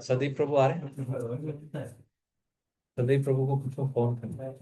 सदीप प्रभु आ रहे हैं? सदीप प्रभु को पूछो फोन करना है।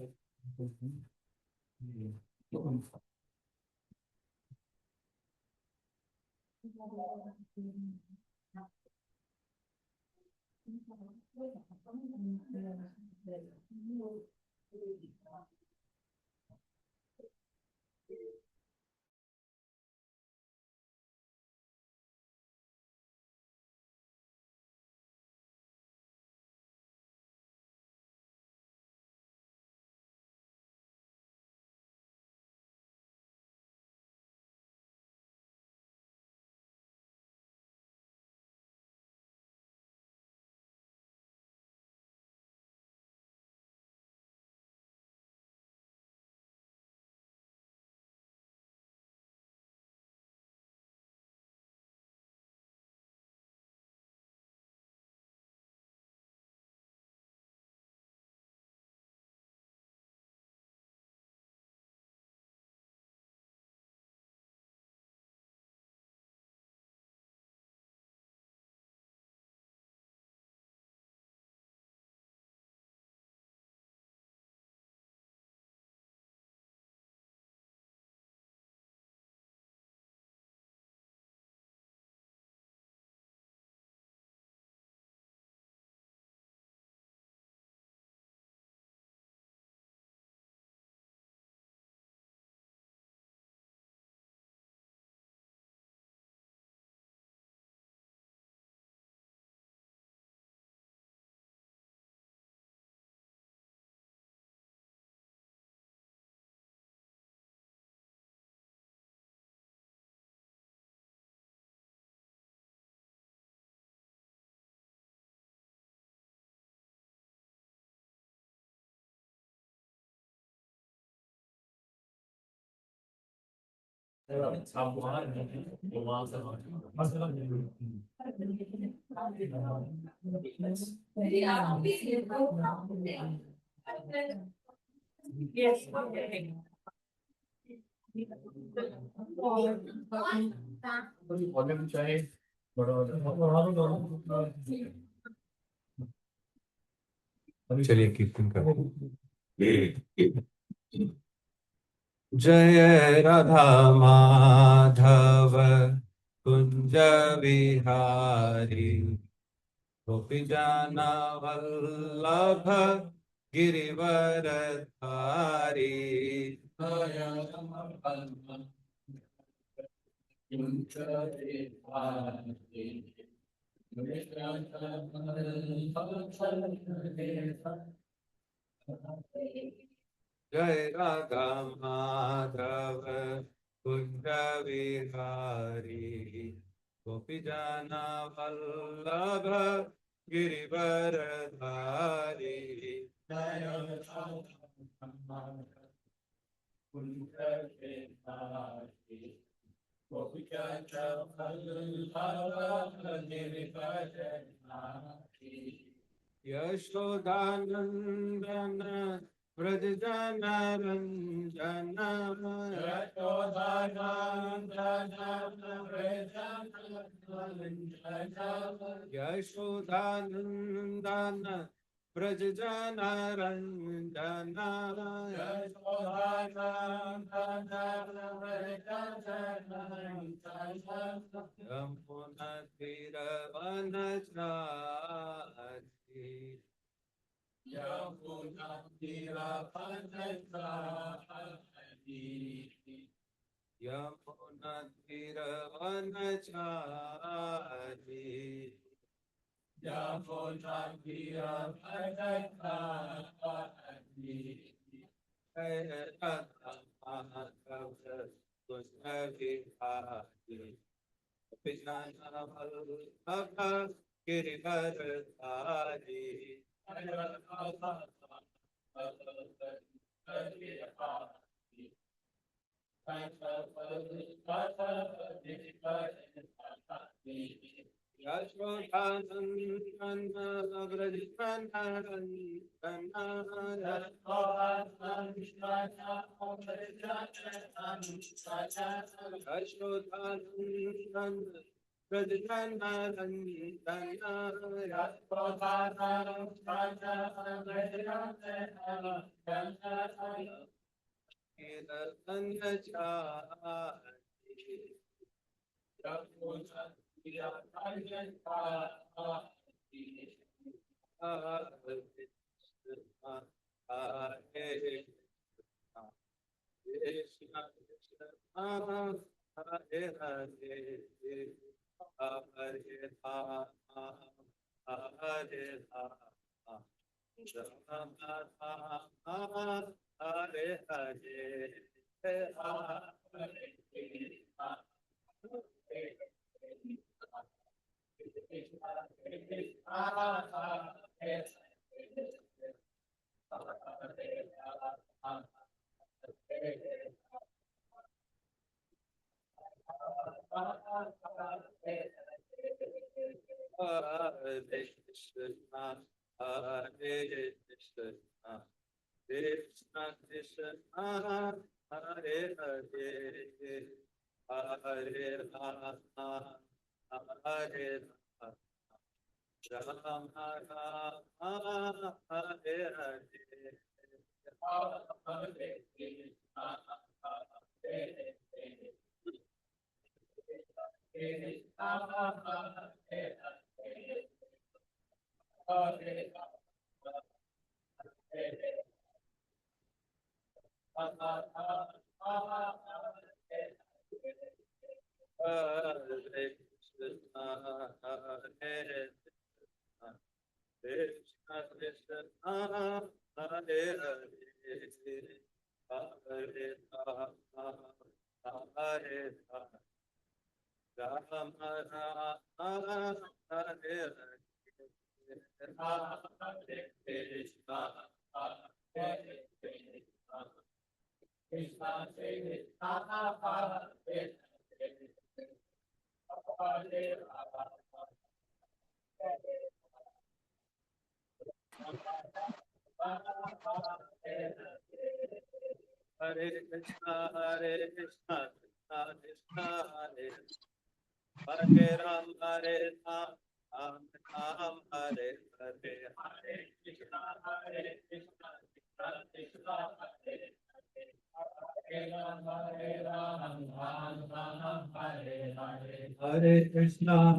चलिए कीर्तन करते। जय राधा माधव कुंज विहारी गोपी जाना वल्लभ गिरिवर धारी। जय राधा माधव कुंज विहारी गोपी जाना वल्लभ गिरिवर धारी। जय राधा कुंज विहारी गोपी जाना वल्लभ गिरिवर धारी। यशोदानंदन व्रज जन रंजन यशोदानंदन व्रज जन रंजन यमुना तीर वनचारी। यमुना तीर वनचारी यमुना तीर वनचारी यमुना तीर वनचारी। जय राधा माधव कुंज विहारी गोपी जाना वल्लभ गिरिवर धारी। यशोदानंदन व्रज जन Ranjan Yashodanandan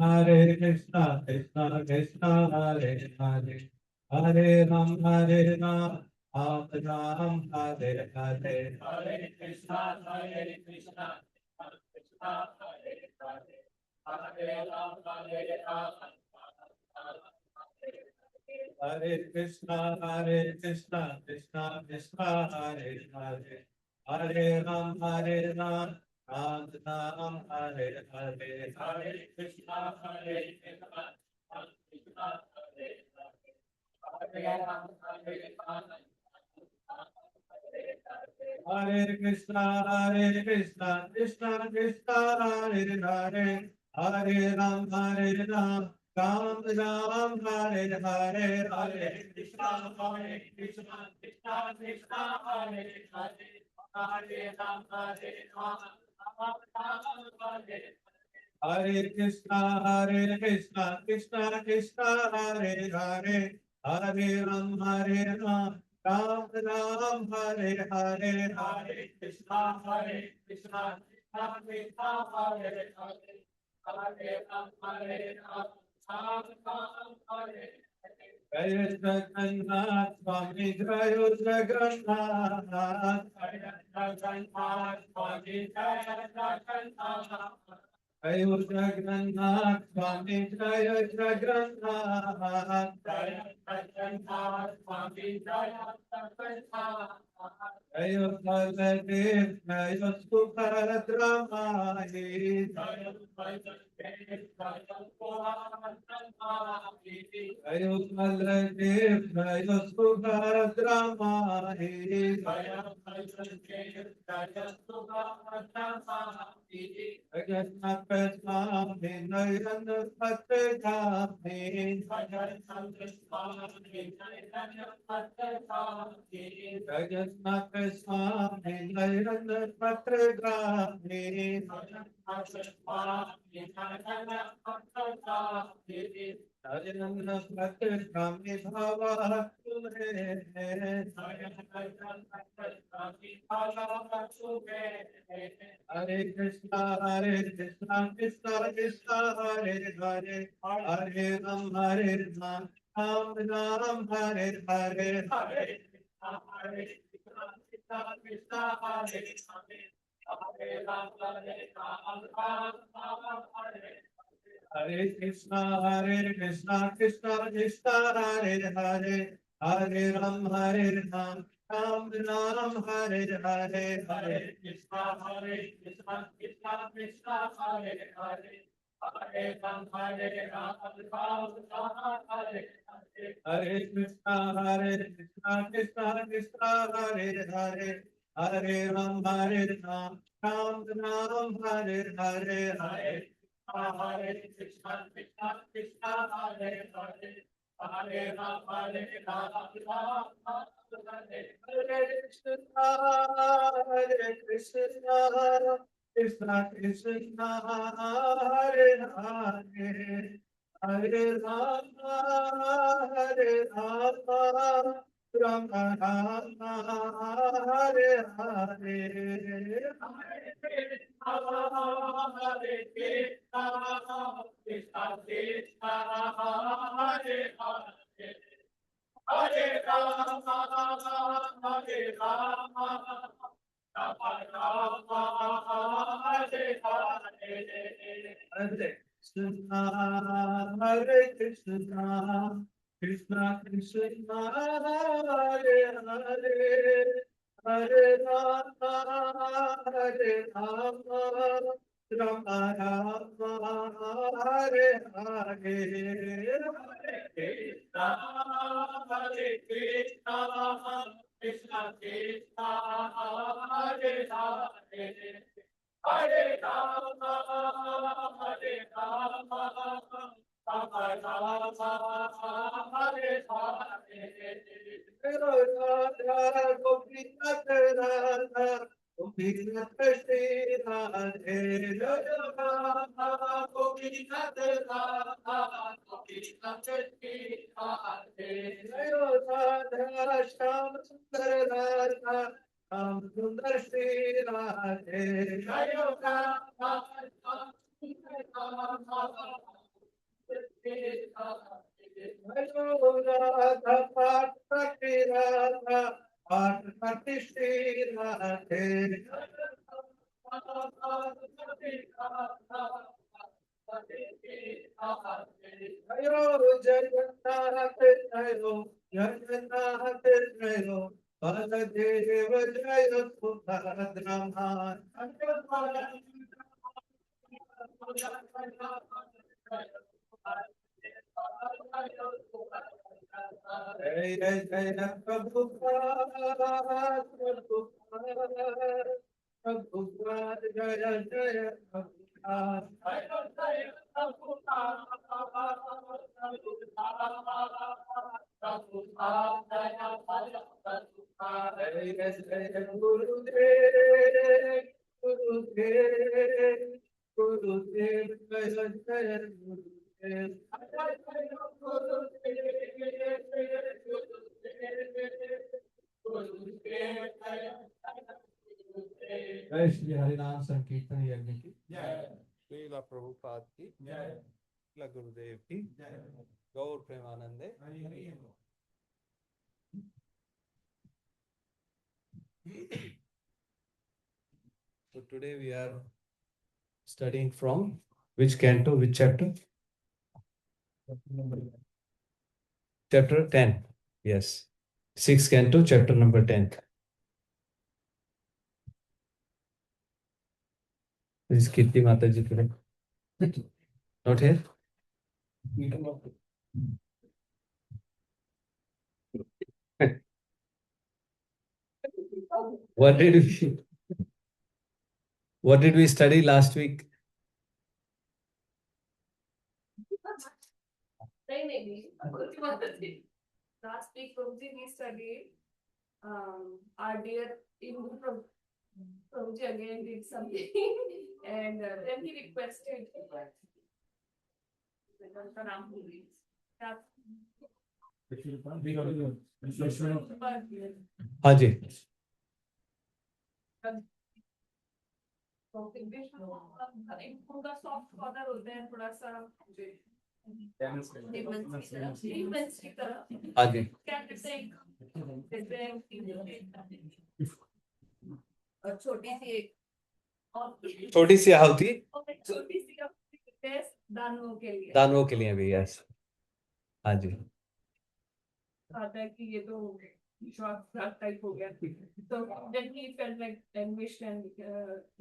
Hare Krishna, Krishna Krishna, Hare Hare, Hare Ram, Ram Ram, Hare Hare. Hare Krishna, Krishna Krishna, Hare Hare, Hare Ram, Ram. Hare Krishna, Krishna Krishna, Hare Hare, Hare Ram, Ram Ram, Hare Hare. Hare Krishna, Krishna Krishna, Hare Hare, Hare Ram, Ram. Hare Krishna, Krishna Krishna, Hare Hare, Hare Ram, Ram Ram Ram, Hare Hare, Hare Krishna, Krishna Krishna, Hare Hare, Hare Ram, Ram Ram, Hare Krishna, Krishna Krishna, Hare Hare, Hare Ram, Ram Ram Ram, Hare Hare, Hare Krishna, Krishna Krishna, Hare Hare, Hare Ram, Ram Ram, Hare Jai Jagannath Swami, Jai Jagannath, Jai Jagannath Swami, Jai Jagannath. Jai Jagannath Swami, Jai Jagannath, Jai Jagannath Swami, Jai Jagannath. Jai Baladev, Jai Subhadra, Jai Baladev, Jai Subhadra, Jai Baladev, Jai Subhadra, Jagannath Swami, Narayana Swami, Jagannath Krishna Krishna Jai Ranga Patra Grame Hare Ranga Patra Grame Bhava Hare Krishna Krishna Krishna Hare Hare Hare Ram Ram Ram Hare Hare Hare Krishna Krishna Krishna Hare Hare Hare Ram Ram Ram Ram Hare Hare Hare Krishna Krishna Krishna Hare Hare Hare Ram Hare Krishna Krishna Krishna Hare Hare Hare Ram Ram Ram Hare Hare Hare Hare Krishna Krishna Krishna Hare Hare Hare Ram Hare Krishna Krishna Krishna Hare Hare Hare Rama Rama Rama Hare Hare Hare Krishna Krishna Krishna Hare Hare Hare Rama Hare Rama Rama Rama Hare Hare Hare Krishna Krishna Krishna Hare Hare Hare Rama Rama Rama Hare Hare Krishna Krishna Krishna Krishna Hare Hare Hare Rama Hare Rama Rama Rama Hare Hare Radha Gopinath Radha Gopinath Shri Radhe Radha Gopinath Radha Gopinath Shri Radhe Radha Shyam Sundar Radha Ram Sundar Shri Radhe Jayo Radha Radha Pati Radha Pati Shri Radhe Jayo Jagannath Jayo Jagannath Jayo Baladeva Jayo Subhadrama Jai Jai Jai Prabhupada Prabhupada Prabhupada Jaya Jaya Prabhupada Jai Jai Jai Gurudev Gurudev Gurudev Jaya Jaya Gurudev जय श्री हरिनाम संकीर्तन यज्ञ की श्रीला प्रभुपाद की श्रीला गुरुदेव की गौर प्रेमानंदे So today we are studying from which canto, which chapter? Chapter 10. Yes. 6th canto, chapter number 10. This is Kirti Mataji today. Not here? What did we study last week? Last week we studied our dear Indra Prabhuji again did something, and then he requested. हाँ जी उनका soft corner होता है थोड़ा सा lemons की तरह हाँ जी क्या कहते हैं और छोटी सी एक और छोटी सी आहुति छोटी सी दानवों के लिए भी यस हाँ जी आता है कि ये तो शॉर्ट टाइप हो गया तो then he felt like anguished and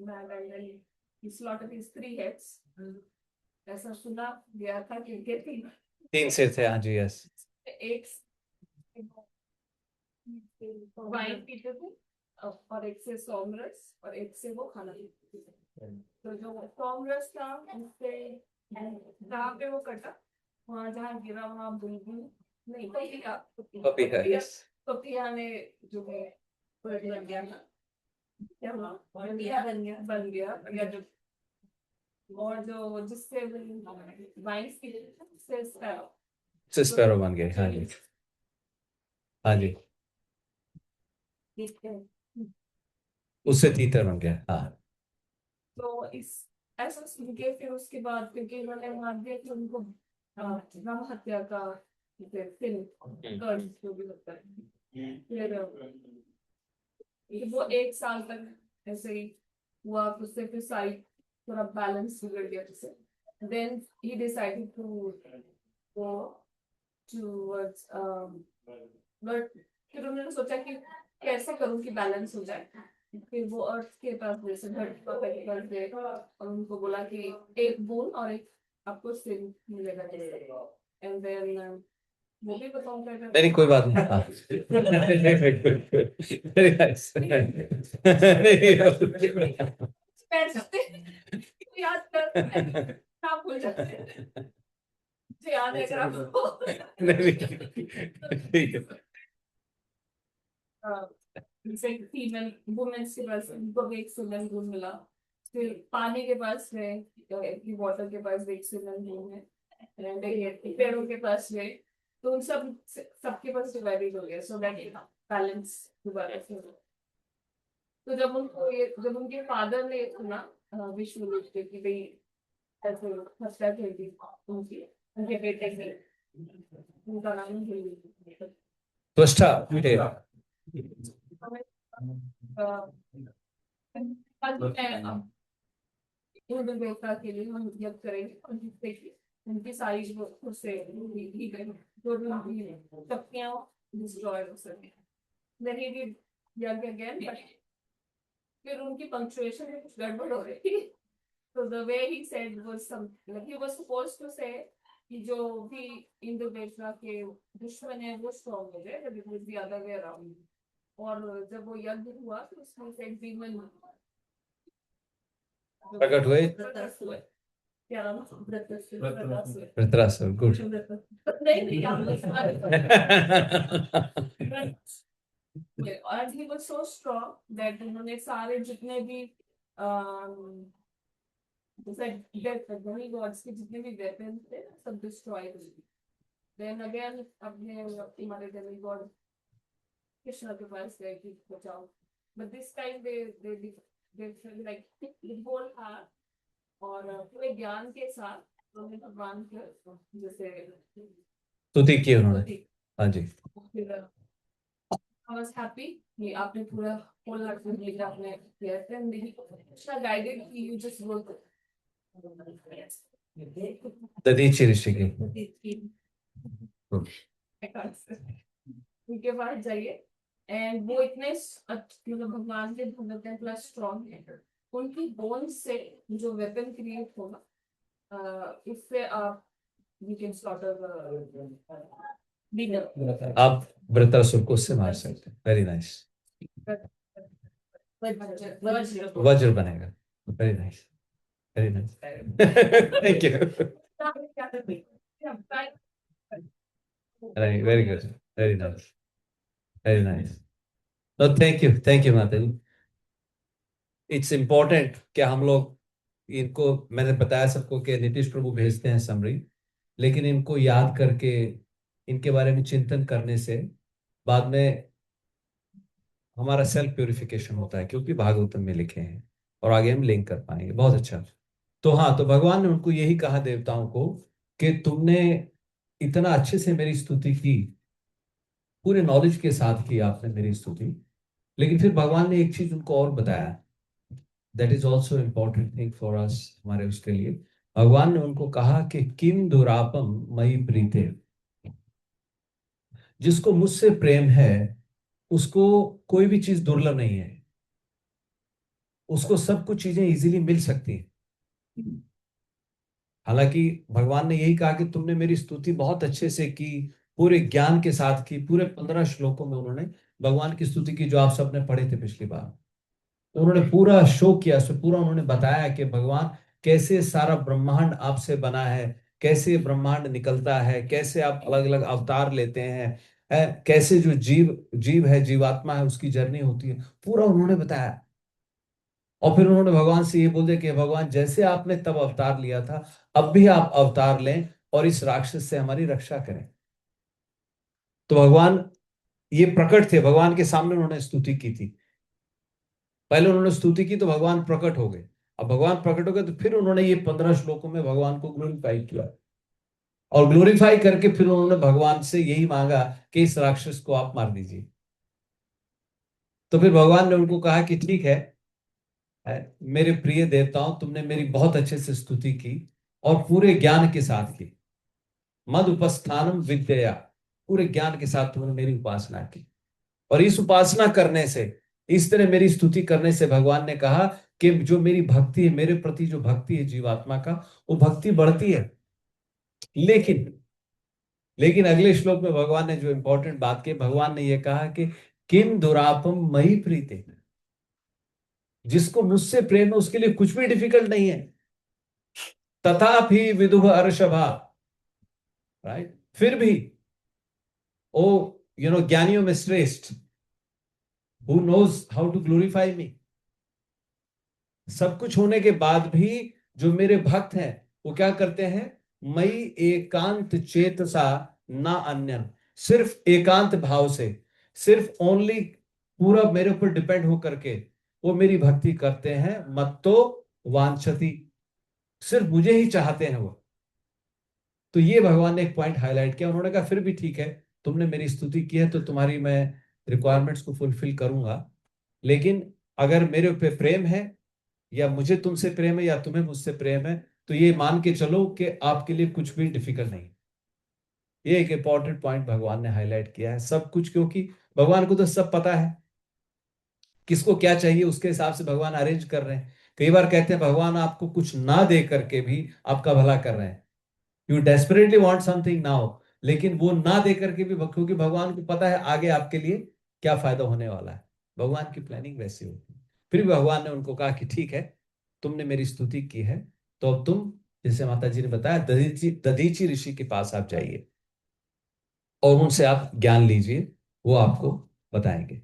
mad and then he slaughtered his 3 heads ऐसा सुना गया था कि उनके 3 सिर थे हाँ जी यस एक वाइन पीते थे और एक से सोमरस और एक से वो खाना पीते थे तो जो सोमरस था उससे जहाँ पे वो कटा वहाँ जहाँ गिरा वहाँ बुलबुल नहीं पपीता यस पपिया ने जो है बन गया क्या बन गया या जो और जो जिससे वाइन्स की से स्पैरो बन गए हाँ जी हाँ जी उससे तीतर बन गया हाँ तो इस ऐसा सुन के फिर उसके बाद क्योंकि उन्होंने मार दिया कि उनको राम हत्या का फिर जो भी होता है फिर वो 1 साल तक ऐसे ही हुआ उससे फिर साइड थोड़ा बैलेंस बिगड़ गया जैसे then he decided to go towards but फिर उन्होंने सोचा कि कैसे करूं कि बैलेंस हो जाए फिर वो अर्थ के पास जैसे धरती पर कर दे और उनको बोला कि एक बूंद और एक आपको सिर मिलेगा जैसे एंड देन वो भी बताऊंगा नहीं कोई बात नहीं हाँ वेरी नाइस बैठ जाते याद कर आप भूल जाते मुझे याद है अगर आपको फीमेल वुमेन्स के पास उनको भी एक सिग्नल गुण मिला फिर पानी के पास है वाटर के पास भी एक सिग्नल गुण है पेड़ों के पास है तो उन सबके पास डिवाइडेड हो गया सो दैट बैलेंस दोबारा से तो जब उनके फादर ने सुना विश्व की भाई ऐसे हत्या कर दी उनकी उनके बेटे की उनका नाम त्वष्टा मिटेगा हिंदू देवता के लिए हम यज्ञ करेंगे और जिससे कि उनकी सारी जो उससे दी गई जो भी उनकी शक्तियां डिस्ट्रॉय हो सके then he did यज्ञ again but फिर उनकी पंक्चुएशन में कुछ गड़बड़ हो रही थी so the way he said was some like he was supposed to say कि जो भी इंद्र देवता के दुश्मन है वो स्ट्रॉन्ग हो जाए but it was the other way around और जब वो यज्ञ हुआ तो उसमें से एक demon प्रकट हुए क्या नाम वृत्रासुर गुड नहीं and he was so strong that उन्होंने सारे जितने भी जैसे गॉड्स के जितने भी वेपन थे सब डिस्ट्रॉय कर दिए देन अगेन अपने हमारे डेमी गॉड कृष्ण के पास गए कि बचाओ but this time they like बोल था और पूरे ज्ञान के साथ उन्होंने भगवान के जैसे स्तुति की उन्होंने हाँ जी I was happy कि आपने पूरा whole heartedly आपने किया था and he guided कि you just work दधीचि ऋषि की उनके पास जाइए एंड वो इतने मतलब भगवान के भगत हैं प्लस स्ट्रॉन्ग है उनकी बोन्स से जो वेपन क्रिएट होगा इससे आप यू कैन स्लॉटर आप वृत्रासुर को उससे मार सकते हैं वेरी नाइस वज्र बनेगा very nice thank you very good very nice thank you माता जी। इट्स इम्पोर्टेंट कि हम लोग इनको, मैंने बताया सबको कि नीतीश प्रभु भेजते हैं समरी, लेकिन इनको याद करके इनके बारे में चिंतन करने से बाद में हमारा सेल्फ प्योरिफिकेशन होता है, क्योंकि भागवतम में लिखे हैं और आगे हम लिंक कर पाएंगे। बहुत अच्छा। तो हाँ, तो भगवान ने उनको यही कहा देवताओं को कि तुमने इतना अच्छे से मेरी स्तुति की, पूरे नॉलेज के साथ की आपने मेरी स्तुति। लेकिन फिर भगवान ने एक चीज उनको और बताया, that is also important thing for us, हमारे उसके लिए। भगवान ने उनको कहा कि किम दुरापम मई प्रीते, जिसको मुझसे प्रेम है उसको कोई भी चीज दुर्लभ नहीं है, उसको सब कुछ चीजें इजीली मिल सकती हैं। हालांकि भगवान ने यही कहा कि तुमने मेरी स्तुति बहुत अच्छे से की, पूरे ज्ञान के साथ की। पूरे 15 श्लोकों में उन्होंने भगवान की स्तुति की, जो आप सबने पढ़े थे पिछली बार। उन्होंने पूरा शो किया, उसमें पूरा उन्होंने बताया कि भगवान कैसे सारा ब्रह्मांड आपसे बना है, कैसे ब्रह्मांड निकलता है, कैसे आप अलग अलग अवतार लेते हैं, कैसे जो जीव जीव है, जीवात्मा है, उसकी जर्नी होती है, पूरा उन्होंने बताया। और फिर उन्होंने भगवान से ये बोल दिया कि भगवान जैसे आपने तब अवतार लिया था, अब भी आप अवतार लें और इस राक्षस से हमारी रक्षा करें। तो भगवान ये प्रकट थे, भगवान के सामने उन्होंने स्तुति की थी। पहले उन्होंने स्तुति की तो भगवान प्रकट हो गए। अब भगवान प्रकट हो गए तो फिर उन्होंने ये 15 श्लोकों में भगवान को ग्लोरीफाई किया, और ग्लोरीफाई करके फिर उन्होंने भगवान से यही मांगा कि इस राक्षस को आप मार दीजिए। तो फिर भगवान ने उनको कहा कि ठीक है, मेरे प्रिय देवताओं, तुमने मेरी बहुत अच्छे से स्तुति की और पूरे ज्ञान के साथ की। मद उपस्थानम विद्या, पूरे ज्ञान के साथ तुमने मेरी उपासना की। और इस उपासना करने से, इस तरह मेरी स्तुति करने से भगवान ने कहा कि जो मेरी भक्ति है, मेरे प्रति जो भक्ति है जीवात्मा का, वो भक्ति बढ़ती है। लेकिन लेकिन अगले श्लोक में भगवान ने जो इंपॉर्टेंट बात की, भगवान ने यह कहा कि किम दुरापम मही प्रीते, जिसको मुझसे प्रेम है उसके लिए कुछ भी डिफिकल्ट नहीं है। तथापि विदुह अर्षभा, राइट, फिर भी ओ ज्ञानियों में श्रेष्ठ, who knows how to glorify me, सब कुछ होने के बाद भी जो मेरे भक्त हैं वो क्या करते हैं, मई एकांत चेतसा ना अन्य, सिर्फ एकांत भाव से, सिर्फ ओनली पूरा मेरे ऊपर डिपेंड होकर के वो मेरी भक्ति करते हैं। मत तो वांछती, सिर्फ मुझे ही चाहते हैं वो। तो ये भगवान ने एक पॉइंट हाईलाइट किया। उन्होंने कहा फिर भी ठीक है, तुमने मेरी स्तुति की है तो तुम्हारी मैं रिक्वायरमेंट्स को फुलफिल करूंगा, लेकिन अगर मेरे ऊपर प्रेम है, या मुझे तुमसे प्रेम है, या तुम्हें मुझसे प्रेम है, तो ये मान के चलो कि आपके लिए कुछ भी डिफिकल्ट नहीं। ये एक इंपॉर्टेंट पॉइंट भगवान ने हाईलाइट किया है। सब कुछ, क्योंकि भगवान को तो सब पता है, किसको क्या चाहिए उसके हिसाब से भगवान अरेंज कर रहे हैं। कई बार कहते हैं भगवान आपको कुछ ना दे करके भी आपका भला कर रहे हैं, you desperately want something now, लेकिन वो ना दे करके भी, क्योंकि भगवान को पता है आगे आपके लिए क्या फायदा होने वाला है। भगवान की प्लानिंग वैसी होती है। फिर भी भगवान ने उनको कहा कि ठीक है, तुमने मेरी स्तुति की है, तो अब तुम, जैसे माता जी ने बताया, दधीची दधीची ऋषि के पास आप जाइए और उनसे आप ज्ञान लीजिए, वो आपको बताएंगे।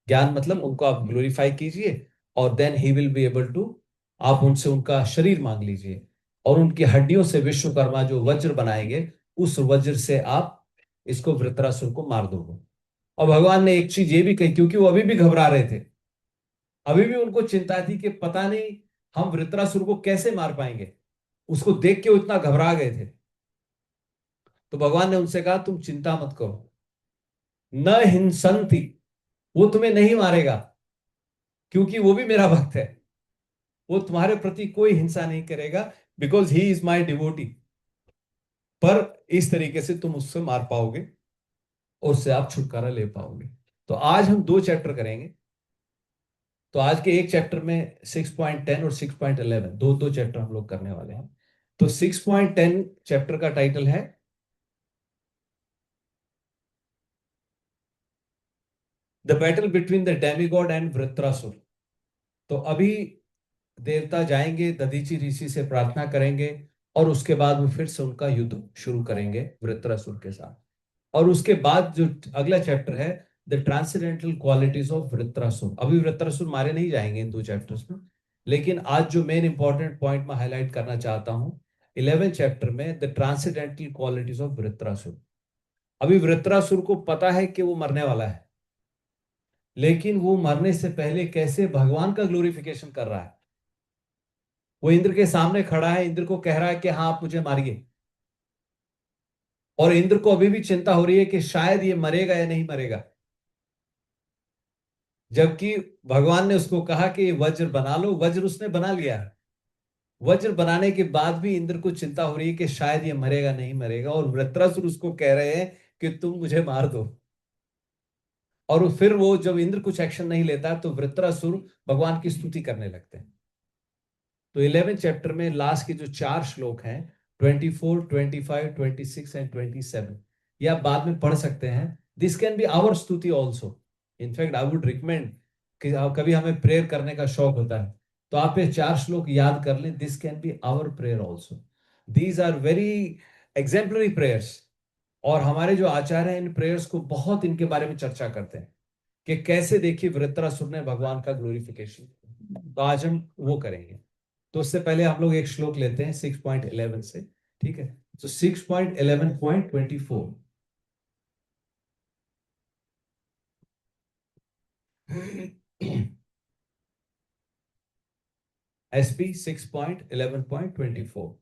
ज्ञान मतलब उनको आप ग्लोरीफाई कीजिए, और then he will be able to, आप उनसे उनका शरीर मांग लीजिए, और उनकी हड्डियों से विश्वकर्मा जो वज्र बनाएंगे, उस वज्र से आप इसको वृत्रासुर को मार दोगे। और भगवान ने एक चीज ये भी कही, क्योंकि वो अभी भी घबरा रहे थे, अभी भी उनको चिंता थी कि पता नहीं हम वृत्रासुर को कैसे मार पाएंगे, उसको देख के वो इतना घबरा गए थे। तो भगवान ने उनसे कहा तुम चिंता मत करो, न हिंसंति, वो तुम्हें नहीं मारेगा, क्योंकि वो भी मेरा भक्त है, वो तुम्हारे प्रति कोई हिंसा नहीं करेगा, because he is my devotee. पर इस तरीके से तुम उससे मार पाओगे और उससे आप छुटकारा ले पाओगे। तो आज हम 2 चैप्टर करेंगे। तो आज के एक चैप्टर में 6.10 और 6.11, दो दो चैप्टर हम लोग करने वाले हैं। तो 6.10 चैप्टर का टाइटल है the battle between the demigod and Vritrasura. तो अभी देवता जाएंगे, दधीची ऋषि से प्रार्थना करेंगे, और उसके बाद वो फिर से उनका युद्ध शुरू करेंगे वृत्रासुर के साथ। और उसके बाद जो अगला चैप्टर है, the transcendental qualities of Vritrasura. अभी वृत्रासुर मारे नहीं जाएंगे इन 2 चैप्टर्स में, लेकिन आज जो मेन इंपॉर्टेंट पॉइंट मैं हाईलाइट करना चाहता हूं, 11 चैप्टर में the transcendental qualities of Vritrasura. अभी वृत्रासुर को पता है कि वो मरने वाला है, लेकिन वो मरने से पहले कैसे भगवान का ग्लोरिफिकेशन कर रहा है। वो इंद्र के सामने खड़ा है, इंद्र को कह रहा है कि हाँ आप मुझे मारिए, और इंद्र को अभी भी चिंता हो रही है कि शायद ये मरेगा या नहीं मरेगा, जबकि भगवान ने उसको कहा कि वज्र बना लो। वज्र उसने बना लिया है। वज्र बनाने के बाद भी इंद्र को चिंता हो रही है कि शायद ये मरेगा नहीं मरेगा, और वृत्रासुर उसको कह रहे हैं कि तुम मुझे मार दो। और फिर वो जब इंद्र कुछ एक्शन नहीं लेता तो वृत्रासुर भगवान की स्तुति करने लगते हैं। तो 11 चैप्टर में लास्ट के जो 4 श्लोक हैं, 24, 25, 26 एंड 27, ये आप बाद में पढ़ सकते हैं। दिस कैन बी आवर स्तुति also. In fact I would recommend कि कभी हमें प्रेयर करने का शौक होता है तो आप ये 4 श्लोक याद कर लें। This can be our prayer also. These are very exemplary prayers. और हमारे जो आचार्य हैं इन प्रेयर्स को बहुत इनके बारे में चर्चा करते हैं कि कैसे देखिए वृत्रासुर ने भगवान का ग्लोरिफिकेशन। तो आज हम वो करेंगे। तो उससे पहले हम लोग एक श्लोक लेते हैं 6.11 से, ठीक है। तो 6.11.24। एसपी 6.11.24।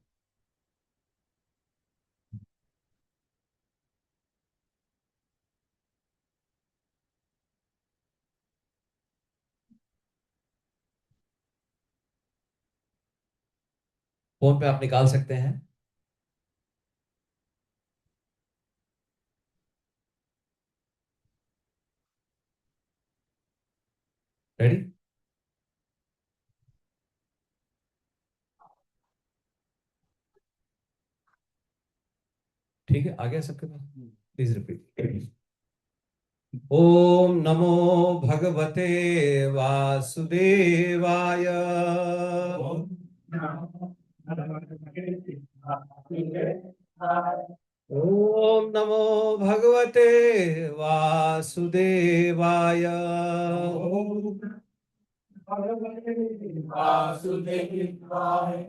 फोन पे आप निकाल सकते हैं। रेडी? ठीक है, आ गया सबके पास? Please repeat. ओम नमो भगवते वासुदेवाय। ओम नमो भगवते वासुदेवाय।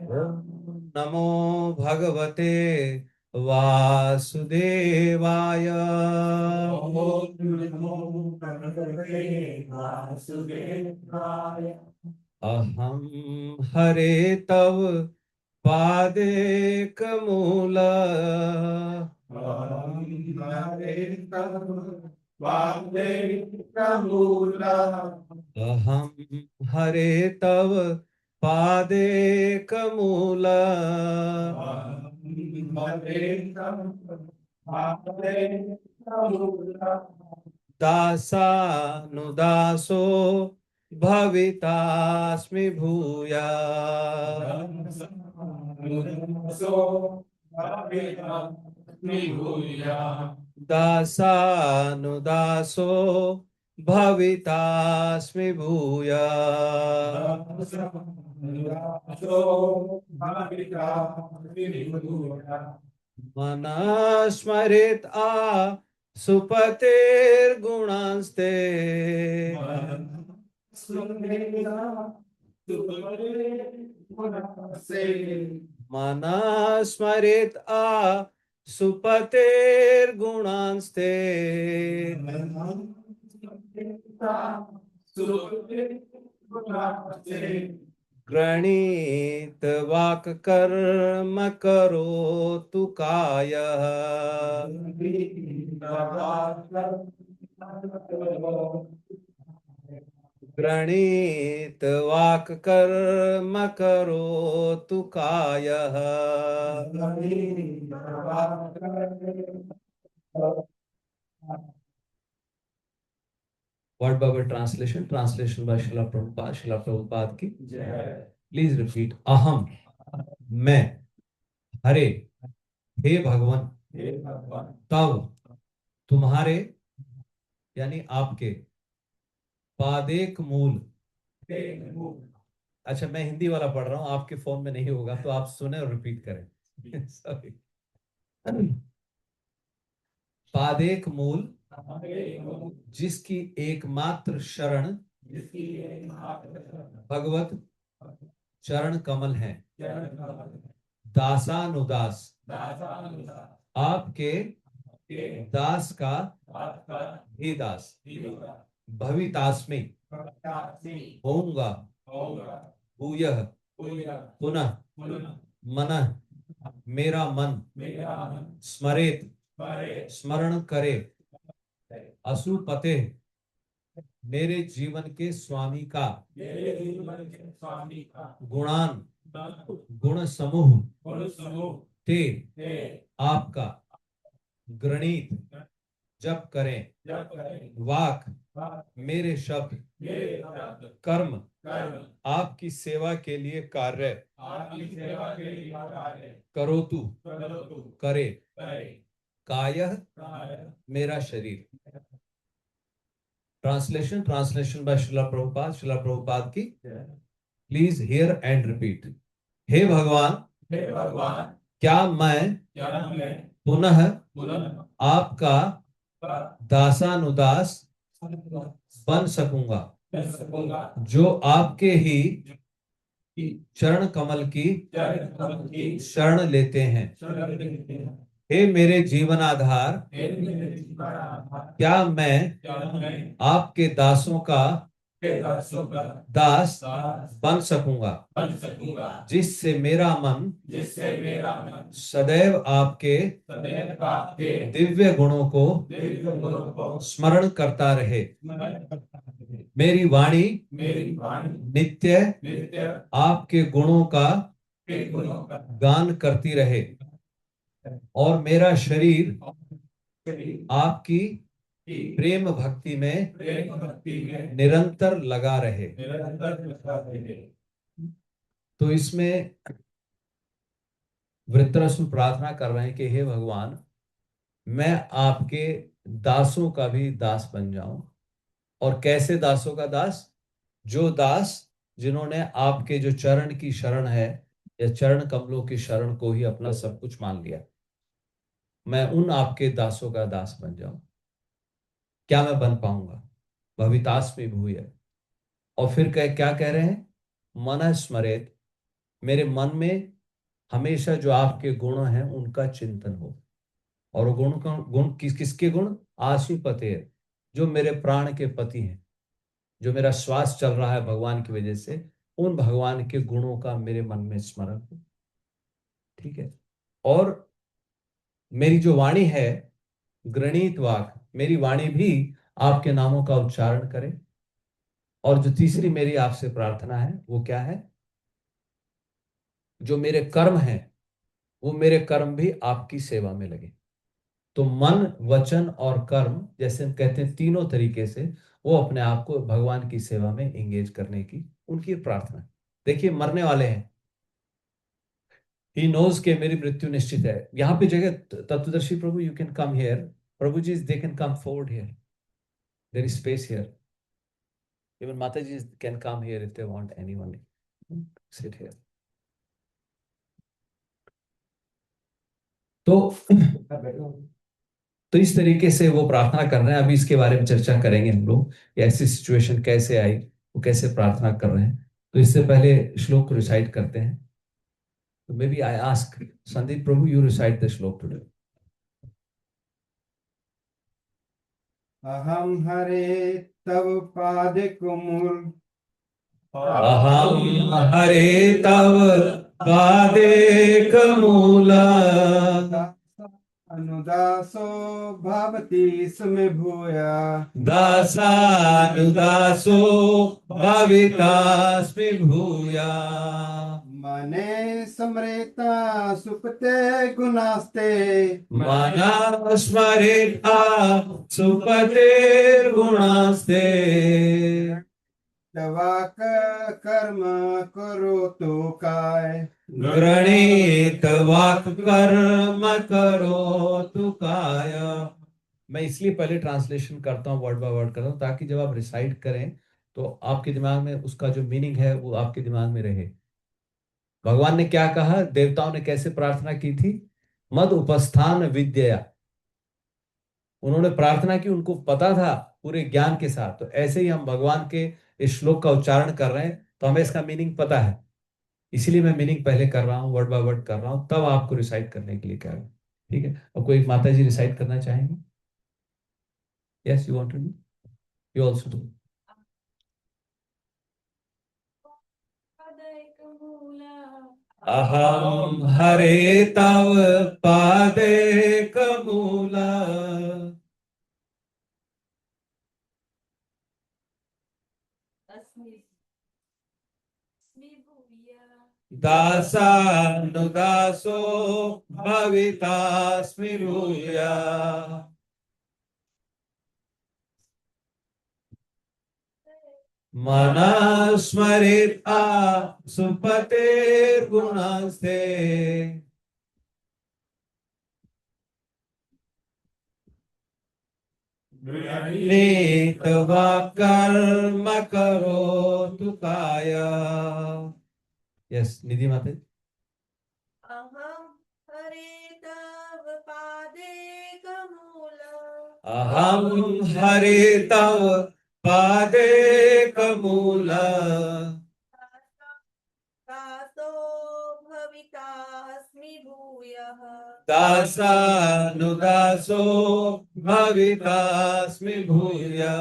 ओम नमो भगवते वासुदेवाय। अहम हरे तव पादे कमूल। अहम हरे तव पादे कमूल। दासानुदासो भवितास्मि भूया। दासानुदासो भवितास्मि भूया। मनः स्मरेत् सुपतेर्गुणांस्ते। मनः स्मरेत् सुपतेर्गुणांस्ते। गृणीत वाक् कर्म करोतु कायः। गृणीत वाक् कर्म करोतु कायः। Word by word translation. Translation by शिला प्रभुपाद। शिला प्रभुपाद की जय। Please repeat. अहम, मैं, हरे, हे भगवान, तब, तुम्हारे, यानी आपके, पादेक मूल। अच्छा, मैं हिंदी वाला पढ़ रहा हूँ, आपके फोन में नहीं होगा तो आप सुने और रिपीट करें। सॉरी। पादेक मूल जिसकी एकमात्र शरण भगवत चरण कमल है। दासानुदास आपके दास का भी दास भवितास्मि होऊंगा। भूयः पुनः मनः मेरा मन स्मरेत स्मरण करे असुपते मेरे जीवन के स्वामी का गुणान गुण समूह ते आपका गणित जप करें। वाक मेरे शब्द कर्म आपकी सेवा के लिए कार्य करो तू करे। कायः मेरा शरीर। ट्रांसलेशन बाय श्रीला प्रभुपाद की। Please hear and repeat. हे भगवान, क्या मैं पुनः आपका दासानुदास बन सकूंगा, जो आपके ही चरण कमल की शरण लेते हैं। हे मेरे जीवन आधार, क्या मैं आपके दासों का दास बन सकूंगा, जिससे मेरा मन सदैव आपके दिव्य गुणों को स्मरण करता रहे। मेरी वाणी नित्य आपके गुणों का गान करती रहे, और मेरा शरीर आपकी प्रेम भक्ति में निरंतर लगा रहे। तो इसमें वृत्रसु प्रार्थना कर रहे हैं कि हे भगवान, मैं आपके दासों का भी दास बन जाऊं। और कैसे दासों का दास? जो दास जिन्होंने आपके जो चरण की शरण है या चरण कमलों की शरण को ही अपना सब कुछ मान लिया, मैं उन आपके दासों का दास बन जाऊं। क्या मैं बन पाऊंगा? भवितास्मि भूय। और फिर क्या कह रहे हैं? मन स्मरेत, मेरे मन में हमेशा जो आपके गुण हैं उनका चिंतन हो। और वो गुण किसके गुण? आशुपते, जो मेरे प्राण के पति हैं, जो मेरा श्वास चल रहा है भगवान की वजह से, उन भगवान के गुणों का मेरे मन में स्मरण हो। ठीक है। और मेरी जो वाणी है, गृणीत वाक, मेरी वाणी भी आपके नामों का उच्चारण करे। और जो तीसरी मेरी आपसे प्रार्थना है वो क्या है? जो मेरे कर्म हैं, वो मेरे कर्म भी आपकी सेवा में लगे। तो मन, वचन और कर्म, जैसे हम कहते हैं, तीनों तरीके से वो अपने आप को भगवान की सेवा में एंगेज करने की उनकी प्रार्थना। देखिए, मरने वाले हैं, ही नोज के मेरी मृत्यु निश्चित है। यहाँ पे जगह तत्वदर्शी प्रभु, यू कैन कम हियर। प्रभु जी, they can come forward here, there is space here. Even माता जी can come here if they want, anyone sit here. तो तो इस तरीके से वो प्रार्थना कर रहे हैं। अभी इसके बारे में चर्चा करेंगे हम लोग, ऐसी सिचुएशन कैसे आई, वो कैसे प्रार्थना कर रहे हैं। तो इससे पहले श्लोक रिसाइट करते हैं। तो may be I ask Sandeep Prabhu, you recite the shloka today. अहम हरे तव पाद कुमुल, अहम हरे तव पादे कमूला, अनुदासो भवती स्म भूया। दासानुदासो भावितास्मि भूया। मने समृता सुपते गुणास्ते, मना स्मरेता सुपते गुणास्ते। वाक कर्म करो तो काय, गृणीत वाक कर्म करो तु काय। मैं इसलिए पहले ट्रांसलेशन करता हूँ, वर्ड बाय वर्ड करता हूँ, ताकि जब आप रिसाइट करें तो आपके दिमाग में उसका जो मीनिंग है वो आपके दिमाग में रहे। भगवान ने क्या कहा, देवताओं ने कैसे प्रार्थना की थी? मद उपस्थान विद्या, उन्होंने प्रार्थना की, उनको पता था पूरे ज्ञान के साथ। तो ऐसे ही हम भगवान के इस श्लोक का उच्चारण कर रहे हैं तो हमें इसका मीनिंग पता है, इसीलिए मैं मीनिंग पहले कर रहा हूँ, वर्ड बाय वर्ड कर रहा हूँ, तब आपको रिसाइट करने के लिए कह रहा हूँ। ठीक है, अब कोई माता जी रिसाइट करना चाहेंगे? Yes, you want to do, you also do. अहम हरे तव पादे कमूला, दासानुदासो भवितास्मि भूया। मनः स्मरेत् सुपतेर्गुणास्ते, गृहीत वा कर्म करोतु काय। यस, निधि माते। अहं हरे तव पादे कमूल, अहम हरे तव पादे कमूला, दासो भवितास्मि भूयः। दासानुदासो भवितास्मि भूया।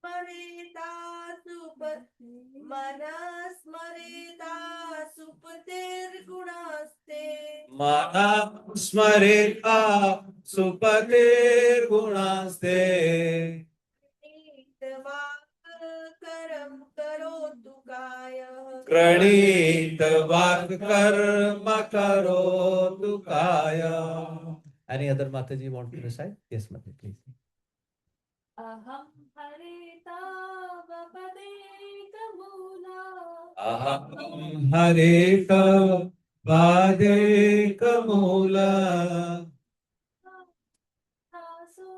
स्मरेता मनस्मरेता सुपतेर्गुणास्ते, मनः स्मरेत् सुपतेर्गुणास्ते, कर्म करोतु कायः। गृणीत वाक् कर्म करोतु काय। Any other Mataji want to recite? Yes, Mataji, please. अहं हरे तव पदे कमूला, अहम हरे तव पादे कमूला, दासो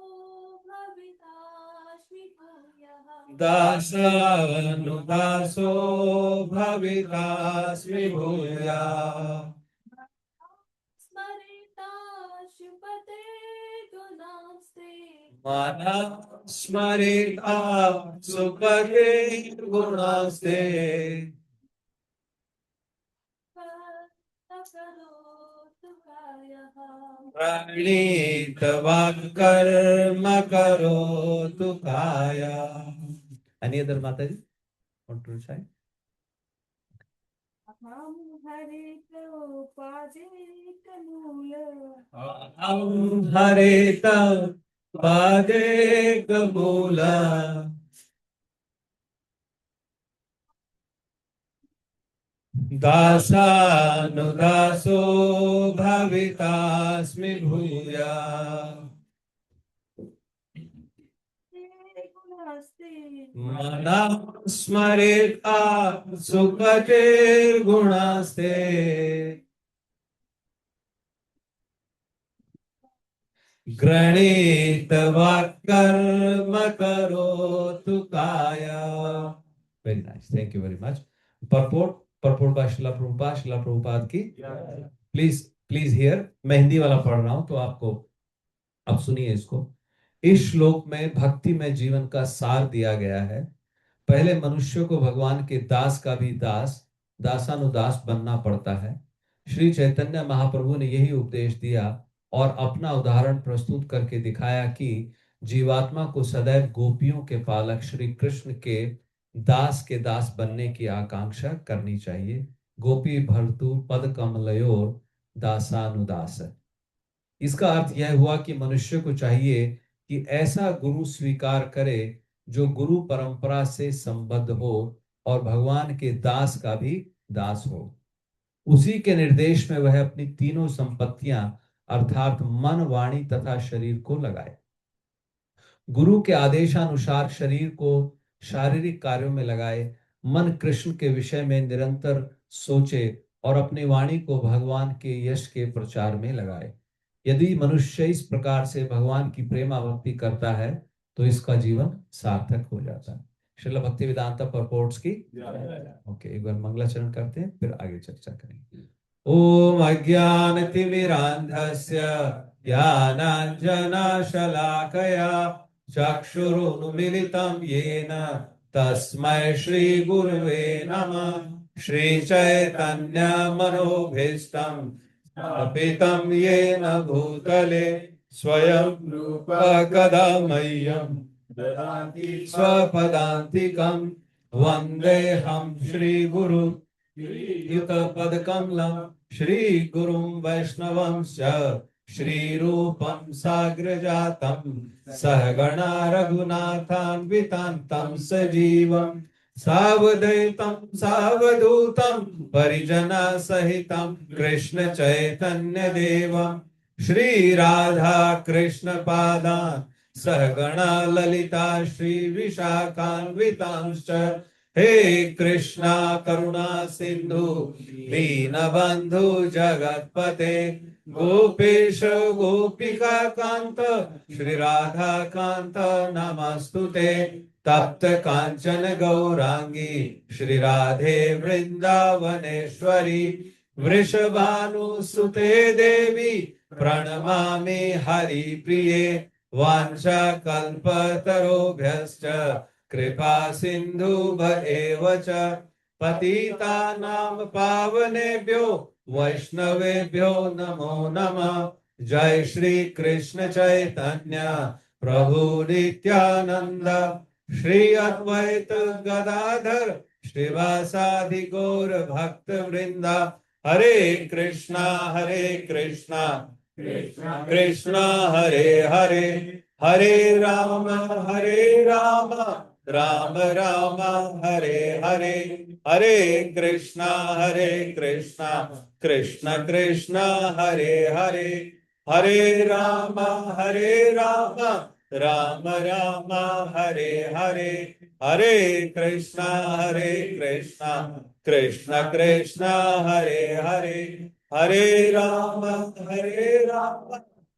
भवितास्मि भूयः। दासानुदासो भवितास्मि भूया। स्मरिता शुभते गुणास्ते, मनः स्मरेत् सुपतेर्गुणास्ते, करोतु कायः। प्रणीत वाक् कर्म करोतु काय। Any other Mataji want to recite? अहं हरे तव पादे कमूल, अहम हरे तव पादे कमूला, दासानुदासो भवितास्मि भूया। गुणास्ते, मनः स्मरेत् सुपतेर्गुणास्ते, गृणीत वाक् कर्म करोतु काय। Very nice, thank you very much. Purport by शिला प्रभुपाद की। प्लीज प्लीज हियर, मैं हिंदी वाला पढ़ रहा हूं तो आपको अब सुनिए इसको। इस श्लोक में भक्ति में जीवन का सार दिया गया है। पहले मनुष्य को भगवान के दास का भी दास, दासानुदास बनना पड़ता है। श्री चैतन्य महाप्रभु ने यही उपदेश दिया और अपना उदाहरण प्रस्तुत करके दिखाया कि जीवात्मा को सदैव गोपियों के पालक श्री कृष्ण के दास बनने की आकांक्षा करनी चाहिए। गोपी भर्तु पद कमलयोर दासानुदास। इसका अर्थ यह हुआ कि मनुष्य को चाहिए कि ऐसा गुरु स्वीकार करे जो गुरु परंपरा से संबद्ध हो और भगवान के दास का भी दास हो। उसी के निर्देश में वह अपनी तीनों संपत्तियां अर्थात मन, वाणी तथा शरीर को लगाए। गुरु के आदेशानुसार शरीर को शारीरिक कार्यों में लगाए, मन कृष्ण के विषय में निरंतर सोचे और अपनी वाणी को भगवान के यश के प्रचार में लगाए। यदि मनुष्य इस प्रकार से भगवान की प्रेमा भक्ति करता है तो इसका जीवन सार्थक हो जाता है। श्रील भक्ति वेदांता परपोर्ट्स की। ओके, एक बार मंगलाचरण करते हैं फिर आगे चर्चा करेंगे। ओम अज्ञानतिमिरान्धस्य ज्ञानाञ्जनशलाकया चक्षुरुन्मिलितं येन तस्मै श्रीगुरुवे नमः। श्रीचैतन्यमनोभीष्टं स्थापितं येन भूतले स्वयं रूप कदा मह्यं ददाति स्वपदान्तिकं। वन्देऽहं श्रीगुरु युतपदकमलं श्रीगुरुं वैष्णवंश्च श्रीरूपं साग्रजातं सहगणा रघुनाथान्वितान्तं सजीवं सावधैतं सावधूतं परिजनसहितं कृष्ण चैतन्य देवं श्रीराधा कृष्ण पादान् सहगणा ललिता श्रीविशाखान्वितांश्च। हे कृष्णा करुणा सिंधु दीनबंधु जगतपते गोपेश गोपिका कांत श्री राधा कांत नमस्तुते। तप्त कांचन गौरांगी श्री राधे वृंदावनेश्वरी वृषभानुसुते देवी प्रणमामि हरिप्रिये। वाञ्छाकल्पतरुभ्यश्च कृपा सिन्धुभ्येव च पतितानां पावनेभ्यो वैष्णवेभ्यो नमो नमः। जय श्री कृष्ण चैतन्य प्रभु नित्यानंद श्री अद्वैत गदाधर श्रीवासादि गौर भक्त वृंदा। हरे कृष्णा कृष्णा कृष्णा हरे हरे हरे राम राम राम हरे हरे। हरे कृष्णा कृष्ण कृष्ण हरे हरे हरे राम राम राम हरे हरे। हरे कृष्णा कृष्ण कृष्ण हरे हरे हरे राम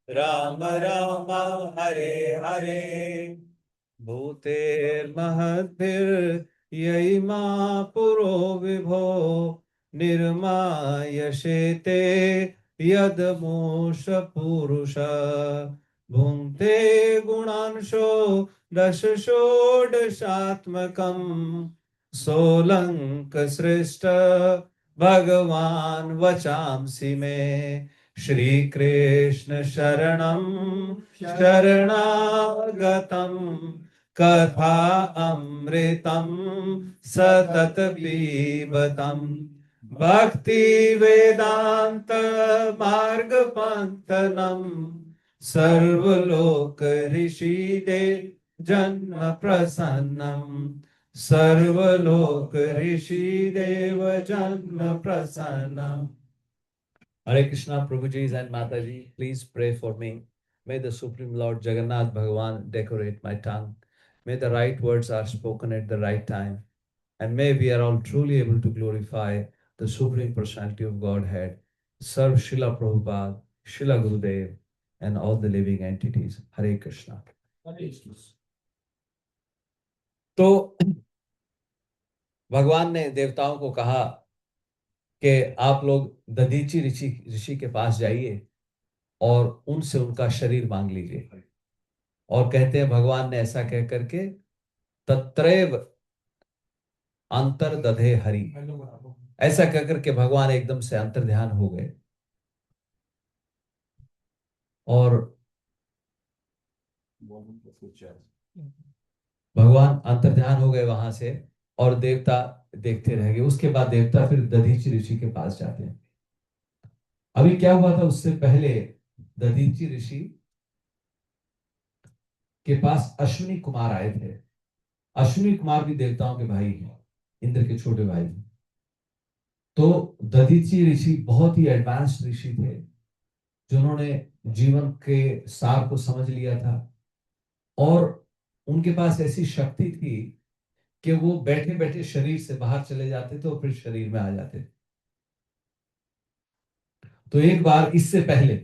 राम राम हरे हरे। भूतेर्महद्भिर्ययिमा पुरो विभो निर्मायशेते यदमूष पुरुष भुङ्क्ते गुणांशो दश षोडशात्मकं सोलंक सृष्ट भगवान वचांसि मे। श्री कृष्ण शरणं शरणागतं कथा अमृतं सतत पीबतं भक्ति वेदांत मार्ग पंथनम सर्वलोक ऋषिदे जन्म प्रसन्नम सर्वलोक ऋषि देव जन्म प्रसन्नम। Hare Krishna, Prabhuji and Mataji, please pray for me. May the Supreme Lord Jagannath Bhagavan decorate my tongue. May the right words are spoken at the right time. And may we are all truly able to glorify the Supreme Personality of Godhead. Serve Srila Prabhupada, Srila Gurudev, and all the living entities. Hare Krishna. Hare Krishna. तो भगवान ने देवताओं को कहा कि आप लोग दधीचि ऋषि के पास जाइए और उनसे उनका शरीर मांग लीजिए। और कहते हैं भगवान ने ऐसा कह करके तत्रैव अंतर दधे हरि, ऐसा कह करके भगवान एकदम से अंतर ध्यान हो गए और भगवान अंतर ध्यान हो गए वहां से और देवता देखते रह गए। उसके बाद देवता फिर दधीचि ऋषि के पास जाते हैं। अभी क्या हुआ था, उससे पहले दधीचि ऋषि के पास अश्विनी कुमार आए थे। अश्विनी कुमार भी देवताओं के भाई हैं, इंद्र के छोटे भाई हैं। तो दधीचि ऋषि बहुत ही एडवांस्ड ऋषि थे, जिन्होंने जीवन के सार को समझ लिया था और उनके पास ऐसी शक्ति थी कि वो बैठे बैठे शरीर से बाहर चले जाते थे और फिर शरीर में आ जाते थे। तो एक बार इससे पहले,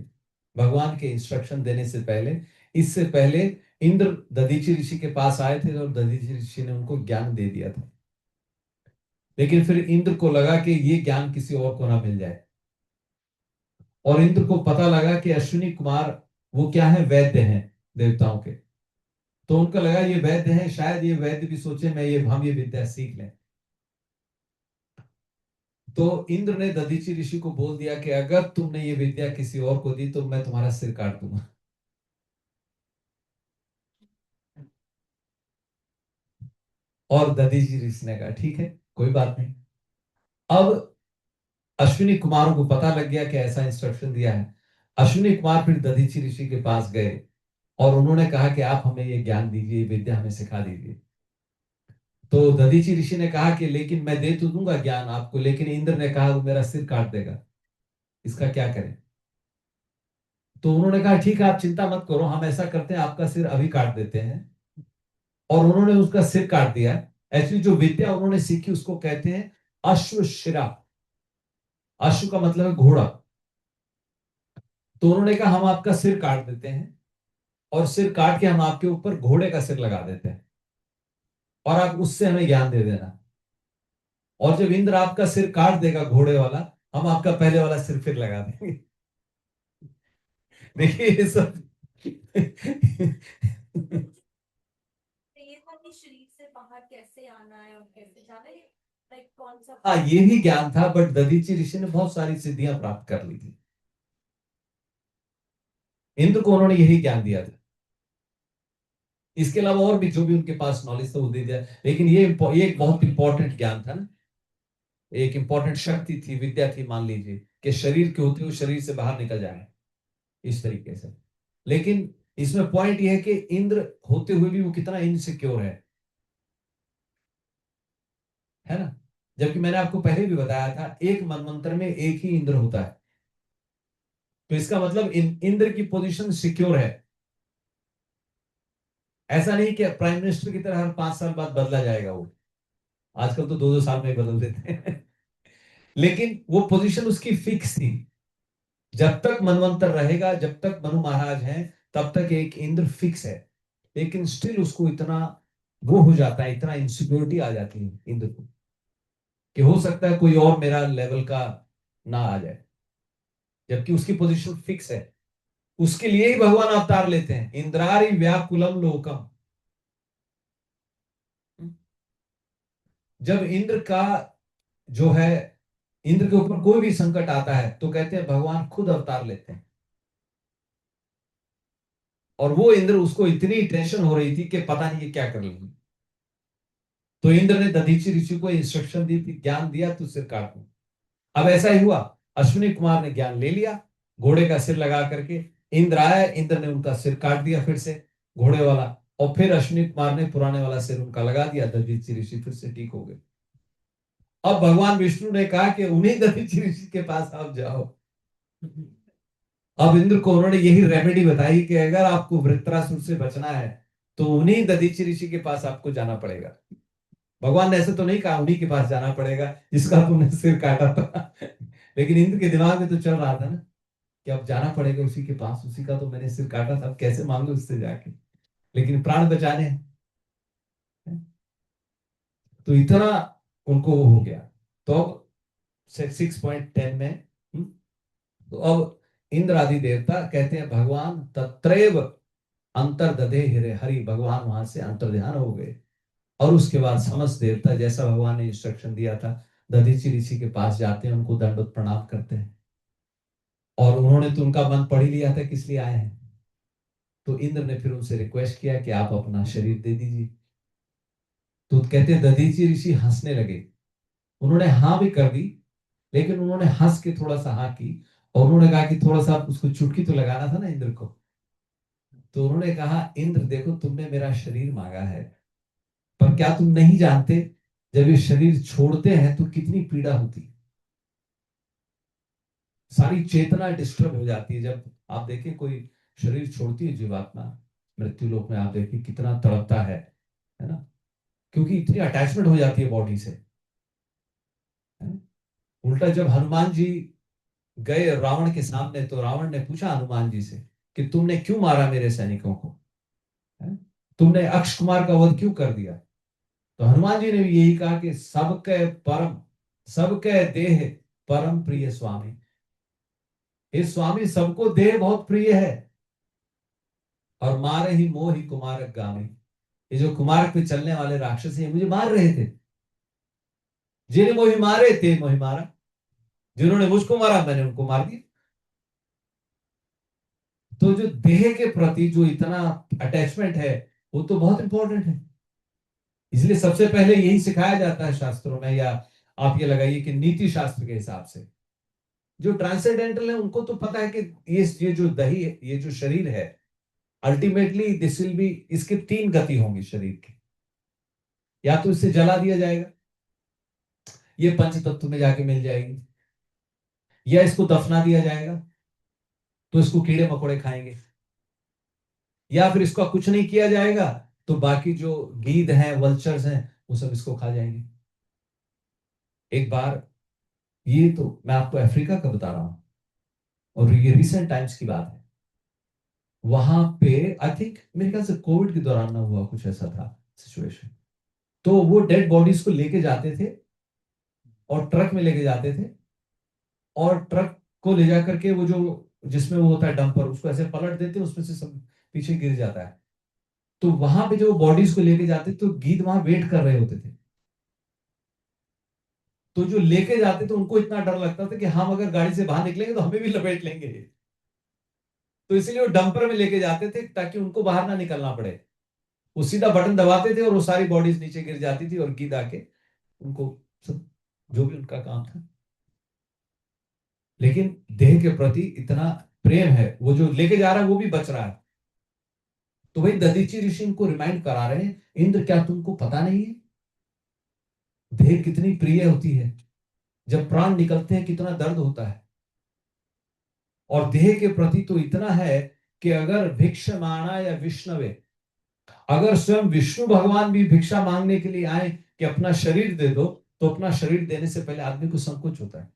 भगवान के इंस्ट्रक्शन देने से पहले, इससे पहले इंद्र दधीचि ऋषि के पास आए थे और दधीचि ऋषि ने उनको ज्ञान दे दिया था। लेकिन फिर इंद्र को लगा कि ये ज्ञान किसी और को ना मिल जाए और इंद्र को पता लगा कि अश्विनी कुमार वो क्या है, वैद्य हैं देवताओं के। तो उनको लगा ये वैद्य हैं, शायद ये वैद्य भी सोचे मैं ये हम ये विद्या सीख लें। तो इंद्र ने दधीचि ऋषि को बोल दिया कि अगर तुमने ये विद्या किसी और को दी तो मैं तुम्हारा सिर काट दूंगा। और दधीचि ऋषि ने कहा ठीक है, कोई बात नहीं। अब अश्विनी कुमारों को पता लग गया कि ऐसा इंस्ट्रक्शन दिया है। अश्विनी कुमार फिर दधीचि ऋषि के पास गए और उन्होंने कहा कि आप हमें ये ज्ञान दीजिए, ये विद्या हमें सिखा दीजिए। तो दधीचि ऋषि ने कहा कि लेकिन मैं दे तो दूंगा ज्ञान आपको, लेकिन इंद्र ने कहा वो मेरा सिर काट देगा, इसका क्या करें। तो उन्होंने कहा ठीक है, आप चिंता मत करो, हम ऐसा करते हैं आपका सिर अभी काट देते हैं। और उन्होंने उसका सिर काट दिया। एक्चुअली जो विद्या उन्होंने सीखी उसको कहते हैं अश्वशिरा। अश्व का मतलब है घोड़ा। तो उन्होंने कहा हम आपका सिर काट देते हैं और सिर काट के हम आपके ऊपर घोड़े का सिर लगा देते हैं और आप उससे हमें ज्ञान दे देना। और जब इंद्र आपका सिर काट देगा घोड़े वाला, हम आपका पहले वाला सिर फिर लगा देंगे। देखिए ये सब तो ये था कि शरीर से बाहर कैसे आना है और कैसे जाना है, लाइक कौन सा। हाँ यही ज्ञान था, बट दधीचि ऋषि ने बहुत सारी सिद्धियां प्राप्त कर ली थी। इंद्र को उन्होंने यही ज्ञान दिया था। इसके अलावा और भी जो भी उनके पास नॉलेज था वो दे दिया, लेकिन ये एक बहुत इंपॉर्टेंट ज्ञान था ना, एक इंपॉर्टेंट शक्ति थी, विद्या थी, मान लीजिए कि शरीर के होते हुए शरीर से बाहर निकल जाए इस तरीके से। लेकिन इसमें पॉइंट ये है कि इंद्र होते हुए भी वो कितना इनसिक्योर है ना। जबकि मैंने आपको पहले भी बताया था एक मनवंतर में एक ही इंद्र होता है। तो इसका मतलब इंद्र की पोजीशन सिक्योर है। ऐसा नहीं कि प्राइम मिनिस्टर की तरह हर 5 साल बाद बदला जाएगा वो। आजकल तो 2-2 साल में ही बदल देते हैं। लेकिन वो पोजीशन उसकी फिक्स थी। जब तक मनवंतर रहेगा, जब तक मनु महाराज हैं, तब तक एक इंद्र फिक्स है। लेकिन स्टिल उसको इतना वो हो जाता है, इतना इनसिक्योरिटी आ जाती है इंद्र को कि हो सकता है कोई और मेरा लेवल का ना आ जाए, जबकि उसकी पोजीशन फिक्स है। उसके लिए ही भगवान अवतार लेते हैं, इंद्रारी व्याकुलम लोकम। जब इंद्र का जो है, इंद्र के ऊपर कोई भी संकट आता है तो कहते हैं भगवान खुद अवतार लेते हैं। और वो इंद्र, उसको इतनी टेंशन हो रही थी कि पता नहीं ये क्या कर लेंगे। तो इंद्र ने दधीचि ऋषि को इंस्ट्रक्शन दी थी, ज्ञान दिया तो सिर काट दूं। अब ऐसा ही हुआ, अश्विनी कुमार ने ज्ञान ले लिया घोड़े का सिर लगा करके। इंद्र आया, इंद्र ने उनका सिर काट दिया फिर से घोड़े वाला। और फिर अश्विनी कुमार ने पुराने वाला सिर उनका लगा दिया, दधीचि ऋषि फिर से ठीक हो गए। अब भगवान विष्णु ने कहा कि उन्हीं दधीचि ऋषि के पास आप जाओ। अब इंद्र को उन्होंने यही रेमेडी बताई कि अगर आपको वृत्रासुर से बचना है तो उन्हीं दधीचि ऋषि के पास आपको जाना पड़ेगा। भगवान ने ऐसे तो नहीं कहा उन्हीं के पास जाना पड़ेगा जिसका तुमने सिर काटा था। लेकिन इंद्र के दिमाग में तो चल रहा था ना कि अब जाना पड़ेगा उसी के पास, उसी का तो मैंने सिर काटा था, अब कैसे मांगो उससे जाके, लेकिन प्राण बचाने हैं। तो इतना उनको वो हो गया। तो अब 6.10 में तो अब इंद्र आदि देवता कहते हैं भगवान तत्रैव अंतर दधे हिरे हरि, भगवान वहां से अंतर ध्यान हो गए। और उसके बाद समस्त देवता जैसा भगवान ने इंस्ट्रक्शन दिया था, दधीचि ऋषि के पास जाते हैं, उनको दंडवत प्रणाम करते हैं। और उन्होंने तो उनका मन पढ़ ही लिया था किस लिए आए हैं। तो इंद्र ने फिर उनसे रिक्वेस्ट किया कि आप अपना शरीर दे दीजिए। तो कहते हैं दधीचि ऋषि हंसने लगे। उन्होंने हाँ भी कर दी, लेकिन उन्होंने हंस के थोड़ा सा हाँ की। और उन्होंने कहा कि थोड़ा सा उसको चुटकी तो लगाना था ना इंद्र को। तो उन्होंने कहा इंद्र देखो, तुमने मेरा शरीर मांगा है, पर क्या तुम नहीं जानते जब ये शरीर छोड़ते हैं तो कितनी पीड़ा होती है। सारी चेतना डिस्टर्ब हो जाती है। जब आप देखें कोई शरीर छोड़ती है जीवात्मा, मृत्यु लोक में आप देखिए कितना तड़पता है ना, क्योंकि इतनी अटैचमेंट हो जाती है बॉडी से, है ना? उल्टा जब हनुमान जी गए रावण के सामने तो रावण ने पूछा हनुमान जी से कि तुमने क्यों मारा मेरे सैनिकों को, है? तुमने अक्ष कुमार का वध क्यों कर दिया। तो हनुमान जी ने भी यही कहा कि सबके परम, सबके देह परम प्रिय स्वामी। ये स्वामी सबको देह बहुत प्रिय है, और मारे ही मोह ही कुमारक गामी। ये जो कुमारक पे चलने वाले राक्षस हैं मुझे मार रहे थे। जिन्हें मोहि मारे थे मोहि मारा, जिन्होंने मुझको मारा मैंने उनको मार दिया। तो जो देह के प्रति जो इतना अटैचमेंट है वो तो बहुत इंपॉर्टेंट है। इसलिए सबसे पहले यही सिखाया जाता है शास्त्रों में, या आप ये लगाइए कि नीति शास्त्र के हिसाब से जो ट्रांसेंडेंटल है उनको तो पता है कि ये जो दही है, ये जो शरीर है, अल्टीमेटली दिस विल बी, इसकी तीन गति होंगी शरीर की। या तो इसे जला दिया जाएगा, ये पंच तत्व में जाके मिल जाएगी, या इसको दफना दिया जाएगा तो इसको कीड़े मकोड़े खाएंगे, या फिर इसका कुछ नहीं किया जाएगा तो बाकी जो गीद हैं, वल्चर्स हैं, वो सब इसको खा जाएंगे। एक बार, ये तो मैं आपको अफ्रीका का बता रहा हूं और ये रिसेंट टाइम्स की बात है। वहां पे आई थिंक मेरे ख्याल से कोविड के दौरान ना हुआ, कुछ ऐसा था सिचुएशन। तो वो डेड बॉडीज को लेके जाते थे और ट्रक में लेके जाते थे, और ट्रक को ले जा करके वो जो जिसमें वो होता है डंपर, उसको ऐसे पलट देते, उसमें से सब पीछे गिर जाता है। तो वहां पे जो बॉडीज को लेके जाते तो गीद वहां वेट कर रहे होते थे। तो जो लेके जाते थे उनको इतना डर लगता था कि हम अगर गाड़ी से बाहर निकलेंगे तो हमें भी लपेट लेंगे, तो इसलिए वो डंपर में लेके जाते थे ताकि उनको बाहर ना निकलना पड़े। वो सीधा बटन दबाते थे और वो सारी बॉडीज नीचे गिर जाती थी और गीद आके उनको सब, जो भी उनका काम था। लेकिन देह के प्रति इतना प्रेम है, वो जो लेके जा रहा है वो भी बच रहा है। तो भाई दधीची ऋषि इनको रिमाइंड करा रहे हैं, इंद्र क्या तुमको पता नहीं है देह कितनी प्रिय होती है, जब प्राण निकलते हैं कितना दर्द होता है। और देह के प्रति तो इतना है कि अगर भिक्षमाणा या विष्णवे, अगर स्वयं विष्णु भगवान भी भिक्षा मांगने के लिए आए कि अपना शरीर दे दो, तो अपना शरीर देने से पहले आदमी को संकोच होता है।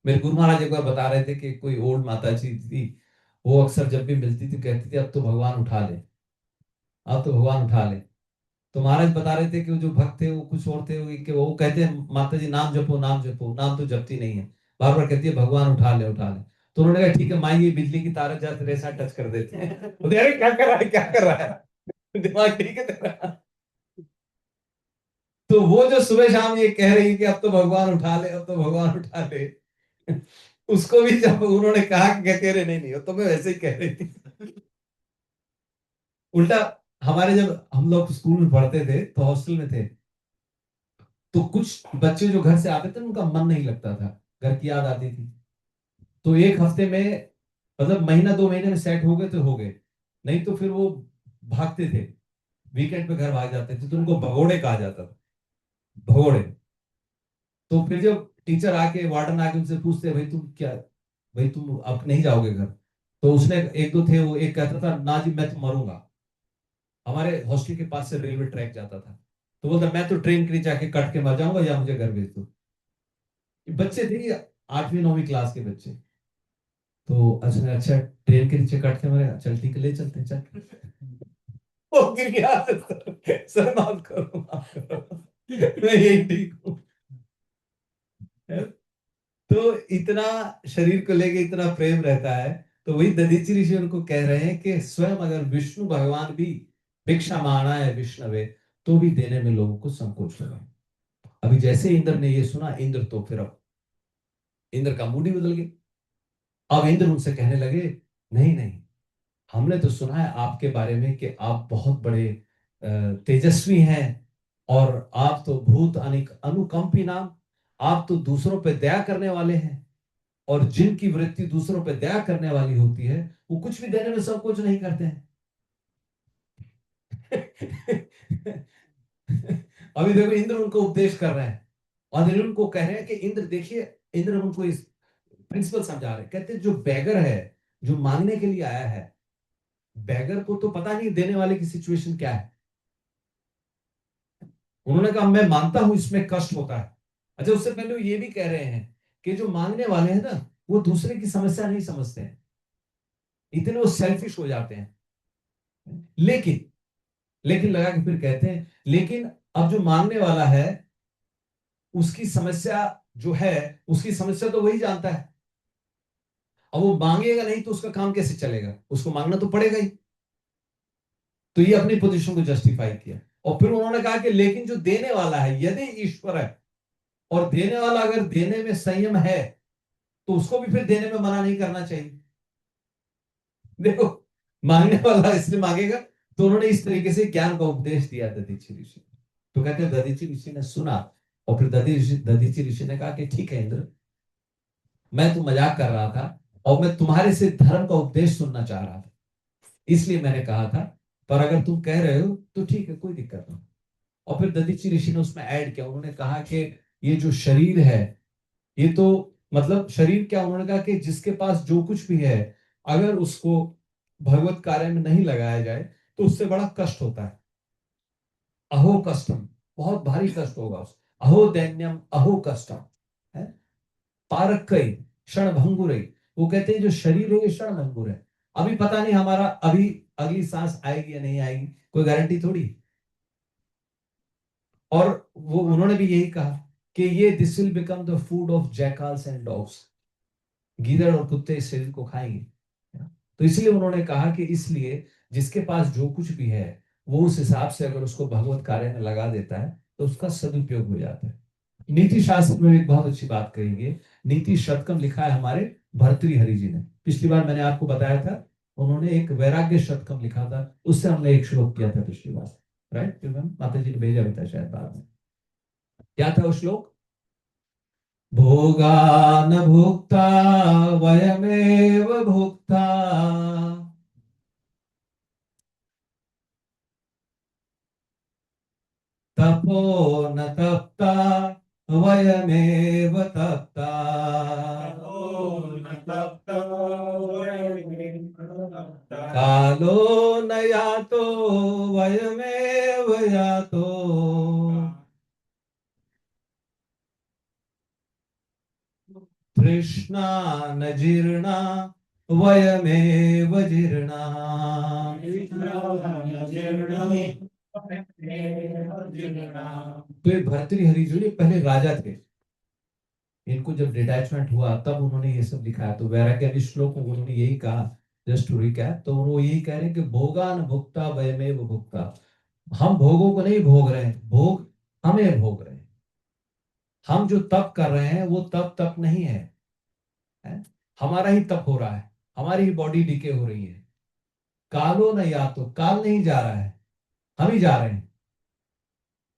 मेरे गुरु महाराज एक बार बता रहे थे कि कोई ओल्ड माता जी थी, वो अक्सर जब भी मिलती थी कहती थी अब तो भगवान उठा ले, अब तो भगवान उठा ले। तो महाराज बता रहे थे कि वो जो भक्त थे वो कुछ और थे, कि वो कहते हैं माता जी नाम जपो नाम जपो, नाम तो जपती नहीं है, बार बार कहती है भगवान उठा ले उठा ले। तो उन्होंने कहा ठीक है माई, ये बिजली की तार जाते रेसा टच कर देते हैं। बोलते, अरे क्या कर रहा है क्या कर रहा है, दिमाग ठीक है तेरा। तो वो जो सुबह शाम ये कह रही है कि अब तो भगवान उठा ले, अब तो भगवान उठा ले, उसको भी जब उन्होंने कहा कि कहते रहे नहीं नहीं वो तो मैं वैसे ही कह रही थी। उल्टा, हमारे जब हम लोग स्कूल में पढ़ते थे तो हॉस्टल में थे, तो कुछ बच्चे जो घर से आते थे उनका मन नहीं लगता था, घर की याद आती थी। तो एक हफ्ते में, मतलब महीना दो महीने में सेट हो गए तो हो गए, नहीं तो फिर वो भागते थे, वीकेंड पे घर भाग जाते थे, तो उनको भगोड़े कहा जाता था, भगोड़े। तो फिर जब टीचर आके, वार्डन आके उनसे पूछते भाई तुम क्या, भाई तुम अब नहीं जाओगे घर, तो उसने एक दो थे, वो एक कहता था ना जी मैं तो मरूंगा, हमारे हॉस्टल के पास से रेलवे ट्रैक जाता था, तो बोलता मैं तो ट्रेन के नीचे आके कट के मर जाऊंगा या मुझे घर भेज दो। बच्चे थे ये, 8वीं 9वीं क्लास के बच्चे। तो अच्छा अच्छा, ट्रेन के नीचे कट के मरे, चल ठीक है ले चलते हैं, चल। वो गिर गया, सर माफ करो माफ करो, मैं यही ठीक हूँ। तो इतना शरीर को लेके इतना प्रेम रहता है। तो वही दधीचि ऋषि उनको कह रहे हैं कि स्वयं अगर विष्णु भगवान भी भिक्षा मांगना है विष्णवे, तो भी देने में लोगों को संकोच लगा। अभी जैसे इंद्र ने ये सुना, इंद्र तो फिर अब इंद्र का मूड ही बदल गया। अब इंद्र उनसे कहने लगे नहीं नहीं, हमने तो सुना है आपके बारे में कि आप बहुत बड़े तेजस्वी हैं, और आप तो भूत अनिक अनुकंपी नाम, आप तो दूसरों पे दया करने वाले हैं, और जिनकी वृत्ति दूसरों पे दया करने वाली होती है वो कुछ भी देने में संकोच नहीं करते हैं। अभी देखो इंद्र उनको उपदेश कर रहे हैं, और इंद्र उनको कह रहे हैं कि इंद्र देखिए, इंद्र उनको इस प्रिंसिपल समझा रहे हैं, कहते हैं जो बैगर है, जो मांगने के लिए आया है, बैगर को तो पता नहीं देने वाले की सिचुएशन क्या है। उन्होंने कहा मैं मानता हूं इसमें कष्ट होता है। अच्छा, उससे पहले वो ये भी कह रहे हैं कि जो मांगने वाले हैं ना, वो दूसरे की समस्या नहीं समझते हैं, इतने वो सेल्फिश हो जाते हैं। लेकिन लेकिन लगा के फिर कहते हैं लेकिन अब जो मांगने वाला है उसकी समस्या जो है, उसकी समस्या तो वही जानता है। अब वो मांगेगा नहीं तो उसका काम कैसे चलेगा, उसको मांगना तो पड़ेगा ही। तो ये अपनी पोजीशन को जस्टिफाई किया। और फिर उन्होंने कहा कि लेकिन जो देने वाला है, यदि ईश्वर है और देने वाला अगर देने में संयम है तो उसको भी फिर देने में मना नहीं करना चाहिए। देखो, मांगने वाला इसलिए मांगेगा। तो उन्होंने इस तरीके से ज्ञान का उपदेश दिया दधीचि ऋषि। तो कहते हैं दधीचि ऋषि ने सुना और फिर दधीचि ऋषि ने कहा कि ठीक है इंद्र, मैं तो मजाक कर रहा था और मैं तुम्हारे से धर्म का उपदेश सुनना चाह रहा था, इसलिए मैंने कहा था, पर अगर तुम कह रहे हो तो ठीक है, कोई दिक्कत नहीं। और फिर दधीचि ऋषि ने उसमें ऐड किया, उन्होंने कहा कि ये जो शरीर है, ये तो मतलब शरीर क्या, उन्होंने कहा कि जिसके पास जो कुछ भी है अगर उसको भगवत कार्य में नहीं लगाया जाए तो उससे बड़ा कष्ट होता है। अहो कष्टम, बहुत भारी कष्ट होगा उस, अहो दैन्यम अहो कष्टम है। पारकई क्षण भंगुरई, वो कहते हैं जो शरीर है ये क्षण भंगुर है। अभी पता नहीं हमारा अभी अगली सांस आएगी या नहीं आएगी, कोई गारंटी थोड़ी। और वो उन्होंने भी यही कहा कि ये this will become the food of jackals and dogs, गीदड़ और कुत्ते इस शरीर को खाएंगे। तो इसलिए उन्होंने कहा कि इसलिए जिसके पास जो कुछ भी है वो उस हिसाब से अगर उसको भगवत कार्य में लगा देता है तो उसका सदुपयोग हो जाता है। नीति शास्त्र में एक बहुत अच्छी बात कही गई, नीति शतकम लिखा है हमारे भर्तृहरि जी ने। पिछली बार मैंने आपको बताया था, उन्होंने एक वैराग्य शतकम लिखा था, उससे हमने एक श्लोक किया था पिछली बार, राइट। माता जी ने भेजा भी था शायद बाद में। क्या था वो श्लोक? भोगा न भुक्ता वयमेव भुक्ता, तपो न तप्ता वयमेव तप्ता, कालो न यातो वयमेव यातो, तृष्णा न जीर्णा वयमेव जीर्णा। तो ये भर्तृहरि जी ये पहले राजा थे, इनको जब डिटैचमेंट हुआ तब उन्होंने ये सब लिखा है। तो वैराग्य श्लोक में उन्होंने यही कहा, जस्ट टू रिकैप, तो वो यही कह रहे हैं कि भोगान भुक्ता वयमेव भुक्ता, हम भोगों को नहीं भोग रहे हैं, भोग हमें भोग रहे हैं। हम जो तप कर रहे हैं वो तप नहीं है, है? हमारा ही तप हो रहा है, हमारी ही बॉडी डिके हो रही है। कालो न या तो, काल नहीं जा रहा है, हम ही जा रहे हैं,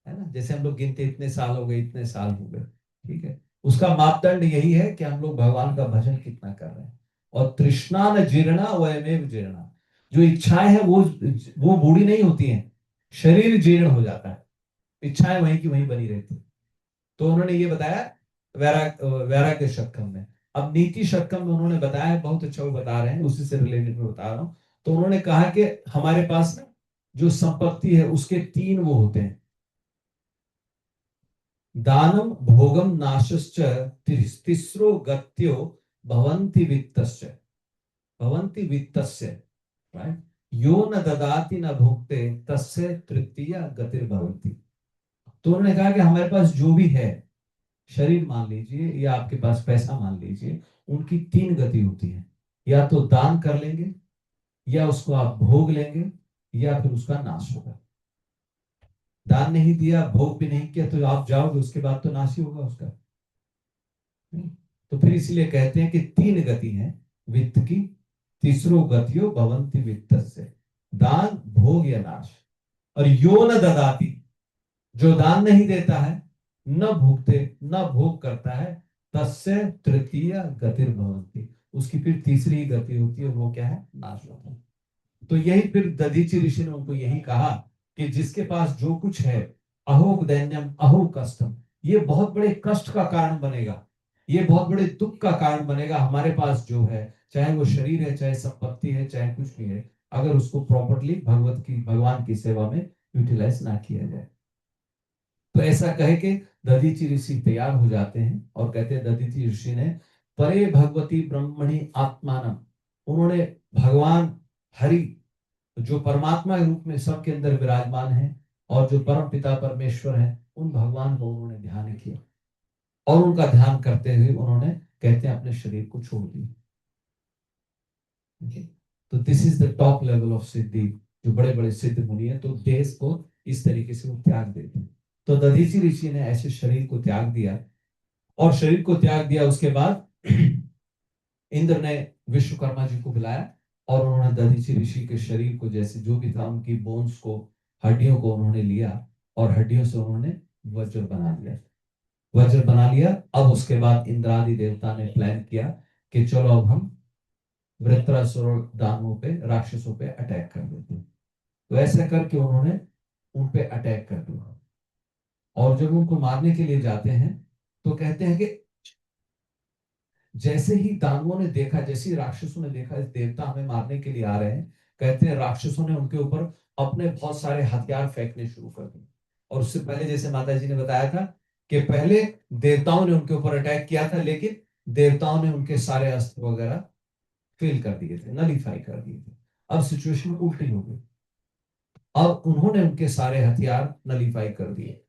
है ना। जैसे हम लोग गिनते इतने साल हो गए, इतने साल हो गए, ठीक है। उसका मापदंड यही है कि हम लोग भगवान का भजन कितना कर रहे हैं। और तृष्णा न जीर्णा वयमेव जीर्णा, जो इच्छाएं हैं वो बूढ़ी नहीं होती हैं, शरीर जीर्ण हो जाता है, इच्छाएं वहीं की वहीं बनी रहती है। तो उन्होंने ये बताया वैराग्य शतकम में। अब नीति शतकम में उन्होंने बताया, बहुत अच्छा वो बता रहे हैं, उसी से रिलेटेड में बता रहा हूं। तो उन्होंने कहा कि हमारे पास ना जो संपत्ति है उसके तीन वो होते हैं, दानम भोगम नाशश्च तिस्रो गत्यो भवन्ति वित्तस्य, भवन्ति वित्तस्य, राइट। यो न ददाति न भुक्ते तस्य तृतीया गतिर्भवति। तो उन्होंने कहा कि हमारे पास जो भी है, शरीर मान लीजिए या आपके पास पैसा मान लीजिए, उनकी तीन गति होती है, या तो दान कर लेंगे, या उसको आप भोग लेंगे, या फिर उसका नाश होगा। दान नहीं दिया, भोग भी नहीं किया, तो आप जाओगे उसके बाद तो नाश ही होगा उसका। तो फिर इसलिए कहते हैं कि तीन गति है वित्त की, तीसरो गतियो भवंति वित्त से, दान भोग या नाश। और यो न ददाती, जो दान नहीं देता है, न भोगते न भोग करता है, तस्य तृतीय गतिर्भवंति, उसकी फिर तीसरी गति होती है, वो क्या है? नाश होता है। तो यही फिर दधीचि ऋषि ने उनको यही कहा कि जिसके पास जो कुछ है, अहो दैन्यम अहो कष्टम, ये बहुत बड़े कष्ट का कारण बनेगा, ये बहुत बड़े दुख का कारण बनेगा। हमारे पास जो है, चाहे वो शरीर है, चाहे संपत्ति है, चाहे कुछ भी है, अगर उसको प्रॉपरली भगवान की सेवा में यूटिलाइज ना किया जाए। तो ऐसा कहे के दधीचि ऋषि तैयार हो जाते हैं और कहते हैं दधीचि ऋषि ने परे भगवती ब्रह्मणि आत्मानम, उन्होंने भगवान हरि जो परमात्मा के रूप में सबके अंदर विराजमान है और जो परम पिता परमेश्वर है, उन भगवान को उन्होंने ध्यान किया और उनका ध्यान करते हुए उन्होंने कहते हैं अपने शरीर को छोड़ दिया। Okay? तो this is the top level of siddhi, जो बड़े बड़े सिद्ध मुनि है, तो देश को इस तरीके से वो त्याग देते हैं। तो दधीचि ऋषि ने ऐसे शरीर को त्याग दिया, और शरीर को त्याग दिया उसके बाद इंद्र ने विश्वकर्मा जी को बुलाया, और उन्होंने दधीचि ऋषि के शरीर को, जैसे जो भी था उनकी बोन्स को, हड्डियों को उन्होंने लिया, और हड्डियों से उन्होंने वज्र बना दिया। वज्र बना लिया। अब उसके बाद इंद्रादि देवता ने प्लान किया कि चलो अब हम वृत्रासुर दानवों पे, राक्षसों पे अटैक कर देते हैं। तो ऐसा करके उन्होंने उन पे अटैक कर दिया, और जब उनको मारने के लिए जाते हैं तो कहते हैं कि जैसे ही दानवों ने देखा, जैसे ही राक्षसों ने देखा इस देवता हमें मारने के लिए आ रहे हैं, कहते हैं राक्षसों ने उनके ऊपर अपने बहुत सारे हथियार फेंकने शुरू कर दिए। और उससे पहले जैसे माता जी ने बताया था कि पहले देवताओं ने उनके ऊपर अटैक किया था, लेकिन देवताओं ने उनके सारे अस्त्र वगैरह फेल कर दिए थे, नलीफाई कर दिए थे। अब सिचुएशन उल्टी हो गई, अब उन्होंने उनके सारे हथियार नलीफाई कर दिए।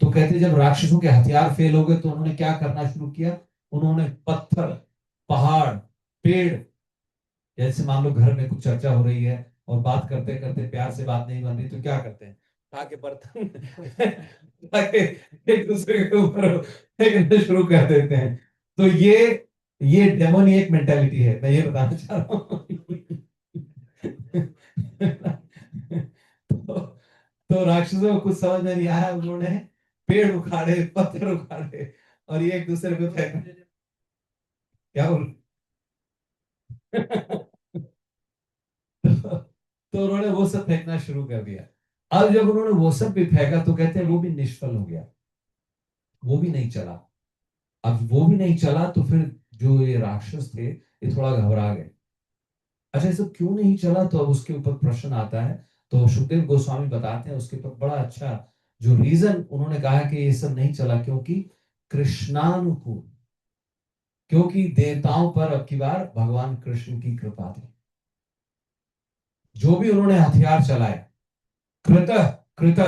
तो कहते जब राक्षसों के हथियार फेल हो गए तो उन्होंने क्या करना शुरू किया, उन्होंने पत्थर, पहाड़, पेड़, जैसे मान लो घर में कुछ चर्चा हो रही है और बात करते करते प्यार से बात नहीं बन रही, तो क्या करते हैं, उठा के बर्तन उठा के एक दूसरे के ऊपर फेंकना शुरू कर देते हैं। तो ये डेमोनियक मेंटालिटी है, मैं ये बताना चाह रहा हूँ। तो राक्षसों को कुछ समझ में नहीं आया, उन्होंने पेड़ उखाड़े, पत्थर उखाड़े, और ये एक दूसरे पे फेंक, क्या बोल तो उन्होंने वो सब फेंकना शुरू कर दिया। अब जब उन्होंने वो सब भी फेंका तो कहते हैं वो भी निष्फल हो गया, वो भी नहीं चला। अब वो भी नहीं चला तो फिर जो ये राक्षस थे ये थोड़ा घबरा गए। अच्छा, ये सब क्यों नहीं चला, तो अब उसके ऊपर प्रश्न आता है। तो सुखदेव गोस्वामी बताते हैं उसके ऊपर बड़ा अच्छा जो रीजन उन्होंने कहा कि ये सब नहीं चला, क्योंकि कृष्णानुकूल, क्योंकि देवताओं पर अब की बार भगवान कृष्ण की कृपा थी। जो भी उन्होंने हथियार चलाए, कृत कृत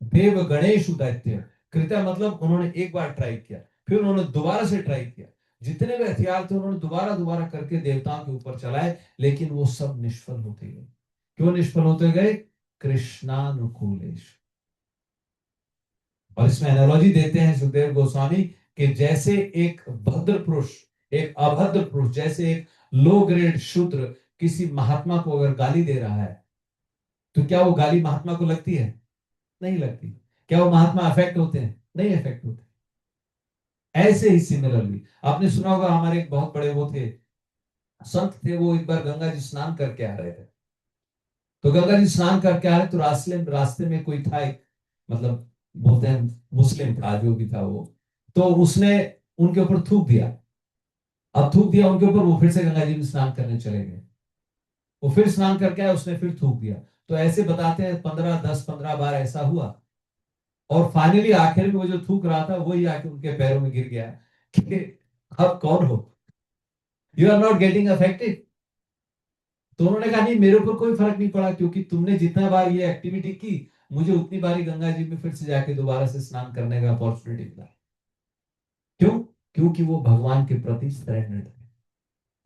देव गणेश दैत्य, कृत मतलब उन्होंने एक बार ट्राई किया, फिर उन्होंने दोबारा से ट्राई किया, जितने भी हथियार थे उन्होंने दोबारा दोबारा करके देवताओं के ऊपर चलाए, लेकिन वो सब निष्फल होते गए। क्यों निष्फल होते गए? कृष्णानुकूलेश। और इसमें एनालॉजी देते हैं सुखदेव गोस्वामी कि जैसे एक भद्र पुरुष, एक अभद्र पुरुष, जैसे एक लो ग्रेड शूद्र किसी महात्मा को अगर गाली दे रहा है, तो क्या वो गाली महात्मा को लगती है? नहीं लगती। क्या वो महात्मा अफेक्ट होते हैं? नहीं अफेक्ट होते। ऐसे ही सिमिलरली आपने सुना होगा, हमारे एक बहुत बड़े वो थे, संत थे, वो एक बार गंगा जी स्नान करके आ रहे थे। तो गंगा जी स्नान करके आ रहे तो रास्ते रास्ते में कोई था एक, मतलब बोलते हैं मुस्लिम था, जो भी था वो, तो उसने उनके ऊपर थूक दिया। अब थूक दिया उनके ऊपर, वो फिर से गंगा जी में स्नान करने चले गए। वो फिर स्नान करके आए, उसने फिर थूक दिया। तो ऐसे बताते हैं 15 बार ऐसा हुआ, और फाइनली आखिर में वो जो थूक रहा था वही आके उनके पैरों में गिर गया कि अब कौन हो, you are not getting affected. तो उन्होंने कहा नहीं, मेरे ऊपर कोई फर्क नहीं पड़ा, क्योंकि तुमने जितना बार ये एक्टिविटी की, मुझे उतनी बार ही गंगा जी में फिर से जाके दोबारा से स्नान करने का अपॉर्चुनिटी मिला। क्यों? क्योंकि वो भगवान के प्रति सरेंडर्ड है।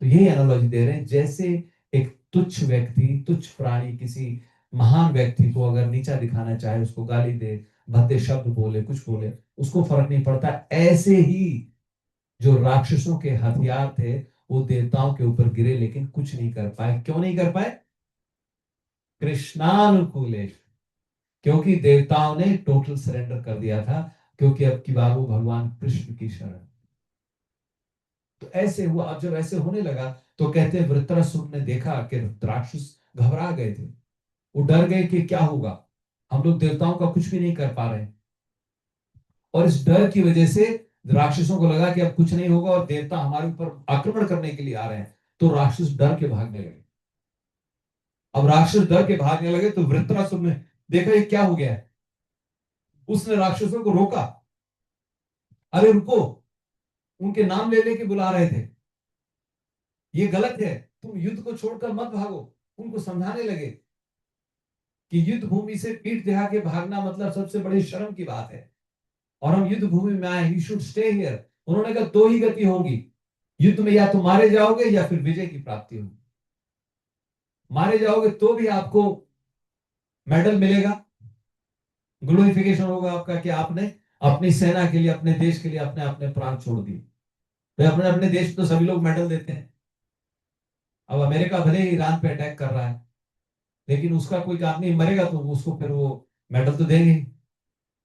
तो यही एनालॉजी दे रहे हैं, जैसे एक तुच्छ व्यक्ति, तुच्छ प्राणी किसी महान व्यक्ति को अगर नीचा दिखाना चाहे, उसको गाली दे, भद्दे शब्द बोले, कुछ बोले, उसको फर्क नहीं पड़ता। ऐसे ही जो राक्षसों के हथियार थे वो देवताओं के ऊपर गिरे, लेकिन कुछ नहीं कर पाए। क्यों नहीं कर पाए? कृष्णानुकूलेश, क्योंकि देवताओं ने टोटल सरेंडर कर दिया था, क्योंकि अब की बार वो भगवान कृष्ण की शरण। तो ऐसे हुआ। अब जब ऐसे होने लगा तो कहते हैं वृत्रासुर ने देखा कि राक्षस घबरा गए थे, वो डर गए कि क्या होगा, हम लोग देवताओं का कुछ भी नहीं कर पा रहे हैं। और इस डर की वजह से राक्षसों को लगा कि अब कुछ नहीं होगा और देवता हमारे ऊपर आक्रमण करने के लिए आ रहे हैं, तो राक्षस डर के भागने लगे। अब राक्षस डर के भागने लगे तो वृत्रासुर ने देखा ये क्या हो गया है, उसने राक्षसों को रोका। अरे रुको, उनके नाम ले लेके बुला रहे थे, ये गलत है, तुम युद्ध को छोड़कर मत भागो। उनको समझाने लगे कि युद्ध भूमि से पीठ दिखा के भागना मतलब सबसे बड़ी शर्म की बात है, और हम युद्ध भूमि में आए, यू शुड स्टे हियर। उन्होंने कहा दो ही गति होगी, युद्ध में या तो मारे जाओगे या फिर विजय की प्राप्ति होगी। मारे जाओगे तो भी आपको मेडल मिलेगा, ग्लोरिफिकेशन होगा आपका कि आपने अपनी सेना के लिए, अपने देश के लिए अपने अपने प्राण छोड़ दिए। तो अपने अपने देश में तो सभी लोग मेडल देते हैं। अब अमेरिका भले ही ईरान पे अटैक कर रहा है, लेकिन उसका कोई आदमी मरेगा तो उसको फिर वो मेडल तो देंगे ही,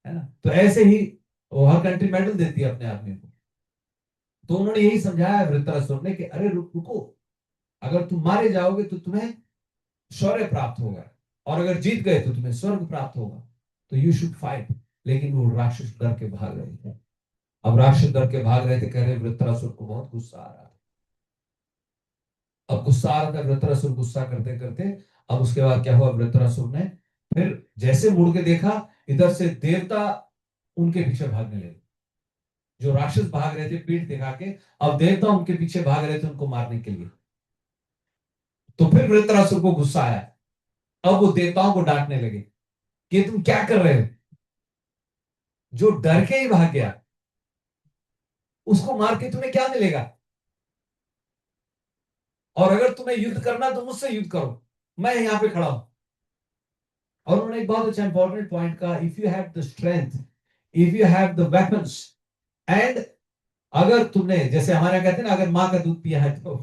है ना। तो ऐसे ही वो हर कंट्री मेडल देती है अपने आदमी को। तो उन्होंने यही समझाया वृत्रासुर ने कि अरे रुको, अगर तुम मारे जाओगे तो तुम्हें शौर्य प्राप्त होगा, और अगर जीत गए तो तुम्हें स्वर्ग प्राप्त होगा, तो यू शुड फाइट। लेकिन वो राक्षस डर के भाग रहे थे। अब राक्षस डर के भाग रहे थे, कह रहे वृत्रासुर को बहुत गुस्सा आ रहा था। अब गुस्सा आ रहा था, वृत्रासुर गुस्सा करते करते, अब उसके बाद क्या हुआ, वृत्रासुर ने फिर जैसे मुड़ के देखा, इधर से देवता उनके पीछे भागने लगे। जो राक्षस भाग रहे थे पीठ दिखा के, अब देवता उनके पीछे भाग रहे थे उनको मारने के लिए। तो फिर वृत्रासुर को गुस्सा आया। अब वो देवताओं को डांटने लगे कि तुम क्या कर रहे हो, जो डर के ही भाग गया उसको मार के तुम्हें क्या मिलेगा, और अगर तुम्हें युद्ध करना तो मुझसे युद्ध करो, मैं यहां पे खड़ा हूं। और उन्होंने एक बहुत अच्छा इंपॉर्टेंट पॉइंट कहा, if you have the strength, if you have the weapons, and अगर तुमने, जैसे हमारे यहाँ कहते हैं ना, अगर माँ का दूध पिया है तो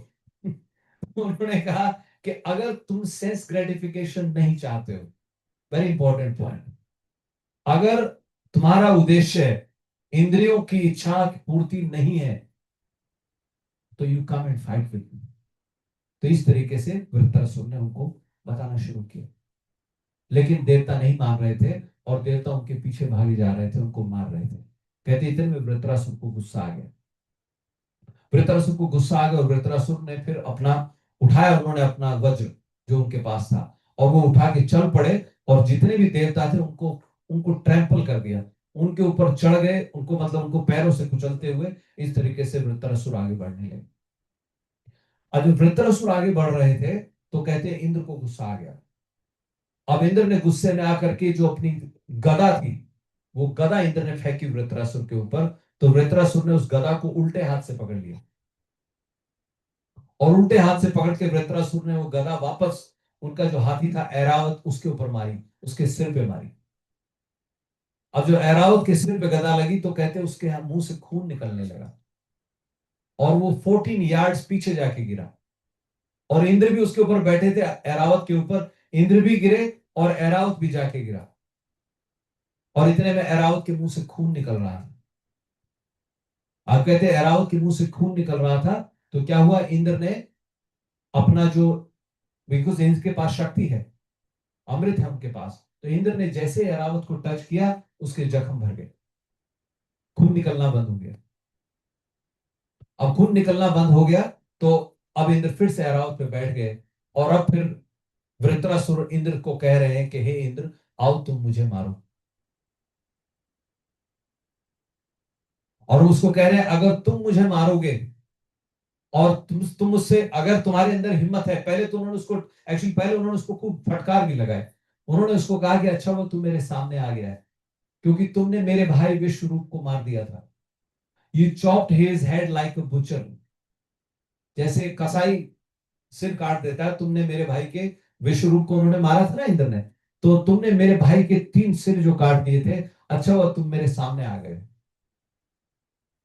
उन्होंने कहा कि अगर तुम सेंस ग्रेटिफिकेशन नहीं चाहते हो, वेरी इंपॉर्टेंट पॉइंट, अगर तुम्हारा उद्देश्य इंद्रियों की इच्छा की पूर्ति नहीं है, तो you come and fight with me. तो इस तरीके से वृत्रासुर ने उनको बताना शुरू किया। लेकिन देवता नहीं मान रहे थे, और देवता उनके पीछे भागे जा रहे थे, उनको मार रहे थे। कहते इतने में वृत्रासुर को गुस्सा आ गया। वृत्रासुर को गुस्सा आ गया, और वृत्रासुर ने फिर अपना उठाया, उन्होंने अपना वज्र जो उनके पास था, और वो उठा के चल पड़े, और जितने भी देवता थे उनको उनको ट्रैम्पल कर दिया, उनके ऊपर चढ़ गए, उनको मतलब उनको पैरों से कुचलते हुए इस तरीके से वृत्रासुर आगे बढ़ने लगे। अब जब वृत्रासुर आगे बढ़ रहे थे, तो कहते हैं इंद्र को गुस्सा आ गया। अब इंद्र ने गुस्से में आकर के जो अपनी गदा थी, वो गदा इंद्र ने फेंकी वृत्रासुर के ऊपर। तो वृत्रासुर ने उस गदा को उल्टे हाथ से पकड़ लिया, और उल्टे हाथ से पकड़ के वृत्रासुर ने वो गदा वापस उनका जो हाथी था ऐरावत, उसके ऊपर मारी, उसके सिर पे मारी। अब जो ऐरावत के सिर पे गदा लगी, तो कहते उसके मुंह से खून निकलने लगा, और वो 14 यार्ड्स पीछे जाके गिरा। और इंद्र भी उसके ऊपर बैठे थे, ऐरावत के ऊपर, इंद्र भी गिरे और ऐरावत भी जाके गिरा। और इतने में ऐरावत के मुंह से खून निकल रहा था। आप कहते हैं ऐरावत के मुंह से खून निकल रहा था, तो क्या हुआ, इंद्र ने अपना जो, बिकॉज इंद्र के पास शक्ति है, अमृत है उनके पास, तो इंद्र ने जैसे ऐरावत को टच किया, उसके जख्म भर गए, खून निकलना बंद हो गया। अब खून निकलना बंद हो गया, तो अब इंद्र फिर से ऐरावत पे बैठ गए, और अब फिर वृत्रासुर इंद्र को कह रहे हैं कि हे इंद्र, आओ तुम मुझे मारो। और उसको कह रहे हैं अगर तुम मुझे मारोगे, और तुम मुझसे, अगर तुम्हारे अंदर हिम्मत है, पहले तो उन्होंने उसको, एक्चुअली पहले उन्होंने उसको खूब फटकार भी लगाए। उन्होंने उसको कहा कि अच्छा वो तू मेरे सामने आ गया है, क्योंकि तुमने मेरे भाई विश्वरूप को मार दिया था। You chopped his head like a butcher, जैसे कसाई सिर काट देता है, तुमने मेरे भाई के विश्वरूप को, उन्होंने मारा था ना इंद्र ने, तो तुमने मेरे भाई के 3 सिर जो काट दिए थे, अच्छा हुआ तुम मेरे सामने आ गए,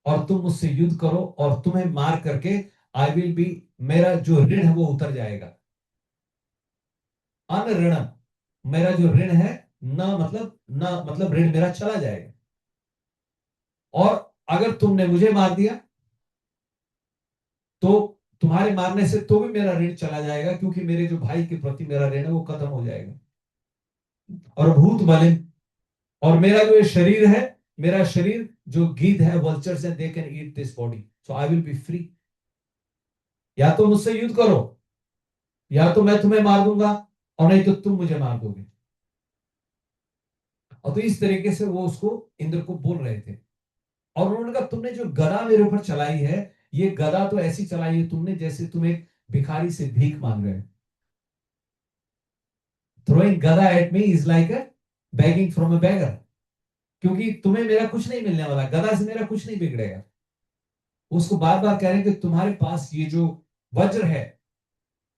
और तुम मुझसे युद्ध करो, और तुम्हें मार करके आई विल बी, मेरा जो ऋण है वो उतर जाएगा। अन ऋण, मेरा जो ऋण है, न मतलब ऋण मेरा चला जाएगा। और अगर तुमने मुझे मार दिया, तो तुम्हारे मारने से तो भी मेरा ऋण चला जाएगा, क्योंकि मेरे जो भाई के प्रति मेरा ऋण है वो खत्म हो जाएगा। और भूत बलिन, और मेरा जो ये शरीर है, मेरा शरीर जो गीध है, वल्चर्स हैं, they can eat this body, so I will B free. या तो मुझसे युद्ध करो, या तो मैं तुम्हें मार दूंगा, और नहीं तो तुम मुझे मार दोगे। और तो इस तरीके से वो उसको, इंद्र को बोल रहे थे। और उन्होंने कहा तुमने जो गदा मेरे ऊपर चलाई है, ये गदा तो ऐसी चलाई है तुमने जैसे तुम एक भिखारी से भीख मांग रहे हो। Throwing gada at me is like a begging from a beggar, क्योंकि तुम्हें मेरा कुछ नहीं मिलने वाला, गदा से मेरा कुछ नहीं बिगड़ेगा। उसको बार बार कह रहे हैं कि तुम्हारे पास ये जो वज्र है,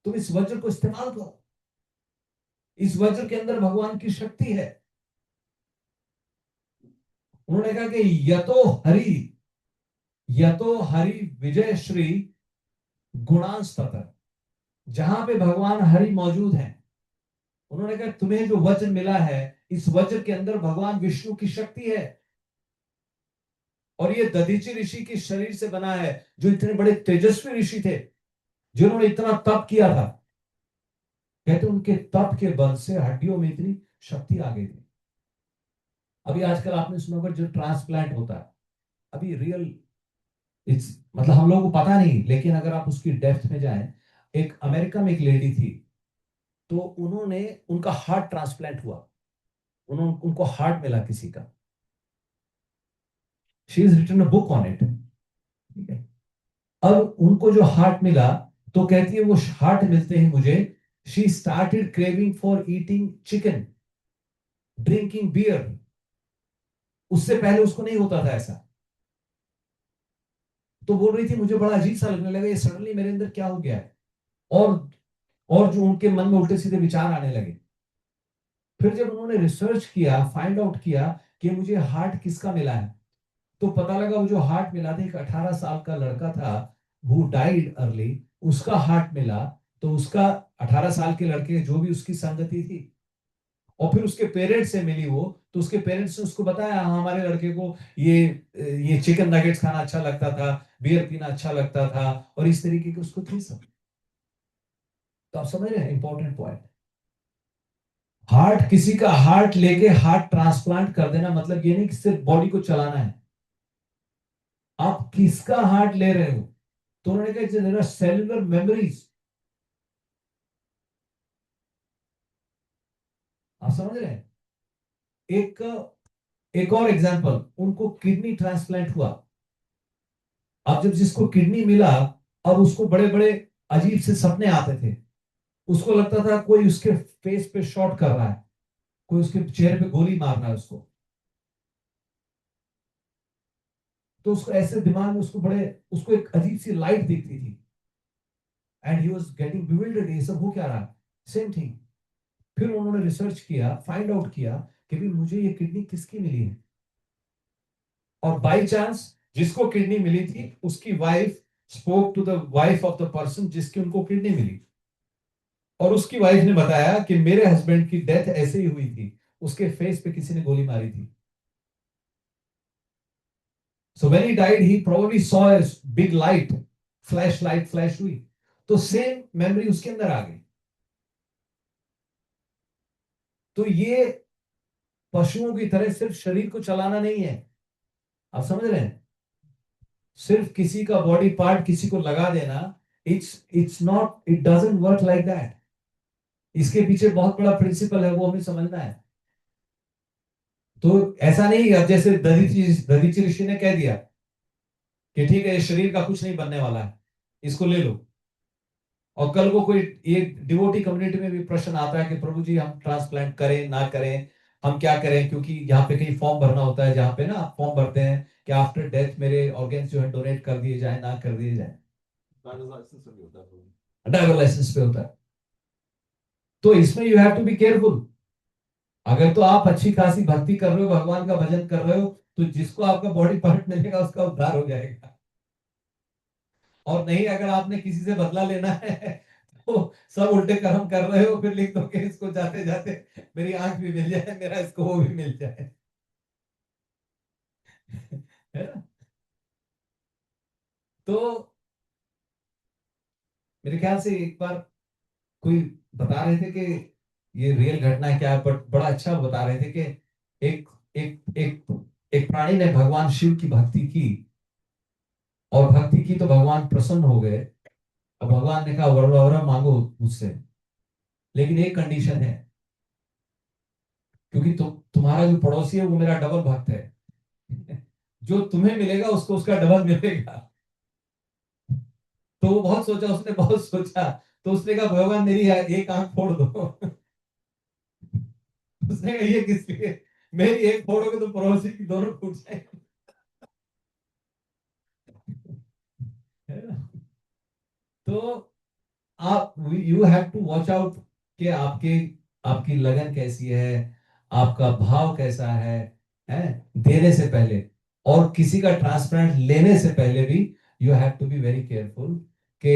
तुम इस वज्र को इस्तेमाल करो, इस वज्र के अंदर भगवान की शक्ति है। उन्होंने कहा कि यतो हरि विजय श्री गुणांश तथा, जहां पे भगवान हरि मौजूद हैं, उन्होंने कहा तुम्हें जो वज्र मिला है, इस वज्र के अंदर भगवान विष्णु की शक्ति है। और ये दधीचि ऋषि के शरीर से बना है, जो इतने बड़े तेजस्वी ऋषि थे, जिन्होंने इतना तप किया था। कहते उनके तप के बल से हड्डियों में इतनी शक्ति आ गई थी। अभी आजकल आपने सुना होगा जो ट्रांसप्लांट होता है, अभी रियल इट्स मतलब हम लोगों को पता नहीं, लेकिन अगर आप उसकी डेप्थ में जाएं, एक अमेरिका में एक लेडी थी, तो उन्होंने उनका हार्ट ट्रांसप्लांट हुआ, उन्होंने उनको हार्ट मिला किसी का। She is written a book on it. ठीक है। अब उनको जो हार्ट मिला, तो कहती है वो हार्ट मिलते ही मुझे she started craving for eating chicken, drinking beer. उससे पहले उसको नहीं होता था ऐसा। तो बोल रही थी मुझे बड़ा अजीब सा लगने लगा, ये सडनली मेरे अंदर क्या हो गया है। और और जो उनके मन में उल्टे सीधे विचार आने लगे। फिर जब उन्होंने रिसर्च किया, फाइंड आउट किया कि मुझे हार्ट किसका मिला है, तो पता लगा वो जो हार्ट मिला था एक 18 साल का लड़का था, हु डाइड अर्ली, उसका हार्ट मिला। तो उसका 18 साल के लड़के जो भी उसकी संगति थी, और फिर उसके पेरेंट्स से मिली वो, तो उसके पेरेंट्स ने उसको बताया हाँ हमारे लड़के को ये चिकन नगेट्स खाना अच्छा लगता था, बियर पीना अच्छा लगता था, और इस तरीके के उसको थे सब। तो आप समझ रहे हैं इंपॉर्टेंट पॉइंट। हार्ट, किसी का हार्ट लेके हार्ट ट्रांसप्लांट कर देना मतलब ये नहीं कि सिर्फ बॉडी को चलाना है, आप किसका हार्ट ले रहे हो। तो उन्होंने कहा सेलुलर मेमोरीज। आप समझ रहे हैं। एक एक और एग्जांपल, उनको किडनी ट्रांसप्लांट हुआ। अब जब जिसको किडनी मिला, अब उसको बड़े बड़े अजीब से सपने आते थे। उसको लगता था कोई उसके फेस पे शॉट कर रहा है, कोई उसके चेहरे पे गोली मार रहा है उसको। तो उसको ऐसे दिमाग में उसको एक अजीब सी लाइट दिखती थी, and he was getting bewildered, ये सब हो क्या रहा है, सेम थिंग। फिर उन्होंने रिसर्च किया, फाइंड आउट किया कि भी मुझे ये किडनी किसकी मिली है। और बाय चांस जिसको किडनी मिली थी उसकी wife spoke to the wife of the person जिसकी उनको किडनी मिली, और उसकी वाइफ ने बताया कि मेरे हस्बैंड की डेथ ऐसे ही हुई थी, उसके फेस पे किसी ने गोली मारी थी। So when he died he probably saw a big light, flash हुई। तो सेम मेमोरी उसके अंदर आ गई। तो ये पशुओं की तरह सिर्फ शरीर को चलाना नहीं है। आप समझ रहे हैं। सिर्फ किसी का बॉडी पार्ट किसी को लगा देना, it's not, it doesn't work like that. इसके पीछे बहुत बड़ा प्रिंसिपल है, वो हमें समझना है। तो ऐसा नहीं, अब जैसे दधीचि ऋषि ने कह दिया कि ठीक है ये शरीर का कुछ नहीं बनने वाला है, इसको ले लो। और कल को कोई ये डिवोटी कम्युनिटी में भी प्रश्न आता है कि प्रभु जी हम ट्रांसप्लांट करें ना करें, हम क्या करें, क्योंकि यहाँ पे कहीं फॉर्म भरना होता है, जहाँ पे ना आप फॉर्म भरते हैं कि आफ्टर डेथ मेरे ऑर्गेन्स जो है डोनेट कर दिए जाए ना कर दिए जाए। ड्राइवर लाइसेंस पे होता है। तो इसमें you have to be careful. अगर तो आप अच्छी खासी भक्ति कर रहे हो, भगवान का भजन कर रहे हो, तो जिसको आपका बॉडी पार्ट मिलेगा उसका उद्धार हो जाएगा। और नहीं, अगर आपने किसी से बदला लेना है तो सब उल्टे कर्म कर रहे हो, फिर लिख दो कि इसको जाते जाते मेरी आंख भी मिल जाए, मेरा इसको वो भी मिल जाए। है ना। तो मेरे ख्याल से एक बार कोई बता रहे थे कि ये रियल घटना क्या है, बट बड़ा अच्छा बता रहे थे कि एक एक एक एक प्राणी ने भगवान शिव की भक्ति की, और भक्ति की तो भगवान प्रसन्न हो गए। अब भगवान ने कहा वर वर मांगो मुझसे, लेकिन एक कंडीशन है, क्योंकि तुम्हारा जो पड़ोसी है वो मेरा डबल भक्त है। जो तुम्हें मिलेगा उसको उसका डबल मिलेगा। तो वो बहुत सोचा, उसने बहुत सोचा, तो उसने कहा भगवान मेरी एक आंख फोड़ दो। उसने कहा ये किस लिए, मेरी एक फोड़ोगे तो पड़ोसी की दोनों फूट जाएंगी। तो आप you have to watch out कि आपकी लगन कैसी है, आपका भाव कैसा है देने से पहले और किसी का ट्रांसप्लांट लेने से पहले भी you have to be very careful कि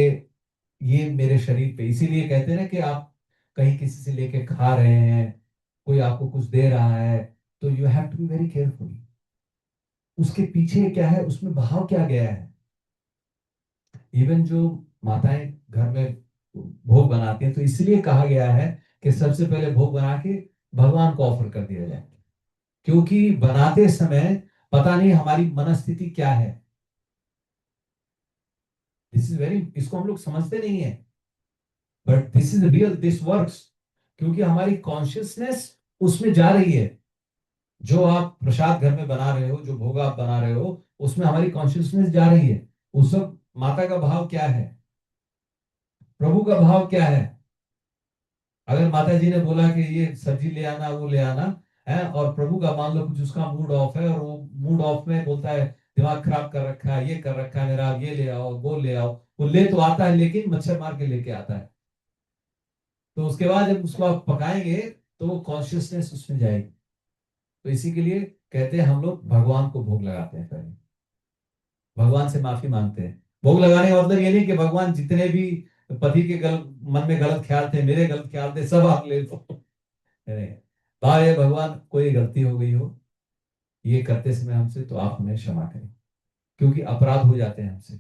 ये मेरे शरीर पे, इसीलिए कहते हैं ना कि आप कहीं किसी से लेके खा रहे हैं, कोई आपको कुछ दे रहा है, तो you have to be very careful उसके पीछे क्या है, उसमें भाव क्या गया है। इवन जो माताएं घर में भोग बनाती हैं तो इसलिए कहा गया है कि सबसे पहले भोग बना के भगवान को ऑफर कर दिया जाए, क्योंकि बनाते समय पता नहीं हमारी मनस्थिति क्या है। दिस इज वेरी, इसको हम लोग समझते नहीं है, but this is real, this works. क्योंकि हमारी कॉन्शियसनेस उसमें जा रही है। जो आप प्रसाद घर में बना रहे हो, जो भोग आप बना रहे हो, उसमें हमारी कॉन्शियसनेस जा रही है। उस वक्त माता का भाव क्या है, प्रभु का भाव क्या है। अगर माता जी ने बोला कि ये सब्जी ले आना, वो ले आना है, और प्रभु का मान लो कुछ उसका मूड ऑफ है और वो मूड ऑफ में बोलता है दिमाग खराब कर रखा है, ये कर रखा है मेरा, ये ले आओ, वो ले आओ, वो ले तो आता है लेकिन मच्छर मार के लेके आता है। तो उसके बाद जब उसको आप पकाएंगे तो वो कॉन्शियसनेस उसमें जाएगी। तो इसी के लिए कहते हैं हम लोग भगवान को भोग लगाते हैं पहले, भगवान से माफी मांगते हैं। भोग लगाने का मतलब ये नहीं कि भगवान जितने भी पति के मन में गलत ख्याल थे, मेरे गलत ख्याल थे, सब आप ले लो। नहीं, भाई भगवान कोई गलती हो गई हो ये करते समय हमसे, तो आप हमें क्षमा करें, क्योंकि अपराध हो जाते हैं हमसे,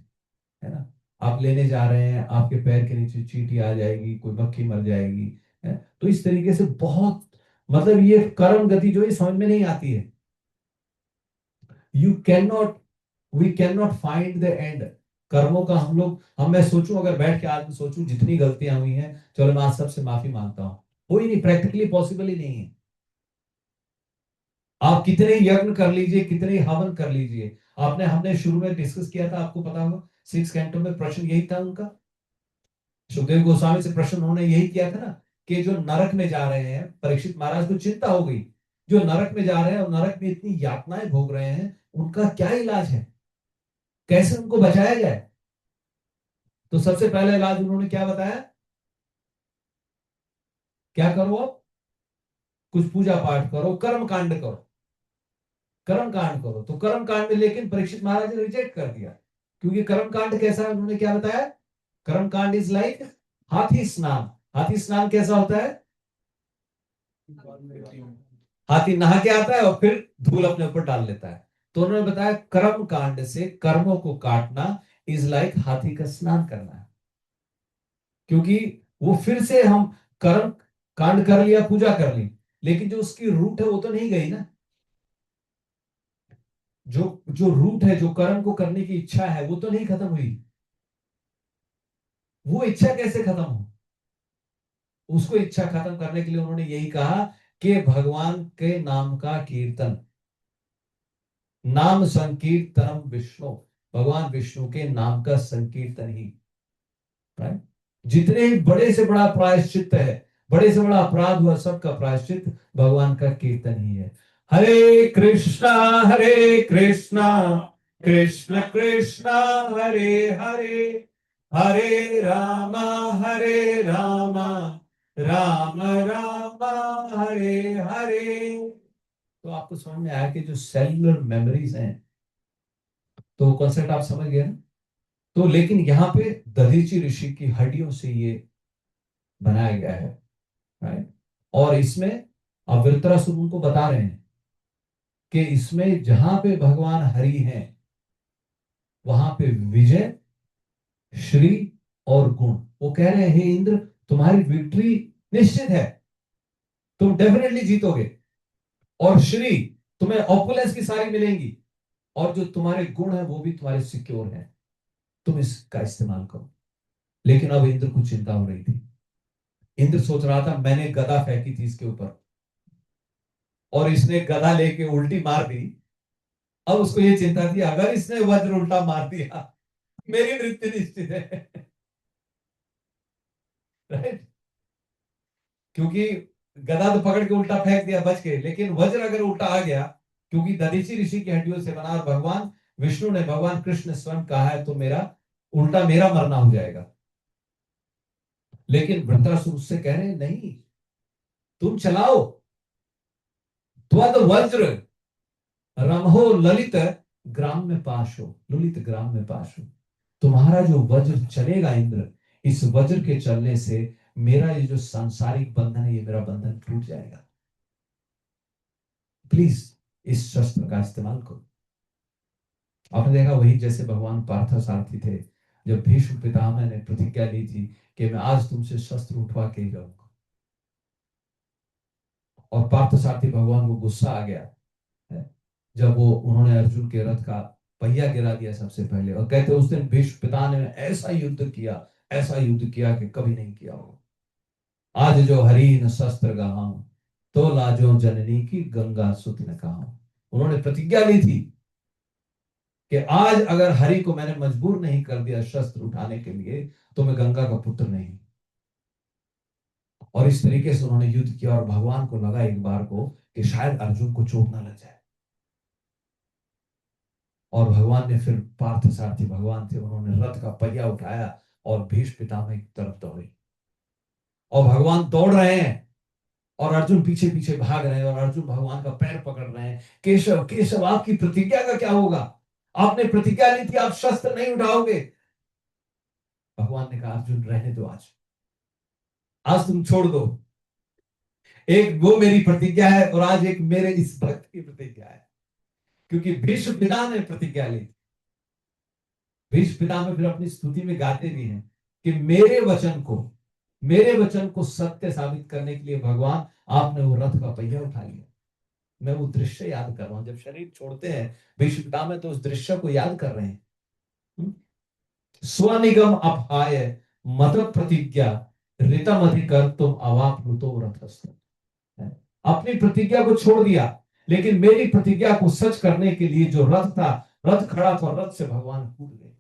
है ना। आप लेने जा रहे हैं, आपके पैर के नीचे चींटी आ जाएगी, कोई मक्खी मर जाएगी, है। तो इस तरीके से बहुत, मतलब ये कर्म गति जो है समझ में नहीं आती है। You can not, we can not find the end. कर्मों का मैं सोचूं, अगर बैठ के आज सोचूं जितनी गलतियां हुई हैं, चलो मैं आज सबसे माफी मांगता हूं, कोई नहीं, प्रैक्टिकली पॉसिबल ही नहीं है। आप कितने यज्ञ कर लीजिए, कितने हवन कर लीजिए, हमने शुरू में डिस्कस किया था, आपको पता होगा 6 कैंटो में प्रश्न यही था उनका। सुखदेव गोस्वामी से प्रश्न उन्होंने यही किया था ना, कि जो नरक में जा रहे हैं, परीक्षित महाराज को चिंता हो गई, जो नरक में जा रहे हैं और नरक में इतनी यातनाएं भोग रहे हैं, उनका क्या इलाज है, कैसे उनको बचाया जाए। तो सबसे पहला इलाज उन्होंने क्या बताया, क्या करो आप, कुछ पूजा पाठ करो, कर्म कांड करो, कर्म कांड करो। तो कर्म कांड, लेकिन परीक्षित महाराज ने रिजेक्ट कर दिया, क्योंकि कर्म कांड कैसा है, उन्होंने क्या बताया, कर्म कांड इज लाइक हाथी स्नान। हाथी स्नान कैसा होता है, हाथी नहा के आता है और फिर धूल अपने ऊपर डाल लेता है। तो उन्होंने बताया कर्म कांड से कर्मों को काटना इज लाइक हाथी का स्नान करना है, क्योंकि वो फिर से हम कर्म कांड कर लिया, पूजा कर ली, लेकिन जो उसकी रूट है वो तो नहीं गई ना। जो जो रूट है, जो कर्म को करने की इच्छा है, वो तो नहीं खत्म हुई। वो इच्छा कैसे खत्म हो, उसको इच्छा खत्म करने के लिए उन्होंने यही कहा कि भगवान के नाम का कीर्तन, नाम संकीर्तनम विष्णु, भगवान विष्णु के नाम का संकीर्तन ही, right? जितने बड़े से बड़ा प्रायश्चित है, बड़े से बड़ा अपराध हुआ, सबका प्रायश्चित भगवान का कीर्तन ही है। हरे कृष्णा कृष्ण कृष्ण हरे हरे, हरे राम राम राम हरे हरे। तो आपको समझ में आया कि जो सेलुलर मेमोरीज हैं, तो कॉन्सेप्ट आप समझ गए ना। तो लेकिन यहाँ पे दधीचि ऋषि की हड्डियों से ये बनाया गया है, राइट। और इसमें अब वृत्रासुर उनको बता रहे हैं कि इसमें जहां पे भगवान हरि हैं, वहां पे विजय, श्री और गुण। वो कह रहे हैं हे इंद्र, तुम्हारी विक्ट्री निश्चित है, तुम डेफिनेटली जीतोगे, और श्री, तुम्हें ऑपुलेंस की सारी मिलेंगी, और जो तुम्हारे गुण है वो भी तुम्हारे सिक्योर है, तुम इसका इस्तेमाल करो। लेकिन अब इंद्र को चिंता हो रही थी। इंद्र सोच रहा था मैंने गदा फेंकी थी इसके ऊपर और इसने गदा लेके उल्टी मार दी। अब उसको ये चिंता थी अगर इसने वज्र उल्टा मार दिया मेरी मृत्यु निश्चित है। राइट, क्योंकि गदा तो पकड़ के उल्टा फेंक दिया, बच गए, लेकिन वज्र अगर उल्टा आ गया, क्योंकि दधीचि ऋषि की हड्डियों से बना, और भगवान विष्णु ने, भगवान कृष्ण ने स्वयं कहा है, तो मेरा उल्टा मेरा मरना हो जाएगा। लेकिन वृत्रासुर उससे कह रहे हैं नहीं, तुम चलाओ। त्वद वज्र रमहो ललित ग्राम में पाशो, ललित ग्राम में पाशो। तुम्हारा जो वज्र चलेगा इंद्र, इस वज्र के चलने से मेरा ये जो सांसारिक बंधन है, ये मेरा बंधन टूट जाएगा। प्लीज इस शस्त्र का इस्तेमाल करो। आपने देखा वही जैसे भगवान पार्थ सारथी थे, जब भीष्म पितामह ने प्रतिज्ञा ली थी कि मैं आज तुमसे शस्त्र उठवा के ही जाऊंगा, और पार्थ सारथी भगवान को गुस्सा आ गया है जब वो उन्होंने अर्जुन के रथ का पहिया गिरा दिया सबसे पहले, और कहते उस दिन भीष्म पिता ने ऐसा युद्ध किया, ऐसा युद्ध किया कि कभी नहीं किया हो। आज जो हरीन शस्त्र गहाऊं, तो लाजो जननी की गंगा सुत ने कहा। उन्होंने प्रतिज्ञा ली थी कि आज अगर हरि को मैंने मजबूर नहीं कर दिया शस्त्र उठाने के लिए, तो मैं गंगा का पुत्र नहीं। और इस तरीके से उन्होंने युद्ध किया, और भगवान को लगा एक बार को कि शायद अर्जुन को चोट ना लग जाए, और भगवान ने फिर पार्थ सारथी भगवान थे, उन्होंने रथ का पहिया उठाया और भीष्म पितामह की तरफ दौड़े, और भगवान दौड़ रहे हैं और अर्जुन पीछे पीछे भाग रहे हैं, और अर्जुन भगवान का पैर पकड़ रहे हैं। केशव केशव, आपकी प्रतिज्ञा का क्या होगा? आपने प्रतिज्ञा ली थी आप शस्त्र नहीं उठाओगे। भगवान ने कहा अर्जुन रहने दो, आज आज तुम छोड़ दो। एक वो मेरी प्रतिज्ञा है, और आज एक मेरे इस भक्त की प्रतिज्ञा है, क्योंकि भीष्म पिता ने प्रतिज्ञा ली। भीष्म पिता में फिर अपनी स्तुति में गाते भी हैं कि मेरे वचन को सत्य साबित करने के लिए भगवान आपने वो रथ का पहिया उठा लिया। मैं वो दृश्य याद कर रहा हूं, जब शरीर छोड़ते हैं भीष्म पिता में, तो उस दृश्य को याद कर रहे हैं। स्वनिगम अपाय मत प्रतिज्ञा ऋतम अधिकर तुम अवाप्लुतो रथस्थ। अपनी प्रतिज्ञा को छोड़ दिया, लेकिन मेरी प्रतिज्ञा को सच करने के लिए जो रथ था, रथ खड़ा था, रथ से भगवान कूद गए,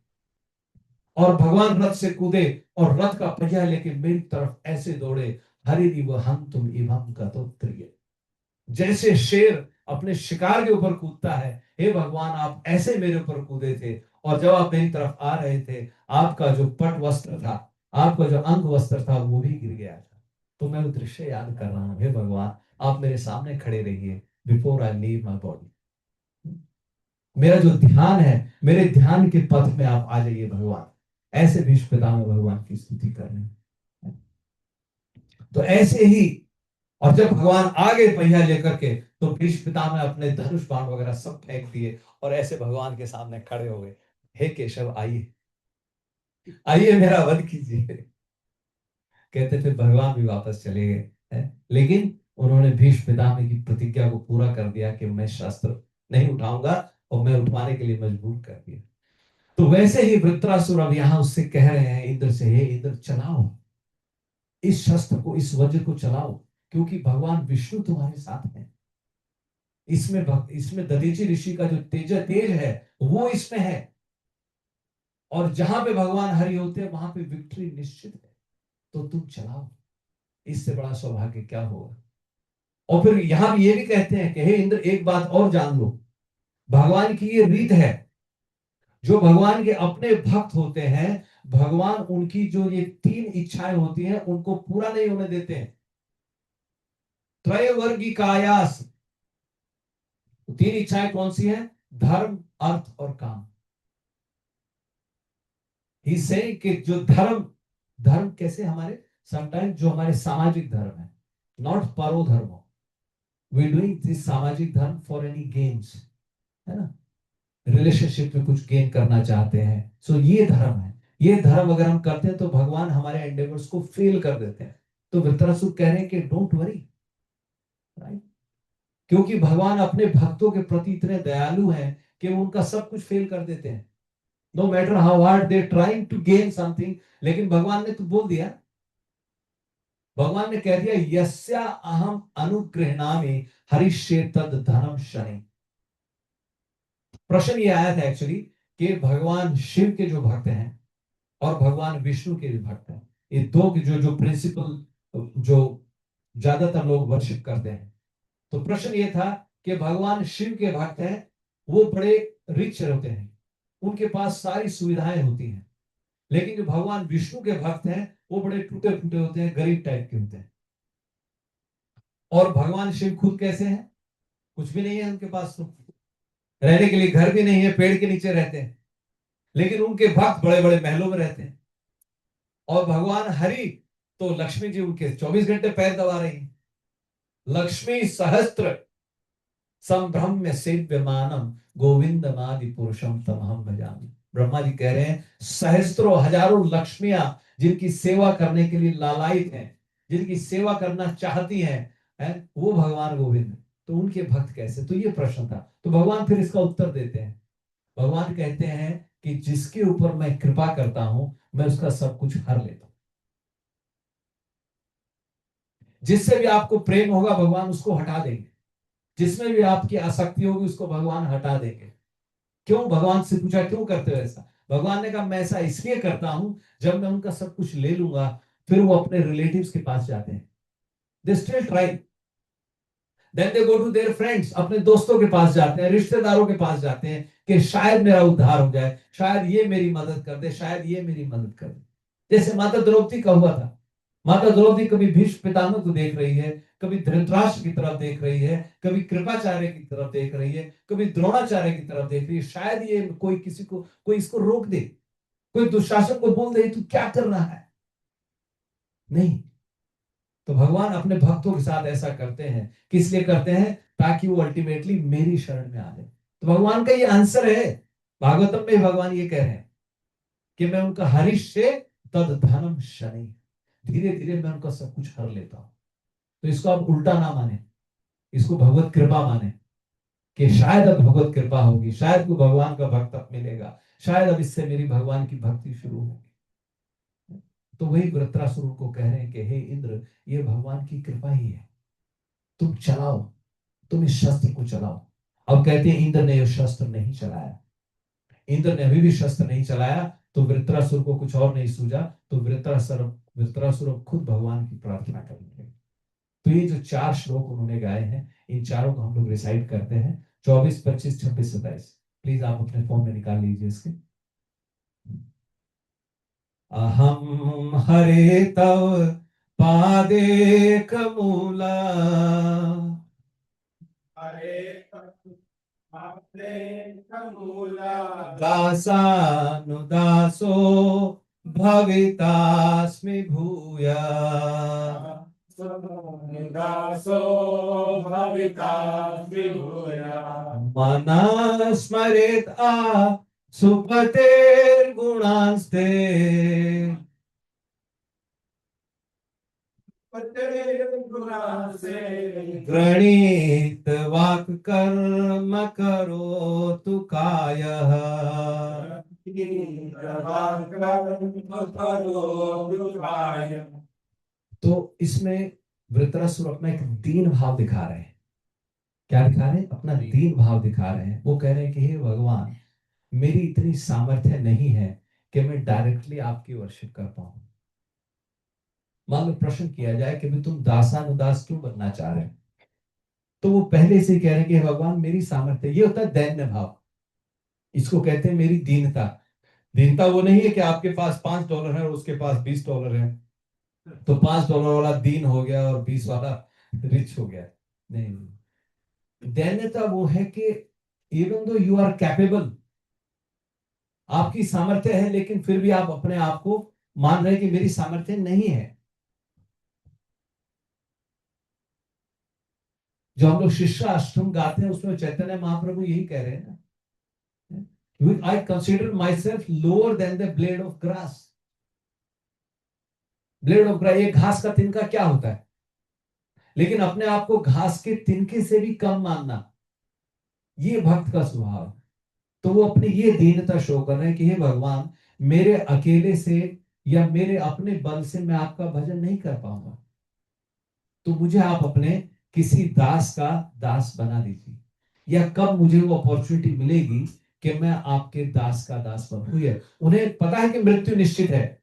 और भगवान रथ से कूदे और रथ का पहिया लेके मेरी तरफ ऐसे दौड़े। हरि व हम तुम इवम गतोत्रिय, जैसे शेर अपने शिकार के ऊपर कूदता है, हे भगवान आप ऐसे मेरे ऊपर कूदे थे, और जब आप मेरी तरफ आ रहे थे, आपका जो पट वस्त्र था, आपका जो अंग वस्त्र था, वो भी गिर गया था। तो मैं वो दृश्य याद कर रहा हूं, हे भगवान आप मेरे सामने खड़े रहिए, before I leave my body. मेरा जो ध्यान है, मेरे ध्यान के पथ में आप आ जाइए भगवान। ऐसे भीष्म पितामह भगवान की स्तुति कर रहे हैं। तो ऐसे ही, और जब भगवान आगे पहिया लेकर के, तो भीष्म पितामह अपने धनुष बाण वगैरह सब फेंक दिए, और ऐसे भगवान के सामने खड़े हो गए, हे केशव आइए, आइए मेरा वध कीजिए। कहते थे भगवान भी वापस चले गए हैं, लेकिन उन्होंने भीष्म पितामह की प्रतिज्ञा को पूरा कर दिया कि मैं शस्त्र नहीं उठाऊंगा, और मैं उठवाने के लिए मजबूर कर दिया। तो वैसे ही वृत्रासुर अब यहां उससे कह रहे हैं इंद्र से, हे इंद्र चलाओ इस शस्त्र को, इस वज्र को चलाओ, क्योंकि भगवान विष्णु तुम्हारे साथ है। इसमें दधीचि ऋषि का जो तेज है वो इसमें है, और जहां पे भगवान हरि होते हैं वहां पे विक्ट्री निश्चित है। तो तुम चलाओ, इससे बड़ा सौभाग्य क्या होगा। और फिर यहां ये भी कहते हैं कि हे इंद्र एक बात और जान लो, भगवान की ये रीत है, जो भगवान के अपने भक्त होते हैं, भगवान उनकी जो ये 3 इच्छाएं होती हैं उनको पूरा नहीं होने देते हैं। त्रयवर्गी कायास, 3 इच्छाएं कौन सी हैं? धर्म, अर्थ और काम। ही से कि जो धर्म कैसे हमारे, समटाइम्स जो हमारे सामाजिक धर्म है, नॉट परो धर्म, वी डूइंग दिस सामाजिक धर्म फॉर एनी गेन्स, है ना, रिलेशनशिप में कुछ गेन करना चाहते हैं, सो ये धर्म है। ये धर्म अगर हम करते हैं तो भगवान हमारे एंडेवर्स को फेल कर देते हैं। तो वृत्रासुर कह रहे हैं कि डोंट वरी, राइट, क्योंकि भगवान अपने भक्तों के प्रति इतने दयालु हैं कि वो उनका सब कुछ फेल कर देते हैं, no matter how hard they trying to gain something. लेकिन भगवान ने तो बोल दिया, भगवान ने कह दिया यस्या अहम अनुगृह्णामि हरिष्ये तद धनम शनि। प्रश्न ये आया था एक्चुअली कि भगवान शिव के जो भक्त हैं और भगवान विष्णु के जो भक्त हैं, ये दो के जो प्रिंसिपल जो ज्यादातर लोग वर्शिप करते हैं, तो प्रश्न ये था कि भगवान शिव के भक्त हैं, वो बड़े रिच होते हैं, उनके पास सारी सुविधाएं होती हैं, लेकिन जो भगवान विष्णु के भक्त हैं वो बड़े टूटे फूटे होते हैं, गरीब टाइप के होते हैं। और भगवान शिव खुद कैसे हैं? कुछ भी नहीं है उनके पास, तो रहने के लिए घर भी नहीं है, पेड़ के नीचे रहते हैं। लेकिन उनके भक्त बड़े बड़े महलों में रहते हैं। और भगवान हरि तो लक्ष्मी जी उनके 24 घंटे पैर दबा रही हैं। लक्ष्मी सहस्त्र संभ्रम्य सेव्यमानम गोविंदमादि पुरुषम तमहम भजामि। ब्रह्मा जी कह रहे हैं सहस्त्रों हजारों लक्ष्मियां जिनकी सेवा करने के लिए लालायित हैं, जिनकी सेवा करना चाहती हैं, वो भगवान गोविंद हैं। तो उनके भक्त कैसे? तो ये प्रश्न था। तो भगवान फिर इसका उत्तर देते हैं। भगवान कहते हैं कि जिसके ऊपर मैं कृपा करता हूं मैं उसका सब कुछ हर लेता हूं। जिससे भी आपको प्रेम होगा भगवान उसको हटा देंगे, जिसमें भी आपकी आसक्ति होगी उसको भगवान हटा देंगे। क्यों? भगवान से पूछा क्यों करते हो ऐसा? भगवान ने कहा मैं ऐसा इसलिए करता हूं, जब मैं उनका सब कुछ ले लूंगा फिर वो अपने रिलेटिव्स के पास जाते हैं, they still try, then they go to their friends, अपने दोस्तों के पास जाते हैं, रिश्तेदारों के पास जाते हैं कि शायद मेरा उद्धार हो जाए, शायद ये मेरी मदद कर दे, शायद ये मेरी मदद कर दे। जैसे माता द्रौपदी का हुआ था। माता द्रौपदी कभी भीष्म पितामह को देख रही है, कभी धृतराष्ट्र की तरफ देख रही है, कभी कृपाचार्य की तरफ देख रही है, कभी द्रोणाचार्य की तरफ देख रही है, शायद ये कोई किसी को कोई इसको रोक दे, कोई दुशासन को बोल दे तू क्या कर रहा है। नहीं, तो भगवान अपने भक्तों के साथ ऐसा करते हैं। किस लिए करते हैं? ताकि वो अल्टीमेटली मेरी शरण में आ जाए। तो भगवान का ये आंसर है। भागवतम में भगवान ये कह रहे हैं कि मैं उनका हरिष्ये तद धनम शनि, धीरे धीरे मैं उनका सब कुछ हर लेता हूं। तो इसको आप उल्टा ना माने, इसको भगवत कृपा माने कि शायद अब भगवत कृपा होगी, शायद कोई भगवान का भक्त अब मिलेगा, शायद अब इससे मेरी भगवान की भक्ति शुरू होगी। तो वही वृत्रासुर को कह रहे हैं कि हे इंद्र, ये भगवान की कृपा ही है, तुम चलाओ, तुम इस शस्त्र को चलाओ। अब कहते हैं इंद्र ने यह शस्त्र नहीं चलाया, इंद्र ने अभी भी शस्त्र नहीं चलाया, तो वृत्रासुर को कुछ और नहीं सूझा, तो वृत्रासुर खुद भगवान की प्रार्थना करेंगे। तो ये जो 4 श्लोक उन्होंने गाए हैं, इन चारों को हम लोग रिसाइट करते हैं, 24, 25, 26, 27। प्लीज आप अपने फोन में निकाल लीजिए इसके। अहम हरे तव पादे कमूला, हरे मूला दासानुदासो भवितास्मि भूया, दासो भविता विभूया मना स्मरेत आ सुपतेर्गुणांस्ते, गृणीत वाक् कर्म करोतु कायः। तो इसमें वृत्रासुर अपना एक दीन भाव दिखा रहे हैं। क्या दिखा रहे हैं? अपना दीन भाव दिखा रहे हैं। वो कह रहे हैं कि हे भगवान, मेरी इतनी सामर्थ्य नहीं है कि मैं डायरेक्टली आपकी वर्शिप कर पाऊं। मान लो प्रश्न किया जाए कि भी तुम दासानुदास क्यों बनना चाह रहे हो, तो वो पहले से कह रहे हैं कि हे भगवान मेरी सामर्थ्य, ये होता है दैन्य भाव। इसको कहते हैं मेरी दीनता। दीनता वो नहीं है कि आपके पास $5 है और उसके पास $20 है, तो $5 वाला दीन हो गया और 20 वाला रिच हो गया। नहीं, दैन्यता वो है कि even though you are capable, आपकी सामर्थ्य है, लेकिन फिर भी आप अपने आप को मान रहे हैं कि मेरी सामर्थ्य नहीं है। जो हम लोग शिष्याष्टम गाते हैं उसमें चैतन्य महाप्रभु यही कह रहे हैं ना, I consider my self lower than the blade of grass. Blade of grass, ये घास का तिनका क्या होता है, लेकिन अपने आप को घास के तिनके से भी कम मानना, ये भक्त का स्वभाव है। तो वो अपनी ये दीनता शो कर रहे हैं कि हे भगवान, मेरे अकेले से या मेरे अपने बल से मैं आपका भजन नहीं कर पाऊंगा, तो मुझे आप अपने किसी दास का दास बना दीजिए, या कब मुझे वो अपॉर्चुनिटी मिलेगी कि मैं आपके दास का दास बनूं। ये उन्हें पता है कि मृत्यु निश्चित है,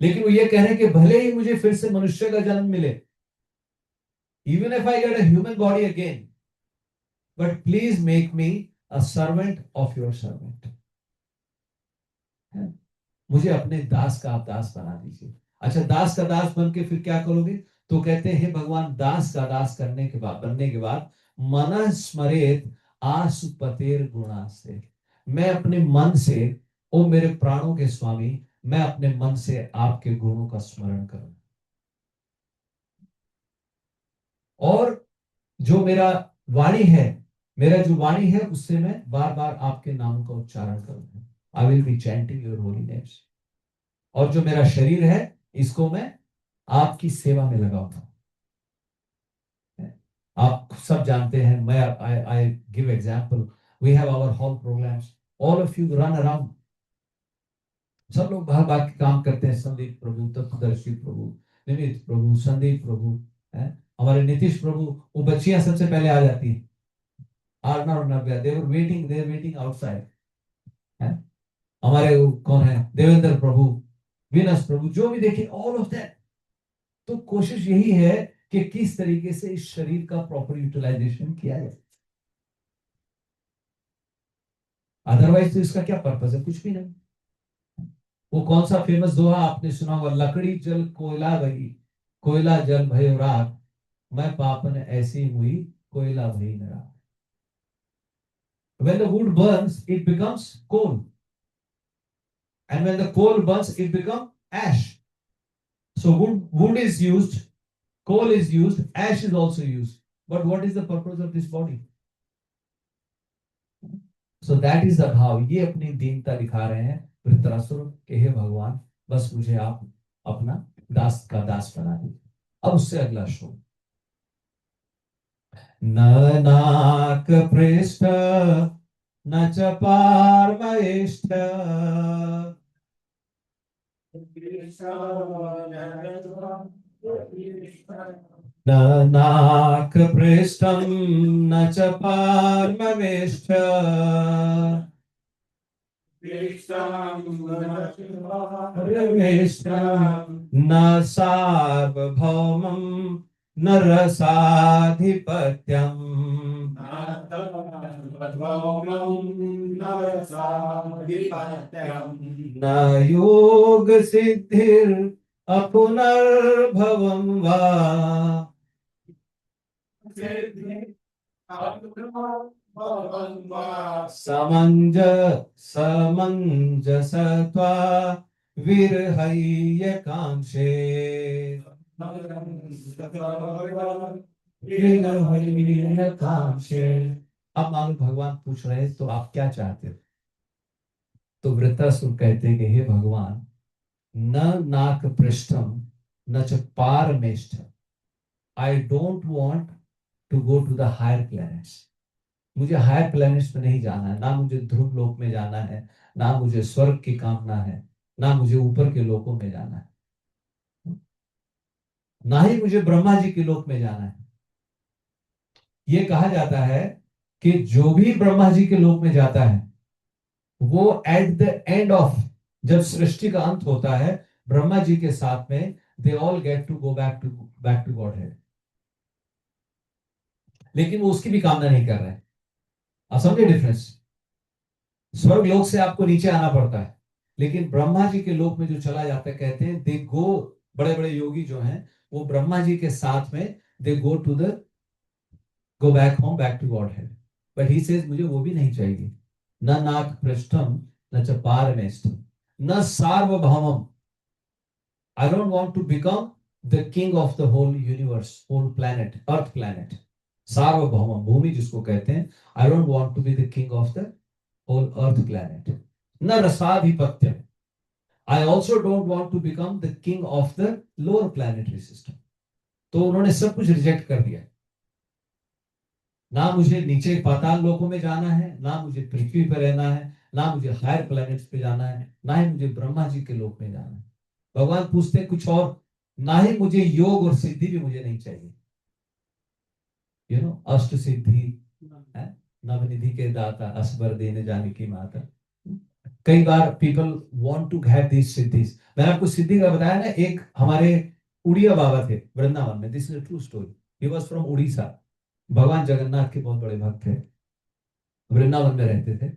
लेकिन वो ये कह रहे हैं कि भले ही मुझे फिर से मनुष्य का जन्म मिले, even if I get a human body again, but please make me a servant of your servant. मुझे अपने दास का आप दास बना दीजिए। अच्छा, दास का दास बन के फिर क्या करोगे? तो कहते हैं भगवान, दास का दास करने के बाद, बनने के बाद, मन स्मरेत आसुपतेर गुणा से, मैं अपने मन से, ओ मेरे प्राणों के स्वामी, मैं अपने मन से आपके गुणों का स्मरण करूं, और जो मेरा वाणी है, मेरा जो वाणी है, उससे मैं बार बार आपके नाम का उच्चारण करूंगा। आई will B chanting your Holi names. और जो मेरा शरीर है, इसको मैं आपकी सेवा में लगाऊंगा। आप सब जानते हैं, मैं I I give example, we have our hall programs, all of you run around, सब लोग बाहर भाग के काम करते हैं। संदीप प्रभु, तत्वदर्शी प्रभु, निमित प्रभु, संदीप प्रभु, है हमारे नीतीश प्रभु, वो बच्चियां सबसे पहले आ जाती हैं। आरना और नव्या, दे वर वेटिंग आउटसाइड, है हमारे कौन है, देवेंद्र प्रभु, विनस प्रभु, जो भी देखिए, ऑल ऑफ दैट। तो कोशिश यही है कि किस तरीके से इस शरीर का प्रॉपर यूटिलाइजेशन किया जाए। अदरवाइज तो इसका क्या पर्पस है? कुछ भी नहीं। वो कौन सा फेमस दोहा आपने सुना होगा, लकड़ी जल कोयला वही, कोयला जल भयो राख, मैं पापन ऐसी हुई, कोयला वही न राख। When the wood burns, it becomes coal, and when the coal burns, it becomes ash. So wood is used, coal is used, ash is also used. But what is the purpose of this body? So that is the भाव, ये अपनी दीनता दिखा रहे हैं धृतराष्ट्र के, हे भगवान, बस मुझे आप अपना दास का दास बना दीजिए। अब उससे अगला श्लोक, न नाक पृष्ठ न च पार्वैष्ठ, न नाक पृष्ठम न च पार्वैष्ठ, न सार्वभौमं न रसाधिपत्यम्, न योग सिद्धिर अपुनर्भवं वा, समंज समंजसत्वा विरहय्य कांक्षे, विरहय्य कांक्षे। अब मान लो भगवान पूछ रहे हैं, तो आप क्या चाहते हो? तो वृत्तासुर कहते हैं कि हे भगवान, न नाक पृष्ठम न च पारमेष्ठ, I don't want to go to the higher planets. मुझे हायर प्लैनेट्स में नहीं जाना है, ना मुझे ध्रुव लोक में जाना है, ना मुझे स्वर्ग की कामना है, ना मुझे ऊपर के लोकों में जाना है, ना ही मुझे ब्रह्मा जी के लोक में जाना है। ये कहा जाता है कि जो भी ब्रह्मा जी के लोक में जाता है, वो एट द एंड ऑफ, जब सृष्टि का अंत होता है, ब्रह्मा जी के साथ में they all get to go back to Godhead. लेकिन वो उसकी भी कामना नहीं कर रहे हैं। आप समझे डिफरेंस? स्वर्ग लोक से आपको नीचे आना पड़ता है, लेकिन ब्रह्मा जी के लोक में जो चला जाता है, कहते हैं दे गो, बड़े बड़े योगी जो हैं, वो ब्रह्मा जी के साथ में they go to the, go back home, back to Godhead. But he says मुझे वो भी नहीं चाहिए। न नाक पृष्ठम न च पारमेष्ठम न सार्वभौमम, I don't want to become the king of the whole universe, whole planet, earth planet, सार्वभौमम, भूमि जिसको कहते हैं। I don't want to be the king of the whole earth planet. Na rasadhipatyam. I also don't want to become the king of the lower planetary system. तो उन्होंने सब कुछ reject कर दिया। ना मुझे नीचे पाताल लोकों में जाना है, ना मुझे पृथ्वी पर रहना है, ना मुझे हायर प्लैनेट्स पे जाना है, ना ही मुझे ब्रह्मा जी के लोक में जाना है। भगवान पूछते हैं कुछ और, ना ही मुझे योग और सिद्धि भी मुझे नहीं चाहिए। अष्ट सिद्धि है, नवनिधि के दाता, असबर देने जाने की माता। कई बार people want to have this siddhis. मैंने आपको सिद्धि का बताया ना, एक हमारे उड़िया बाबा थे वृंदावन में, this is a true story. He was from Orissa. भगवान जगन्नाथ के बहुत बड़े भक्त थे, वृंदावन में रहते थे।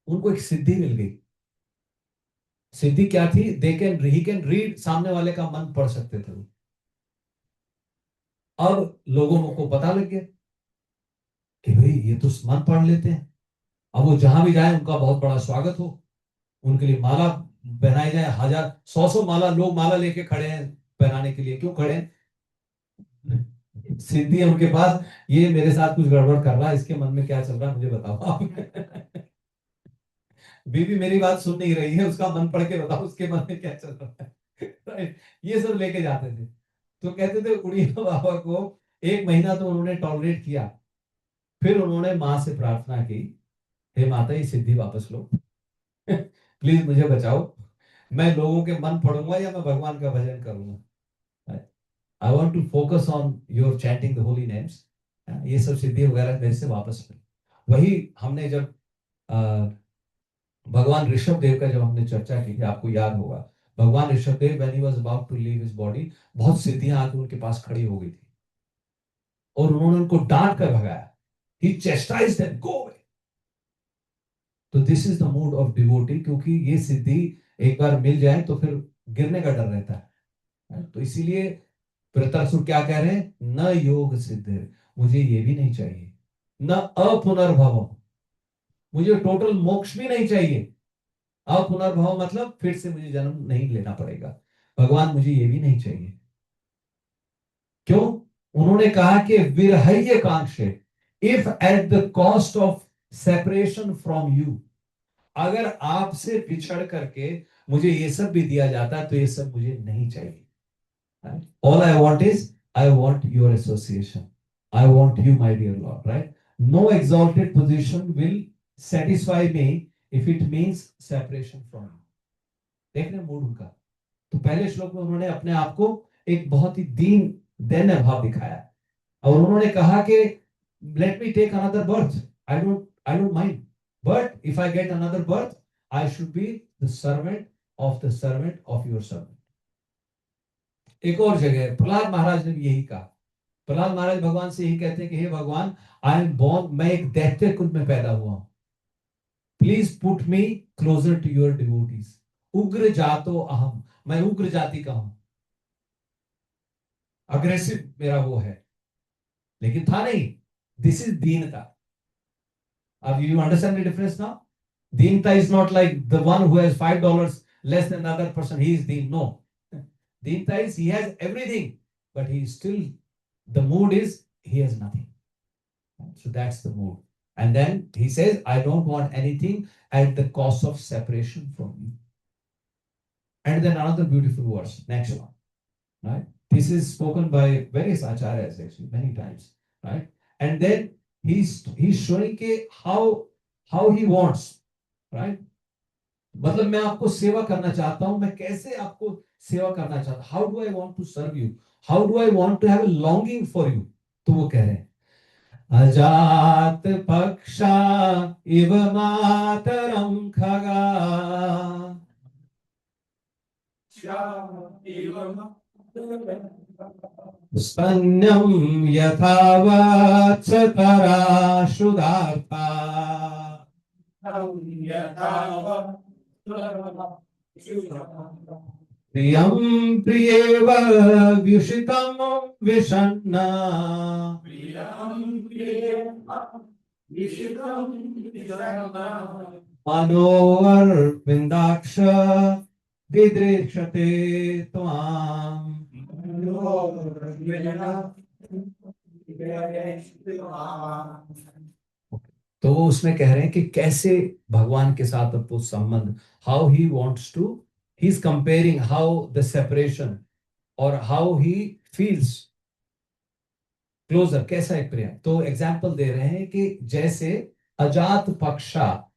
उनको एक सिद्धि मिल गई। सिद्धि क्या थी? ही कैन रीड, सामने वाले का मन पढ़ सकते थे वो। अब लोगों को पता लग गया कि भाई ये तो मन पढ़ लेते हैं। अब वो जहां भी जाए उनका बहुत बड़ा स्वागत हो, उनके लिए माला पहनाई जाए, 1000 100 माला, लोग माला लेके खड़े हैं पहनाने के लिए। क्यों खड़े हैं? सिद्धि है उनके पास, ये मेरे साथ कुछ गड़बड़ कर रहा है, इसके मन में क्या चल रहा है मुझे बताओ आप। बीवी मेरी बात सुन नहीं रही है, उसका मन पढ़ के बताओ उसके मन में क्या चल रहा है। Right? ये सब लेके जाते थे। तो कहते थे उड़िया बाबा को 1 महीना तो उन्होंने टॉलरेट किया। फिर उन्होंने माँ से प्रार्थना की, हे माता ये सिद्धि वापस लो। प्लीज मुझे बचाओ, मैं लोगों के मन पढ़ूंगा या मैं भगवान का भजन करूंगा। I want to focus on your chanting the holy names. ये सब सिद्धि वगैरह मेरे से वापस मिली। वही हमने जब भगवान ऋषभ देव का जब हमने चर्चा की थी, आपको याद होगा, भगवान Rishabh Dev when he was about to leave his body, बहुत सिद्धियां आके उनके पास खड़ी हो गई थी और उन्होंने उनको डांट कर भगाया। ही चेस्टाइज्ड देम, गो अवे। तो this is the mood off devotee, क्योंकि ये सिद्धि एक बार मिल जाए तो फिर गिरने का डर रहता है। तो इसीलिए वृत्रासुर क्या कह रहे हैं? न योग सिद्ध, मुझे ये भी नहीं चाहिए, न अपुनर्भव, मुझे टोटल मोक्ष भी नहीं चाहिए। अपुनर्भव मतलब फिर से मुझे जन्म नहीं लेना पड़ेगा, भगवान मुझे ये भी नहीं चाहिए। क्यों? उन्होंने कहा कि विरहय कांक्षे, if at the cost of separation from you, अगर आपसे बिछड़ करके मुझे ये सब भी दिया जाता है तो ये सब मुझे नहीं चाहिए। All I want is, I want your association, I want you my dear Lord, right? No exalted position will satisfy me if it means separation from you. देख रहे मूड उनका। तो पहले श्लोक में उन्होंने अपने आप को एक बहुत ही दीन दैन्य भाव दिखाया और उन्होंने कहा कि let me take another birth, I don't mind, but if I get another birth I should be the servant of your servant. एक और जगह प्रहलाद महाराज ने भी यही कहा। प्रहलाद महाराज भगवान से यही कहते हैं कि हे भगवान, आई एम बॉर्न, मैं एक दैत्य कुल में पैदा हुआ हूं, please put me closer to your devotees. उग्र जातो अहम, मैं उग्र जाति का हूं, अग्रेसिव मेरा वो है, लेकिन था नहीं। This is dinata. अब you understand the difference now? Dinata is not like the one who has $5 less than other person, he is deen. No, dinata is he has everything but he still, the mood is he has nothing. So that's the mood. And then he says, I don't want anything at the cost of separation from you. And then another beautiful verse, next one, right? This is spoken by various acharyas actually many times, right? And then he's showing how he wants, right? मतलब मैं आपको सेवा करना चाहता हूं, मैं कैसे आपको सेवा करना चाहता हूं, how do I want to serve you, how do I want to have a longing for you. तो वो कह रहे हैं, अजात पक्षा इव मातरम खगा, स्तन्यम यथा वत्सतरा शुदार्था, प्रियं प्रियेव व्युषितं विषण्णा, मनोर्विन्दाक्ष दिदृक्षते त्वाम्। तो वो उसमें कह रहे हैं कि कैसे भगवान के साथ वो संबंध, how he wants to, he is comparing how the separation और हाउ ही फील्स क्लोजर, कैसा एक प्रेम। तो एग्जाम्पल दे रहे हैं कि जैसे अजात पक्षा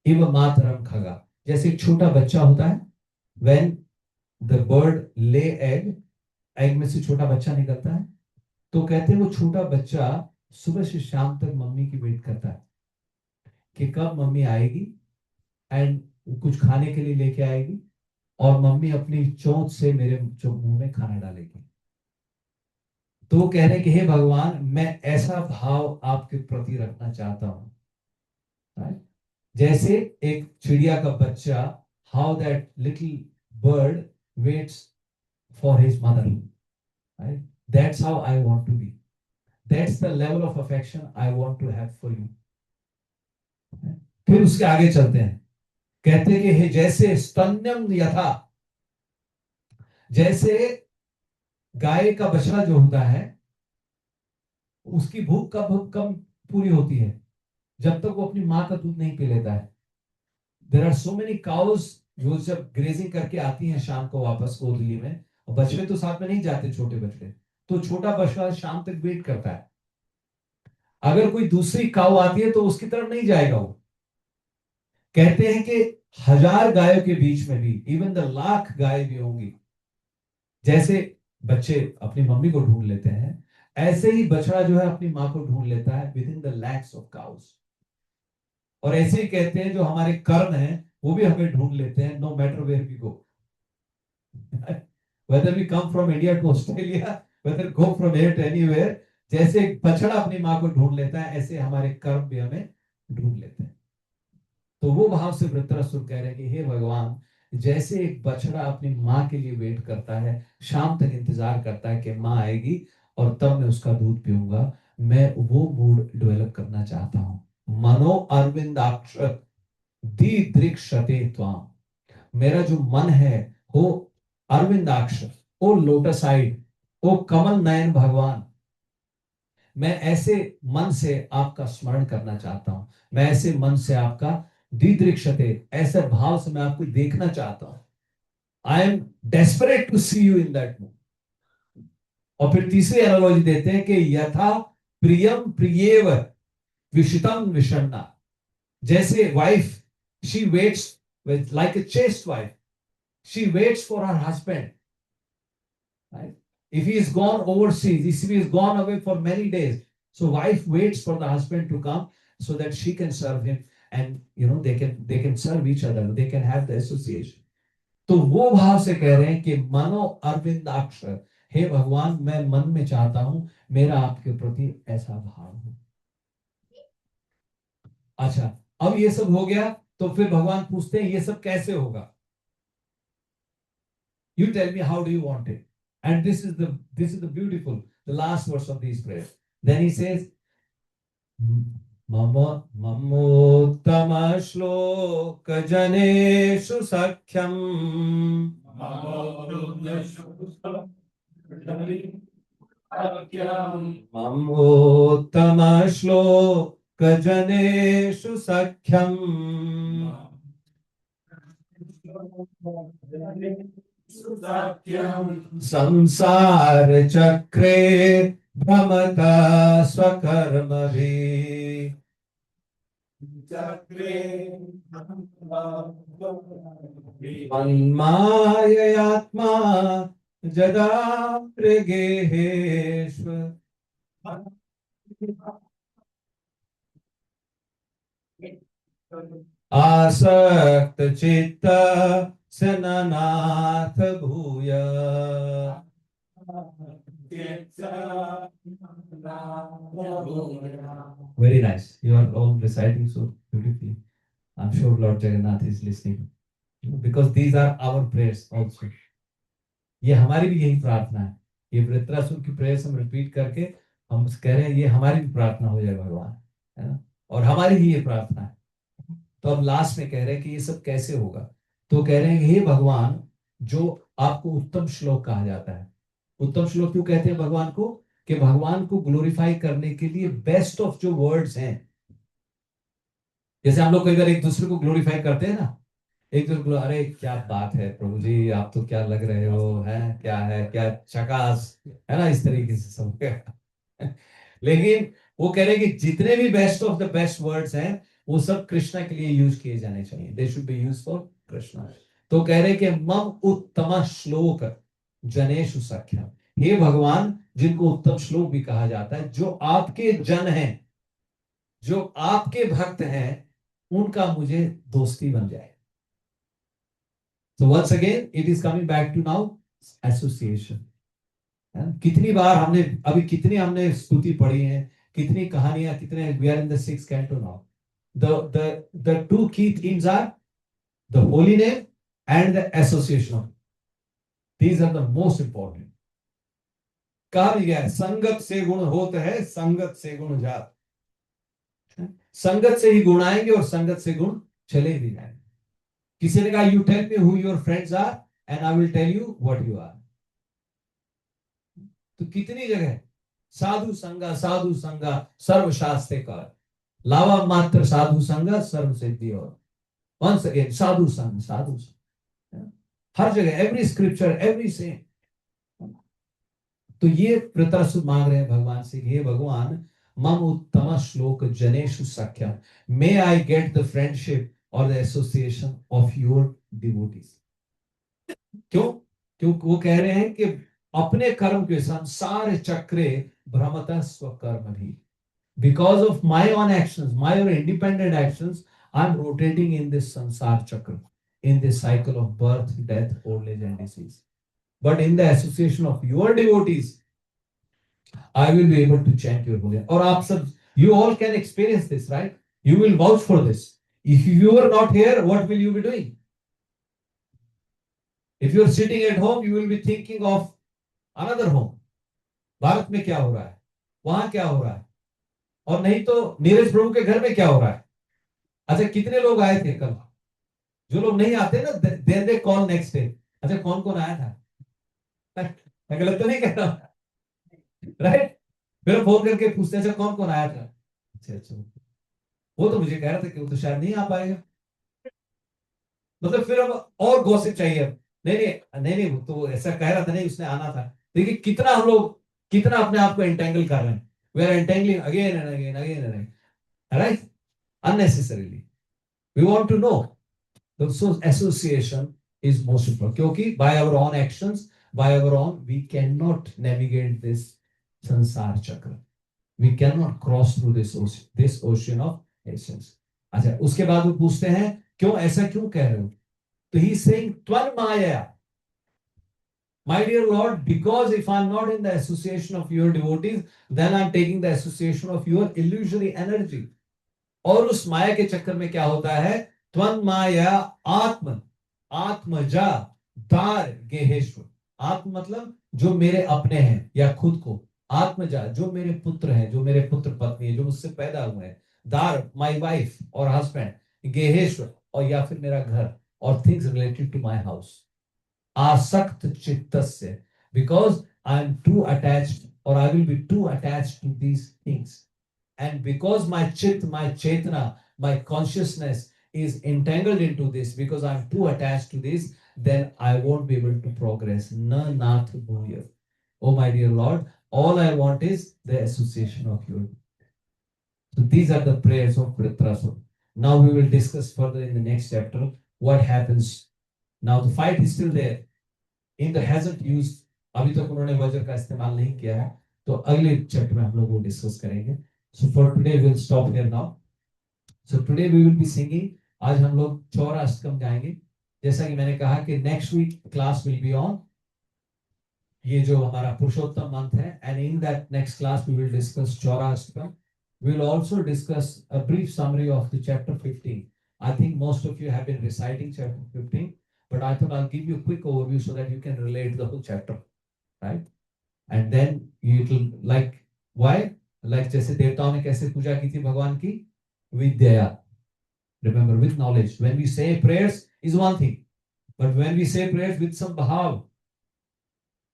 इव मातरम खगा, जैसे एक छोटा बच्चा होता है, व्हेन द बर्ड ले एग, एग में से छोटा बच्चा निकलता है, तो कहते हैं वो छोटा बच्चा सुबह से शाम तक मम्मी की वेट करता है कि कब मम्मी आएगी एंड कुछ खाने के लिए लेके आएगी और मम्मी अपनी चोंच से मेरे मुंह में खाना डालेगी। तो वो कह रहे हैं कि हे भगवान, मैं ऐसा भाव आपके प्रति रखना चाहता हूं, जैसे एक चिड़िया का बच्चा how that little bird waits for his mother, right? That's how I want to be. That's the level of affection I want to have for you. फिर उसके आगे चलते हैं, कहते हैं कि हे जैसे स्तन्यम यथा, जैसे गाय का बछड़ा जो होता है उसकी भूख कब कम पूरी होती है, जब तक वो अपनी माँ का दूध नहीं पी लेता है. There are so many cows जो जब ग्रेजिंग करके आती हैं शाम को वापस गोदली में, और बछड़े तो साथ में नहीं जाते, छोटे बछड़े, तो छोटा बछड़ा शाम तक वेट करता है. अगर कोई दूसरी काऊ आती है तो उसकी तरफ नहीं जाएगा वो. कहते हैं कि 1000 गायों के बीच में भी, इवन द लाख गाय भी होंगी, जैसे बच्चे अपनी मम्मी को ढूंढ लेते हैं, ऐसे ही बछड़ा जो है अपनी माँ को ढूंढ लेता है with in the lakhs of cows. और ऐसे ही कहते हैं जो हमारे कर्म हैं वो भी हमें ढूंढ लेते हैं, no matter where we go, whether we come from India to Australia, whether go from here to anywhere. जैसे बछड़ा अपनी माँ को ढूंढ लेता है, ऐसे हमारे कर्म भी हमें ढूंढ लेते हैं. तो वो भाव से वृत्रासुर कह रहे हैं कि हे भगवान, जैसे एक बछड़ा अपनी माँ के लिए वेट करता है, शाम तक इंतजार करता है कि माँ आएगी और तब मैं उसका दूध पीऊंगा, मैं वो मूड डेवलप करना चाहता हूं. मनो अरविंदाक्ष दीदृक्षते त्वाम, मेरा जो मन है वो अरविंदाक्ष, ओ लोटस आइड, ओ कमल नयन भगवान, मैं ऐसे मन से आपका स्मरण करना चाहता हूं, मैं ऐसे मन से आपका दीदृक्षते, ऐसे भाव से मैं आपको देखना चाहता हूं. I am desperate to see you in that mood. और फिर तीसरी एनालॉजी देते हैं कि यथा प्रियम प्रियेव विशितम विषण्णा, जैसे wife she weights with like a chaste wife, she waits for her husband, right? If he is gone overseas, if he is gone away for many days, so wife waits for the husband to come so that she can serve him, and they can serve each other, they can have the association. तो वो भाव से कह रहे हैं कि मनो अरविंदाक्ष, हे भगवान मैं मन में चाहता हूं मेरा आपके प्रति ऐसा भाव हो. अच्छा, अब ये सब हो गया तो फिर भगवान पूछते हैं ये सब कैसे होगा. You tell me, how do you want it? And this is the beautiful, the last verse of these prayers. Then he says, Mama mamottama shloka janeshu sakhyam, mamottama shloka janeshu sakhyam, संसार चक्रे भ्रमता स्वकर्मभिः, मन्माययात्मा जदा प्रगेहेष्व, आसक्त चित्त सननाथ भूय. Very nice. You are all reciting so beautifully. I'm sure Lord Jagannath is listening, because these are our prayers also. ये हमारी भी यही प्रार्थना है. ये वृत्रासुर की प्रेयर्स हम रिपीट करके हम कह रहे हैं ये हमारी भी प्रार्थना हो जाए भगवान, है ना, और हमारी ही ये प्रार्थना है. तो अब लास्ट में कह रहे हैं कि ये सब कैसे होगा. तो कह रहे हैं हे भगवान, जो आपको उत्तम श्लोक कहा जाता है. उत्तम श्लोक क्यों कहते हैं भगवान को? कि भगवान को ग्लोरीफाई करने के लिए बेस्ट ऑफ जो वर्ड्स हैं, जैसे हम लोग कई बार एक दूसरे को ग्लोरीफाई करते हैं ना, एक दूसरे को अरे क्या बात है प्रभु जी, आप तो क्या लग रहे हो, है क्या चकास, है ना, इस तरीके से सब. लेकिन वो कह रहे हैं कि जितने भी best of the best words हैं वो सब कृष्णा के लिए यूज किए जाने चाहिए. They should be use for Krishna. तो कह रहे कि मम उत्तम श्लोक जनेषु सख्यम, हे भगवान जिनको उत्तम श्लोक भी कहा जाता है, जो आपके जन हैं, जो आपके भक्त हैं, उनका मुझे दोस्ती बन जाए. So once again it is coming back to now association. कितनी बार हमने स्तुति पढ़ी है, कितनी कहानियां, कितने, we are in the 6th canto now. The two key themes are the holy name and the association of. These are the most important. कहा भी गया है, संगत से गुण होत है, संगत से गुण जात। संगत से ही गुण आएंगे और संगत से गुण चले भी जाएंगे। किसी ने कहा you tell me who your friends are and I will tell you what you are. तो कितनी जगह साधु संगा सर्व शास्त्र का लावा मात्र साधु संगा सर्व सिद्धि। और वंस अगेन साधु संग हर जगह, एवरी स्क्रिप्चर, एवरी से। तो ये प्रतरसु मांग रहे हैं भगवान से, हे भगवान मम उत्तम श्लोक जनेषु सख्या, मे आई गेट द फ्रेंडशिप और the association of your devotees. क्यों? क्योंकि वो कह रहे हैं कि अपने कर्म के संसार चक्रे भ्रमतः स्वकर्म भी, because of my own actions, my own independent actions, I am rotating in this संसार चक्र, in this cycle of birth, death, old age and disease. But in the association of your devotees, I will be able to chant your holy name. और आप सब, you all can experience this, right? You will vouch for this. If you are not here, what will you be doing? If you are sitting at home, you will be thinking of another home. Bharat में क्या हो रहा है, वहां क्या हो रहा है, और नहीं तो नीरज प्रभु के घर में क्या हो रहा है। अच्छा, कितने लोग आए थे कल? जो लोग नहीं आते ना, then they call next day, अच्छा कौन कौन आया था? मैं गलत तो नहीं कह रहा, राइट? फिर फोन करके पूछते अच्छा कौन कौन आया था? अच्छा, वो तो मुझे कह रहा था कि वो तो शायद नहीं आ पाएगा। मतलब फिर अब और गॉसिप चाहिए। नहीं, वो तो ऐसा कह रहा था, नहीं उसने आना था। देखिए कितना हम लोग, कितना अपने आप को एंटेंगल कर रहे हैं। We are entangling again and again, right? Unnecessarily. We want to know. So association is most important. क्योंकि by our own actions, by our own, we cannot navigate this संसार चक्र. We cannot cross through this ocean of essence. अच्छा, उसके बाद वो पूछते हैं क्यों ऐसा क्यों कह रहे हो? तो he is saying त्वन Maya. My dear Lord, because if I'm not in the association of your devotees, then I'm taking the association of your illusory energy. और उस माया के चक्कर में क्या होता है? त्वं माया आत्मजा दार गेहेश्वर। आत्म मतलब जो मेरे अपने हैं या खुद को, आत्मजा जो मेरे पुत्र हैं, जो मेरे पुत्र पत्नी है, जो मुझसे पैदा हुए हैं, दार माय वाइफ और हस्बैंड, गेहेश्वर और या फिर मेरा घर, और things related to my house. आसक्त चित्तस्य, because I am too attached और I will be too attached to these things, and because my chit, my chetna, my consciousness is entangled into this, because I'm too attached to this, then I won't be able to progress. Na nath bhuya. Oh my dear Lord, all I want is the association of you. So these are the prayers of Vritrasura. Now we will discuss further in the next chapter what happens. Now the fight is still there. Indra hasn't used, अभी तक उन्होंने वज्र का इस्तेमाल नहीं किया है, तो अगले चैप्टर में हम लोग वो डिस्कस करेंगे. So for today we'll stop here now. So today we will be singing. आज हम लोग चौरा अष्टकम गाएंगे. जैसा कि मैंने कहा कि next week class will be on ये जो हमारा पुरुषोत्तम मंथ है, and in that next class we will discuss Chaura Ashtakam. We will also discuss a brief summary of the chapter 15. I think most of you have been reciting chapter 15, but I thought I'll give you a quick overview so that you can relate the whole chapter, right? And then you will like why? Like जैसे देवताओं ने कैसे पूजा की थी भगवान की? विद्या. Remember, with knowledge. When we say prayers is one thing, but when we say prayers with some bhav,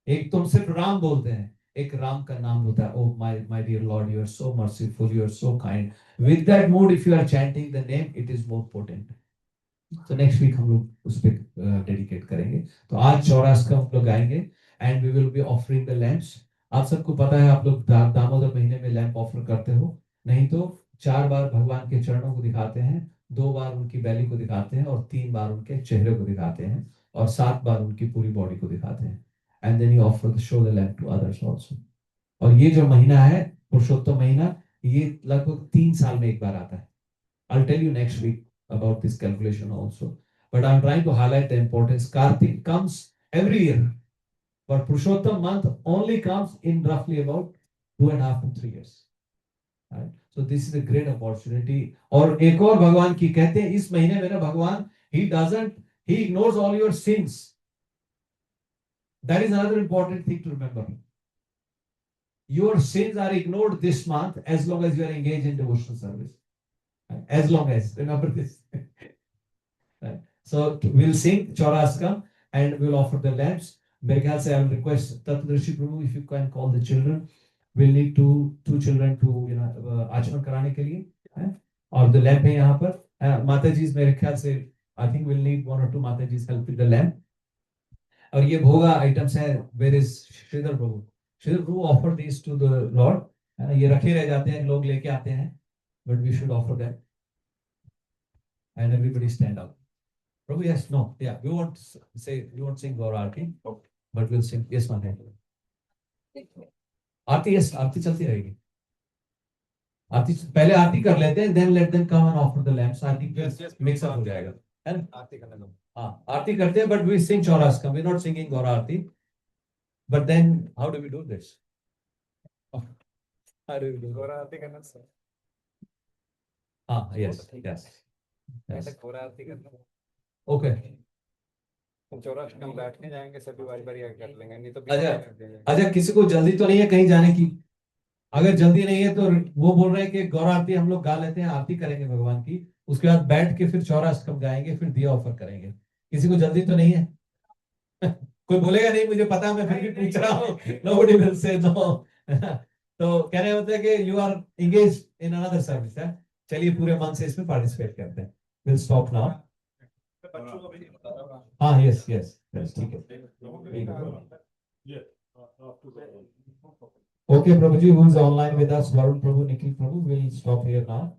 एक तुम सिर्फ राम बोलते हैं, एक राम का नाम होता है. Oh my dear Lord, you are so merciful, you are so kind. With that mood, if you are chanting the name, it is more potent. So next week हम लोग उस पे dedicate करेंगे. तो आज चौरास का हम लोग गाएंगे, and we will be offering the lamps. आप सबको पता है, आप लोग दामोदर महीने में लैंप ऑफर करते हो. नहीं तो 4 बार भगवान के चरणों को दिखाते हैं, 2 बार उनकी बैली को दिखाते हैं, और 3 बार उनके चेहरे को दिखाते हैं, और 7 बार उनकी पूरी बॉडी को दिखाते हैं. And then you offer show the lamp to others also. और ये जो महीना है पुरुषोत्तम महीना, ये लगभग 3 साल में एक बार आता है. I'll tell you next week about this calculation also, but I'm trying to highlight the importance. Kartik comes every year, but Purushottam month only comes in roughly about 2.5 to 3 years. Right? So this is a great opportunity. और एक और भगवान की कहते हैं इस महीने में ना भगवान he He ignores all your sins. That is another important thing to remember. Your sins are ignored this month as long as you are engaged in devotional service. As long as, remember this. Right. So we'll sing Chauraskam and we'll offer the lamps. मेरे ख्याल से I will request Tattvadarshi Prabhu if you can call the children. We'll need two children to आचमन कराने के लिए. और the lamp है यहाँ पर. माता जी मेरे ख्याल से I think we'll need 1 or 2 माता जी help with the lamp. और ये भोगा आइटम्स है. Where is Shridhar Prabhu? Shridhar Prabhu offer these to the Lord. ये रखे रह जाते हैं, लोग लेके आते हैं, but we should offer them. And everybody stand up. Prabhu, yes, no, yeah, we won't sing Gaura Aarti, but we'll sing. Yes, man. Aarti, yes, आरती चलती रहेगी. आरती पहले आरती कर लेते हैं, then let them come and offer the lamps. Aarti mix up हो जाएगा, है ना? आरती करने दो. हाँ, आरती करते हैं, but we sing Chauraskam. We're not singing Gaura Aarti. But then, how do we do this? How do we do Gaura Aarti करना सर. हाँ, yes, yes. Gaura Aarti करना. Okay. चौरास्कम बैठने जाएंगे, सभी बारी कर लेंगे, नहीं तो अच्छा, किसी को जल्दी तो नहीं है कहीं जाने की? अगर जल्दी नहीं है तो वो बोल रहे हैं कि गौर आरती हम लोग गा लेते हैं, आरती करेंगे भगवान की, उसके बाद बैठ के फिर चौरास्कम गाएंगे, फिर दिया ऑफर करेंगे. किसी को जल्दी तो नहीं है? कोई बोलेगा नहीं, मुझे पता है, मैं फिर भी पूछ रहा हूँ. Nobody will say no. तो कहने होते हैं कि you are engaged in another service है. चलिए पूरे मन से इसमें पार्टिसिपेट करते हैं. We'll stop now. हाँ, yes, ठीक है. Okay, Prabhuji, who is online with us, Varun Prabhu, Nikhil Prabhu, will stop here now.